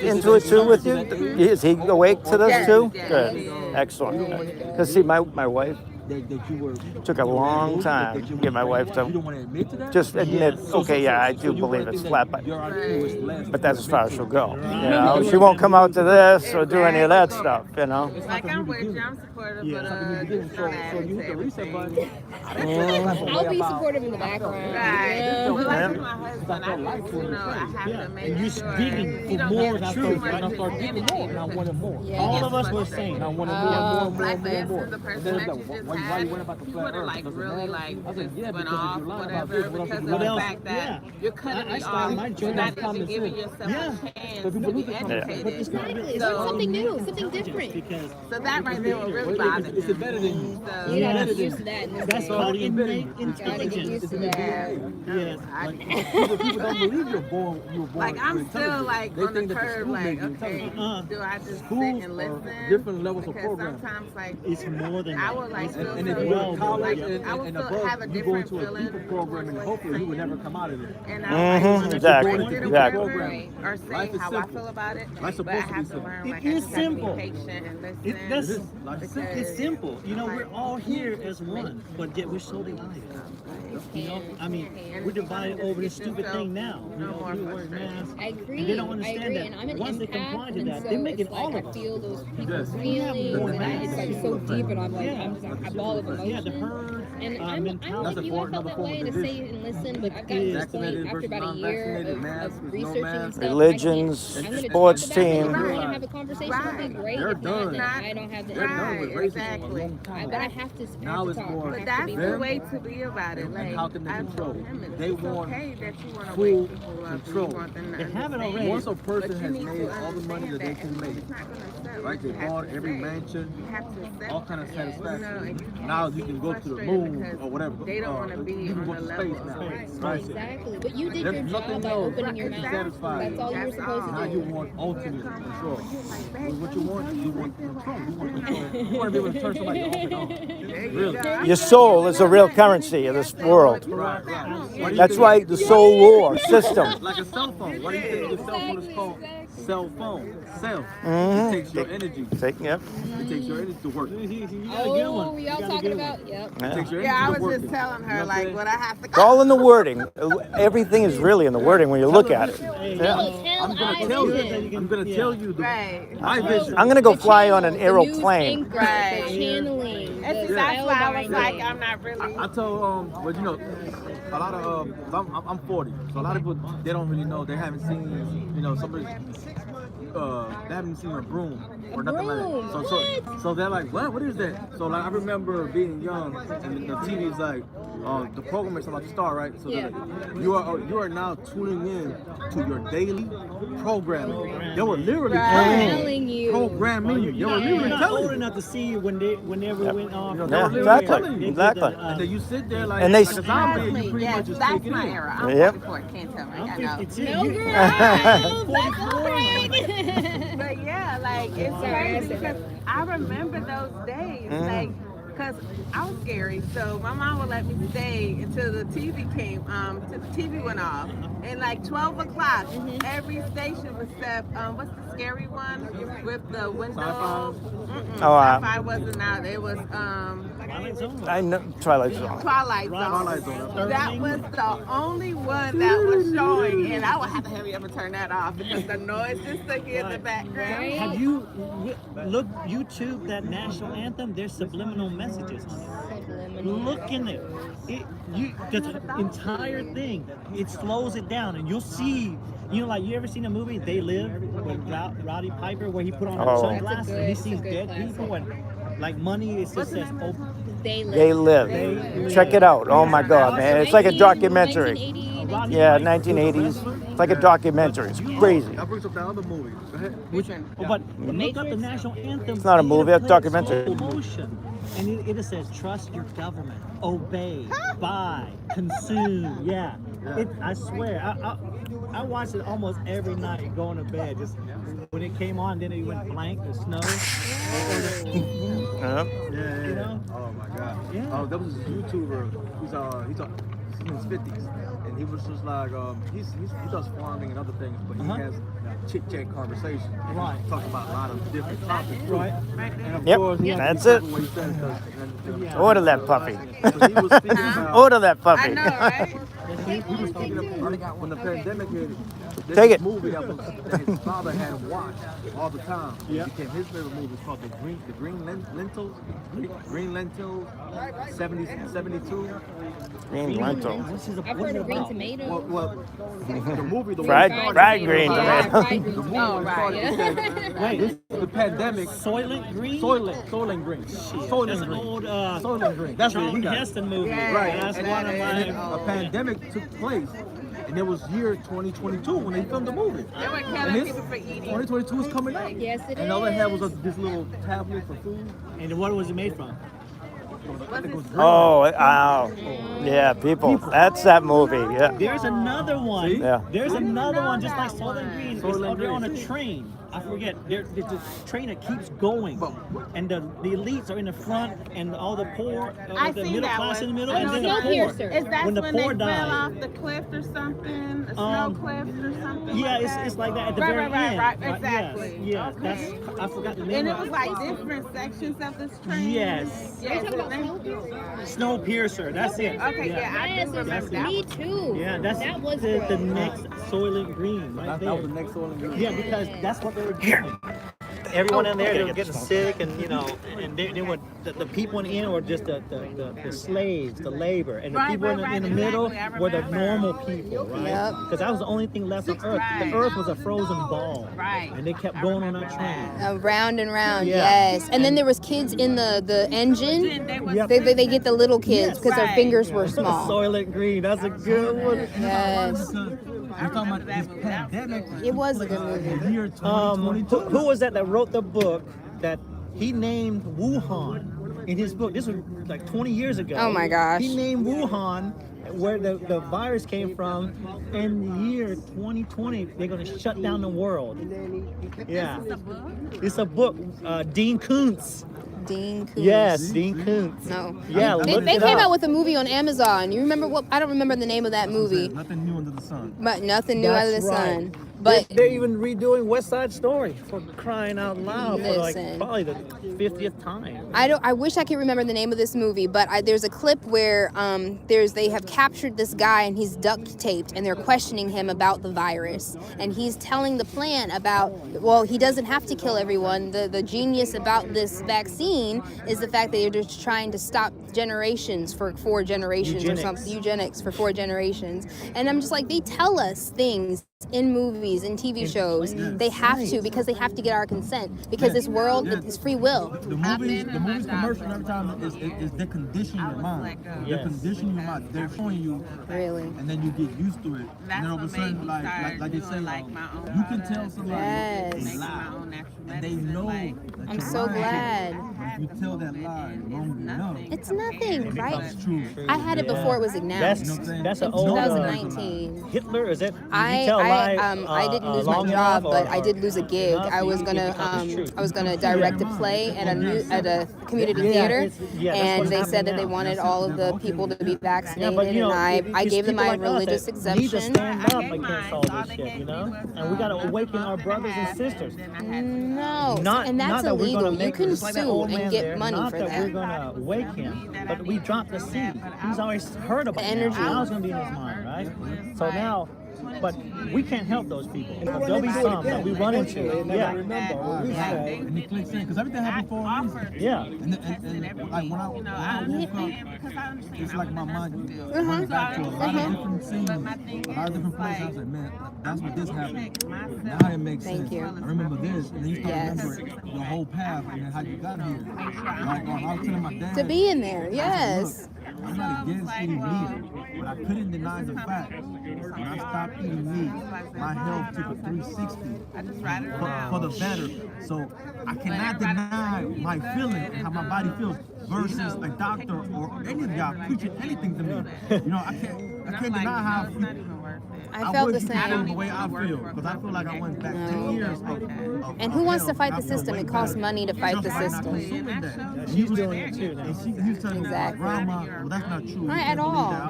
into it too with you? Is he awake to this Yes, too? yes, Good, he is. excellent. Because see, my wife, that you were. Took a long time to get my wife You don't to want to admit to that. just admit, okay, yeah, I do you believe wanna it's think flat, that your IQ is less but that's as far as she'll go. Right. You know, she won't come out to this or do any of that stuff. You know. Like I'm with you, I'm supportive, but it's So not you added hit to the reset everything. button. I'll be supportive in the background. Right. Yeah. But like Yeah. with my husband, I just, I have to make And you're sure digging you for don't more get too truth, much and I start of digging more, and I wanted more. Yeah. All of us were saying, I wanted more. Like for instance, the person that you just why you had, went about the you flat would have earth? like Does it really matter? like I said, just yeah, went because if off you lie about whatever this, what else because is of the else? fact that you're cutting I me started my off. journey You're of not common even giving sense. yourself Yeah. a chance But to people be lose it. educated. But it's not Exactly. It's So- something new, something different. Because So that right there will really bother It's me. better than you. So, You gotta Yes. get used to that in this that's day. called It's better innate than you. Gotta get intelligence. used to It's in the that. DNA. Yes. People don't believe you were born Like I'm with still intelligence. like They on the think that the curve, school like made you okay, intelligent. do I just sit Schools and are listen? different levels of Because programming. sometimes like It's more than I that. would like feel And if so- you go to college like, I would and feel, above, have a you go different into a feeling. deeper program, and hopefully you would never come out of it. And Mhm, I like exactly, want it or exactly. whatever, Right. or say Life is how simple. I feel about it. Life's But I supposed to be have to simple. learn It like I is just have to simple. be patient and listen. That's Life is because it's simple. You know, we're all here as one, but yet we're so divided. You know, I mean, we're divided over this stupid thing now. You know, we wear masks. I agree. And they don't I understand agree. that And I'm an once they empath, comply to and that, so they're making it's all like of I us. feel those people's Yes. feelings, more and it's like so deep, and I'm like, Yeah. I'm just a ball of emotion. Yeah, the herd And I'm mentality. like you. I felt that way to say and listen, but I've gotten to the point Vaccinated after versus about a year non-vaccinated, of masks, no researching and masks. stuff. Religions, I'm gonna sports talk about it. team. If you want to have a conversation, okay, great. They're If not, done. then I don't have the They're done with energy. Exactly. But I have to. I Now have to it's talk. more I have But to that's be the them way to be about it. and Like how can they I control? told him, They it's want okay that you want to full wake people up and control. you want them to They have it understand. already. Once a person But you has need to made all the money that they understand can make, it's not gonna accept right? what you They have bought to every say. mansion, You have to accept all kind of it. satisfaction. And you can't Now be you can go to the frustrated moon because or whatever. They don't want to be you can on go the to level space now. of Right? Exactly. But you did There's your nothing job by else opening your that mouth. satisfies That's all you were That's supposed all. Now to you do. want ultimate control. What you want control. You want control. You want to be able to turn somebody off and on. Really. Your soul is a real currency of this world. Right, right. That's why the soul war system. Like a cell phone. Why do you think your cell phone is called cell phone? Cell. Mhm. It takes your energy. Yep. It takes your energy to work. Oh, y'all talking about? Yep. It takes your energy Yeah, I to was work. just telling her like what I have to. It's all in the wording. Everything is really in the wording when you look at it. Yeah. I'm gonna tell you. I'm gonna tell you my vision. I'm gonna go fly on an The aeroplane. news anchor, the channeling. And see, the that's why I was spellbinding. like, I'm not really. I told but you know, a lot of I'm 40, so a lot of people they don't really know. They haven't seen, you know, somebody. They haven't seen a broom or nothing like that. So they're like, what is that? So like I remember being young and the TV's like, the program is about to start, right? So they're like, you are now tuning in to your daily programming. They were literally telling you. programming you. They were You're literally not telling old you. enough to see whenever it went off. Yeah, exactly. Exactly. And then you sit there like, And they- like a zombie and you pretty Yes, much just that's take it my in. era. I'm Yep. 44. Can't tell me. I I'm know. 52. No, You- girl. That's all right. But yeah, like it's Sorry, I crazy said that. because I remember those days, Mm-hmm. like, because I was scary. So my mom would let me stay until the TV came, till the TV went off. And like 12 o'clock, every station would step. What's the scary one with the windows? Sci-fi wasn't out. It was I know Twilight Zone. Twilight Zone. That was the only one that was showing, and I would have to hurry up and turn that off because the noise just stuck in the background. Have you looked YouTube that national anthem? There's subliminal messages. Look in there. The entire thing, it slows it down, and you'll see. You know, like you ever seen a movie They Live with Roddy Piper, where he put on Oh. sunglasses and he That's a sees good dead classic. people and like money. It just says, "Oh, They live. They live. Check it out. Oh my God, man! It's like a documentary. 1980, Yeah, 1980s. It's like a documentary. It's crazy. That brings up that other movie. Go ahead. But look up the national anthem. It's not a movie, it's a documentary. Slow motion. And it says, trust your government, obey, buy, consume. Yeah. I swear, I watched it almost every night going to bed. Just when it came on, then it went blank, the snow. Yeah. You know? Oh my God. Yeah. There was this YouTuber who's in his 50s, and he was just like, he does farming and other things, but he has chit-chat conversation. Right. Talk about a lot of different topics. Right. And of Yep, course, he has to that's be it. careful what he says, 'cause- Order that puppy. Because he was speaking about, Order that puppy. I know, right? he was speaking about when the pandemic hit. There's Take this it. movie that his father had him watch all the time. It became his favorite movie. It's called the Green Lentils. Green Lentils, 72. Green lentil. I've heard of green tomato. Well, the movie, the Fried green Yeah, tomato. fried green tomato. Oh, right. Yeah. Wait, the pandemic. Soylent Green? Soylent Green. Soylent That's an Green. old Soylent Green. That's what he Charlton got. Heston movie. Right. That's And one of then my. a pandemic took place, and it was year 2022 when they filmed the movie. They were And killing this people for eating. 2022 is coming up. Yes, it And all they had was is. this little tablet for food. And what was it made from? I think it was green. Oh, wow. Yeah, people. That's that movie. Yeah. There's another one. Yeah. There's another one just like Soylent Green. It's, Soylent they're on Green. a train. I forget. There's a train that keeps going, and the elites are in the front, and all the poor, I the seen middle that class one. in the middle, Oh, and then the poor. Snowpiercer. Is that When the when poor they fell died. off the cliff or something? A snow cliff or something? Yeah, like that? it's like that at the right, very right, end. right, Yes, exactly. yes. Okay. I forgot the name And it of was like different sections of this train. Yes. Yes. Snowpiercer. That's it. Okay, yeah, I Yes, do remember that. me one. too. Yeah, that's that was the good. next Soylent Green right That there. was the next Soylent Green. Yeah, because that's what they were doing. Everyone in there, they were getting sick, and and they were the people in the end were just the slaves, the labor, and the Right, people right, in the right, middle exactly, I were the remember. normal people, right? Yep. Because that was the only thing left on Earth. Right. The Earth was a frozen ball, Right. and they kept going on that train. Round and round, Yeah. yes. And then there was kids in the engine. They was Yep. They get the little kids because their Right. fingers were small. Soylent Green, that's a good one. Yes, We're talking about this pandemic. it was a good movie. The year 2022. Who was that wrote the book that he named Wuhan in his book? This was like 20 years ago. Oh my gosh. He named Wuhan where the virus came from. In the year 2020, they're going to shut down the world. Yeah. It's a book. Dean Koontz. Dean Koontz. Yes, Dean Koontz. No. Yeah, They look it came up. out with a movie on Amazon. You remember what? I don't remember the name of that movie, Nothing new under the sun. but nothing new under the That's right. sun. But they're even redoing West Side Story for crying out loud for like Listen. probably the 50th time. I wish I could remember the name of this movie, but there's a clip where they have captured this guy and he's duct taped and they're questioning him about the virus and he's telling the plan about, well, he doesn't have to kill everyone. The genius about this vaccine is the fact that they're just trying to stop generations for 4 generations or something, eugenics for 4 generations. And I'm just like, they tell us things in movies and TV shows. They have to, because they have to get our consent, because this world is free will. The movies commercial every time is they condition your mind. They condition your mind. They're showing you, Really. and then you get used to it. And then all of a sudden, like they say, you can tell somebody Yes. a lie, and they know that I'm you're so lying. glad. But if you tell that lie long enough, It's nothing, it right? becomes true. I had it before it was announced. That's an in old 2019. Hitler. Is it? I didn't lose my job, but I did lose a gig. I was gonna direct a play at a community theater, and they said that they wanted all of the people to be vaccinated, and I gave them my religious Need to exemption. stand up against all this shit, you know? And we gotta awaken our brothers and sisters. No, Not and that's that we're illegal. gonna You make can just like that sue old and man get there, money not for that we're that. gonna wake him, but we dropped the seed. He's always heard about The it. energy. Now it's gonna be in his mind, right? So now, but we can't help those people. There'll be some that we run into. Yeah. And it clicks in because everything happened for a reason. Yeah. And like when I woke up, it's like my mind went back to a lot of different scenes, a lot of different places. I was like, man, that's what this happened. Now it makes sense. Thank you. I remember this, and then you start Yes. remembering the whole path and then how you got here. Like I was telling my dad To be in there, yes. I'm not against eating meat, but I couldn't deny the fact when I stopped eating meat, my health took a 360 for the better. So I cannot deny my feeling and how my body feels versus a doctor or any of y'all preaching anything to me. You know, I can't deny how. I felt the wish you could feel same. the way I feel, because I feel like I went back 10 years And who wants to fight the system? It costs money to fight the system. She's doing it too now. He's telling me, Exactly. grandma, well, that's not true. Right, You at can't believe all. that. I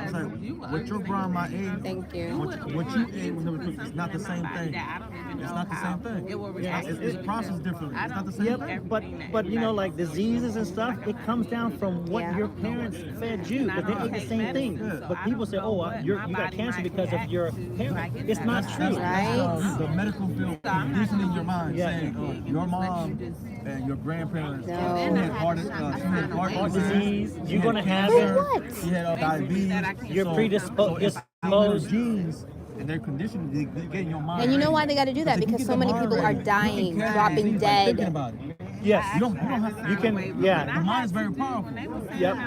was like, what your grandma ate, Thank you. what you ate when they were cooking, it's not the same thing. It's not the same thing. It's processed differently. It's not the same thing. But you know, like diseases and stuff, it comes down from what your parents fed you, because they ate the same thing. But people say, oh, you got cancer because of your parents. It's not true. That's the medical field conditioning your mind, saying your mom and your grandparents she had heart disease, you're gonna have she had diabetes, you're predisposed. Genes and their conditioning they get in your mind. And you know why they got to do that? Because so many people are dying, dropping dead. Yes. You don't have to. You can, yeah. The mind is very powerful. Yep.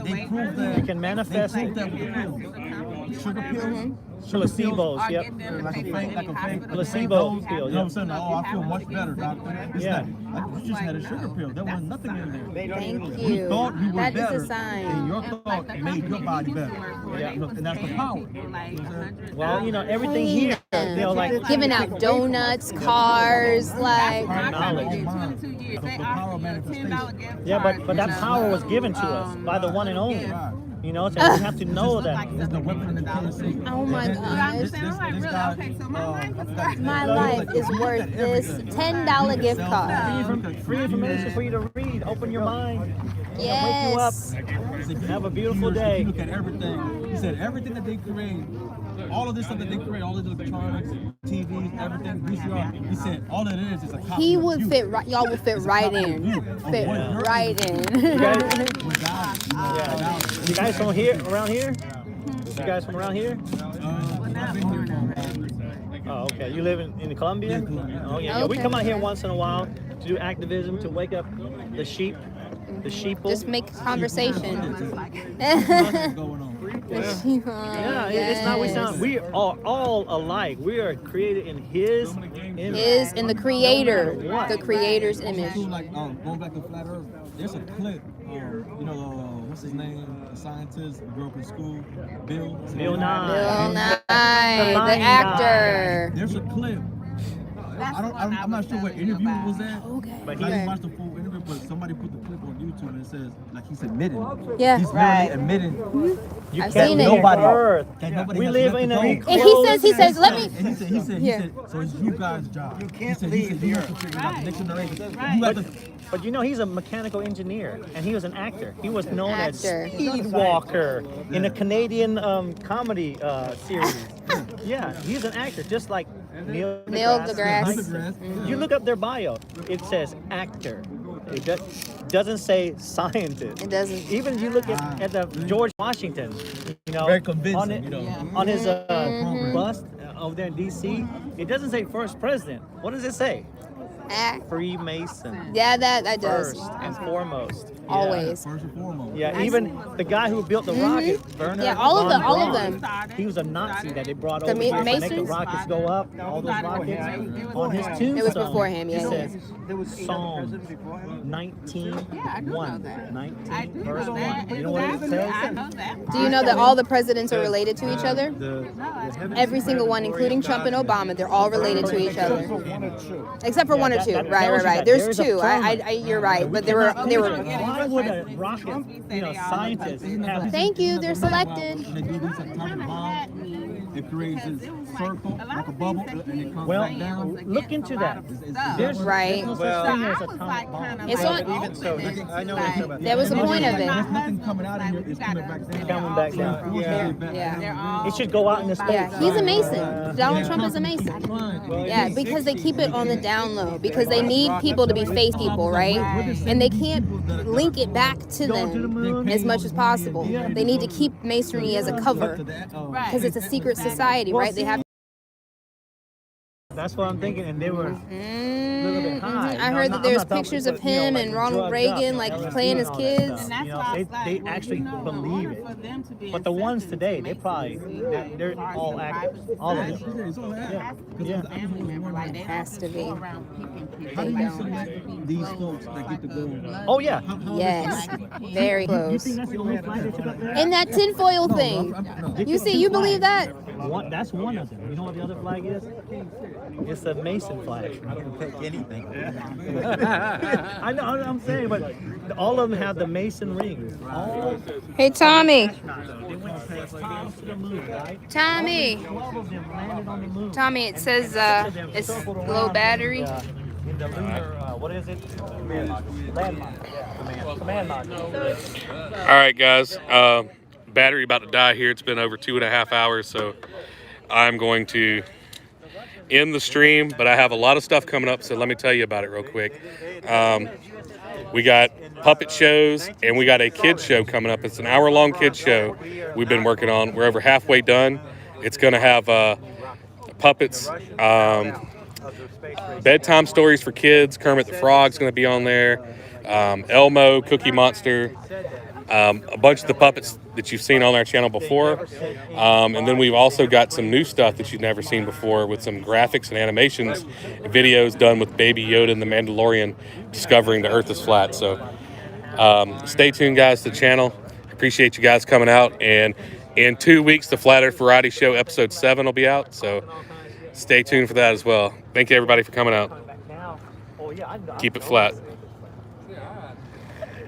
They prove that. You can manifest They it. prove that with the pills. Sugar pills. Placebos, yep. Like a fake placebo pill. You know what I'm saying? Oh, I feel much better, doctor. Yeah. You just had a sugar pill. There was nothing in there. Thank You you. thought you were That better, is a sign. and your thought made your body better. Yeah. And that's the power. Well, you know, everything here, you know, like Giving out donuts, cars, like knowledge. The power of manifestation. Yeah, but that power was given to us by the one and only. You know, so we have to know that. It's the weapon in the Tennessee. Oh my gosh. This guy, My life is worth this $10 gift card. Free information for you to read. Open your mind. Yes. Wake you up. Have a beautiful day. Look at everything. He said everything that they create, all of this stuff that they create, all these electronics, TVs, everything, VCR. He said all it is a copy. He of would you. fit right. Y'all will fit right in. Fit right in. You guys from here, around here? You guys from around here? Oh, okay. You live in Colombia? Oh, yeah. Yeah. We come out here once in a while to do activism, to wake up the sheep, the sheeple. Just make conversation. Yeah, it's not. We are all alike. We are created in His image. In the Creator, the Creator's image. Like going back to flat Earth, there's a clip. You know, what's his name? The scientist who grew up in school, Bill. Bill Nye. Bill Nye, the actor. There's a clip. I'm not sure what interview it was at. Okay. But I didn't watch the full interview, but somebody put the clip on YouTube and it says, like, he's admitting. Yeah. He's literally admitting. I've seen it. Nobody We live in a. And he says, let me. And he said, so it's you guys' job. You can't leave here. But you know, he's a mechanical engineer, and he was an actor. He was known as Actor. Speed Walker in a Canadian comedy series. Yeah, he's an actor, just like Neil deGrasse. You look up their bio, it says actor. It doesn't say scientist. It doesn't. Even you look at the George Washington, you know, Very convincing, on his bust over there in D.C., it doesn't say first president. What does it say? Freemason. Yeah, that does. First and foremost. Always. First and foremost. Yeah, even the guy who built the rocket, Bernard. Yeah, all of them. He was a Nazi that they brought over here to make the Masons? rockets go up. All those rockets on his tombstone. It was before him, yeah. It says Psalms 19 verse 1. You know what it says? Do you know that all the presidents are related to each other? Every single one, including Trump and Obama, they're all related to each other. Except for one or two. Right. There's two. You're right. But there were. Why would a rocket, scientist have? Thank you. They're selected. They do these atomic bombs. It creates this circle, like a bubble, and it comes Well, back down. look into that. There's Right. no such thing as atomic bomb. It's on. Even so, I know what you're talking That was the point of There's it. nothing coming out of here. It's coming back down. Coming back down. Yeah. It should go out in the space. Yeah, he's a Mason. Donald Trump is a Mason. Yeah, because they keep it on the down low. Because they need people to be faith people, right? And they can't link it back to them as much as possible. They need to keep Masonry as a cover because it's a secret society, right? They have That's what I'm thinking, and they were a little bit high. I heard that there's pictures of him and Ronald Reagan like playing as kids. You know, they actually believe it. But the ones today, they're all actors. All of them. Yeah. Has to be. How do you select these folks that get to go? Oh yeah. Yes, very close. You think that's the only flag they took up there? And that tinfoil thing. You believe that? That's one of them. You know what the other flag is? It's a Mason flag. I can take anything. I know. I'm saying, but all of them have the Mason rings. All Hey, Tommy. they went 6 times to the moon, right? Tommy. 12 of them landed on the moon. Tommy, it says it's low battery. In the lunar, what is it? Landmark. Command module. All right, guys. Battery about to die here. It's been over 2.5 hours, so I'm going to end the stream. But I have a lot of stuff coming up, so let me tell you about it real quick. We got puppet shows, and we got a kids show coming up. It's an hour-long kids show we've been working on. We're over halfway done. It's going to have puppets, bedtime stories for kids. Kermit the Frog's going to be on there. Elmo, Cookie Monster, a bunch of the puppets that you've seen on our channel before. And then we've also got some new stuff that you've never seen before with some graphics and animations, videos done with Baby Yoda and the Mandalorian discovering the Earth is flat. So stay tuned, guys, to the channel. Appreciate you guys coming out. And in 2 weeks, the Flat Earth Variety Show episode 7 will be out. So stay tuned for that as well. Thank you, everybody, for coming out. Keep it flat.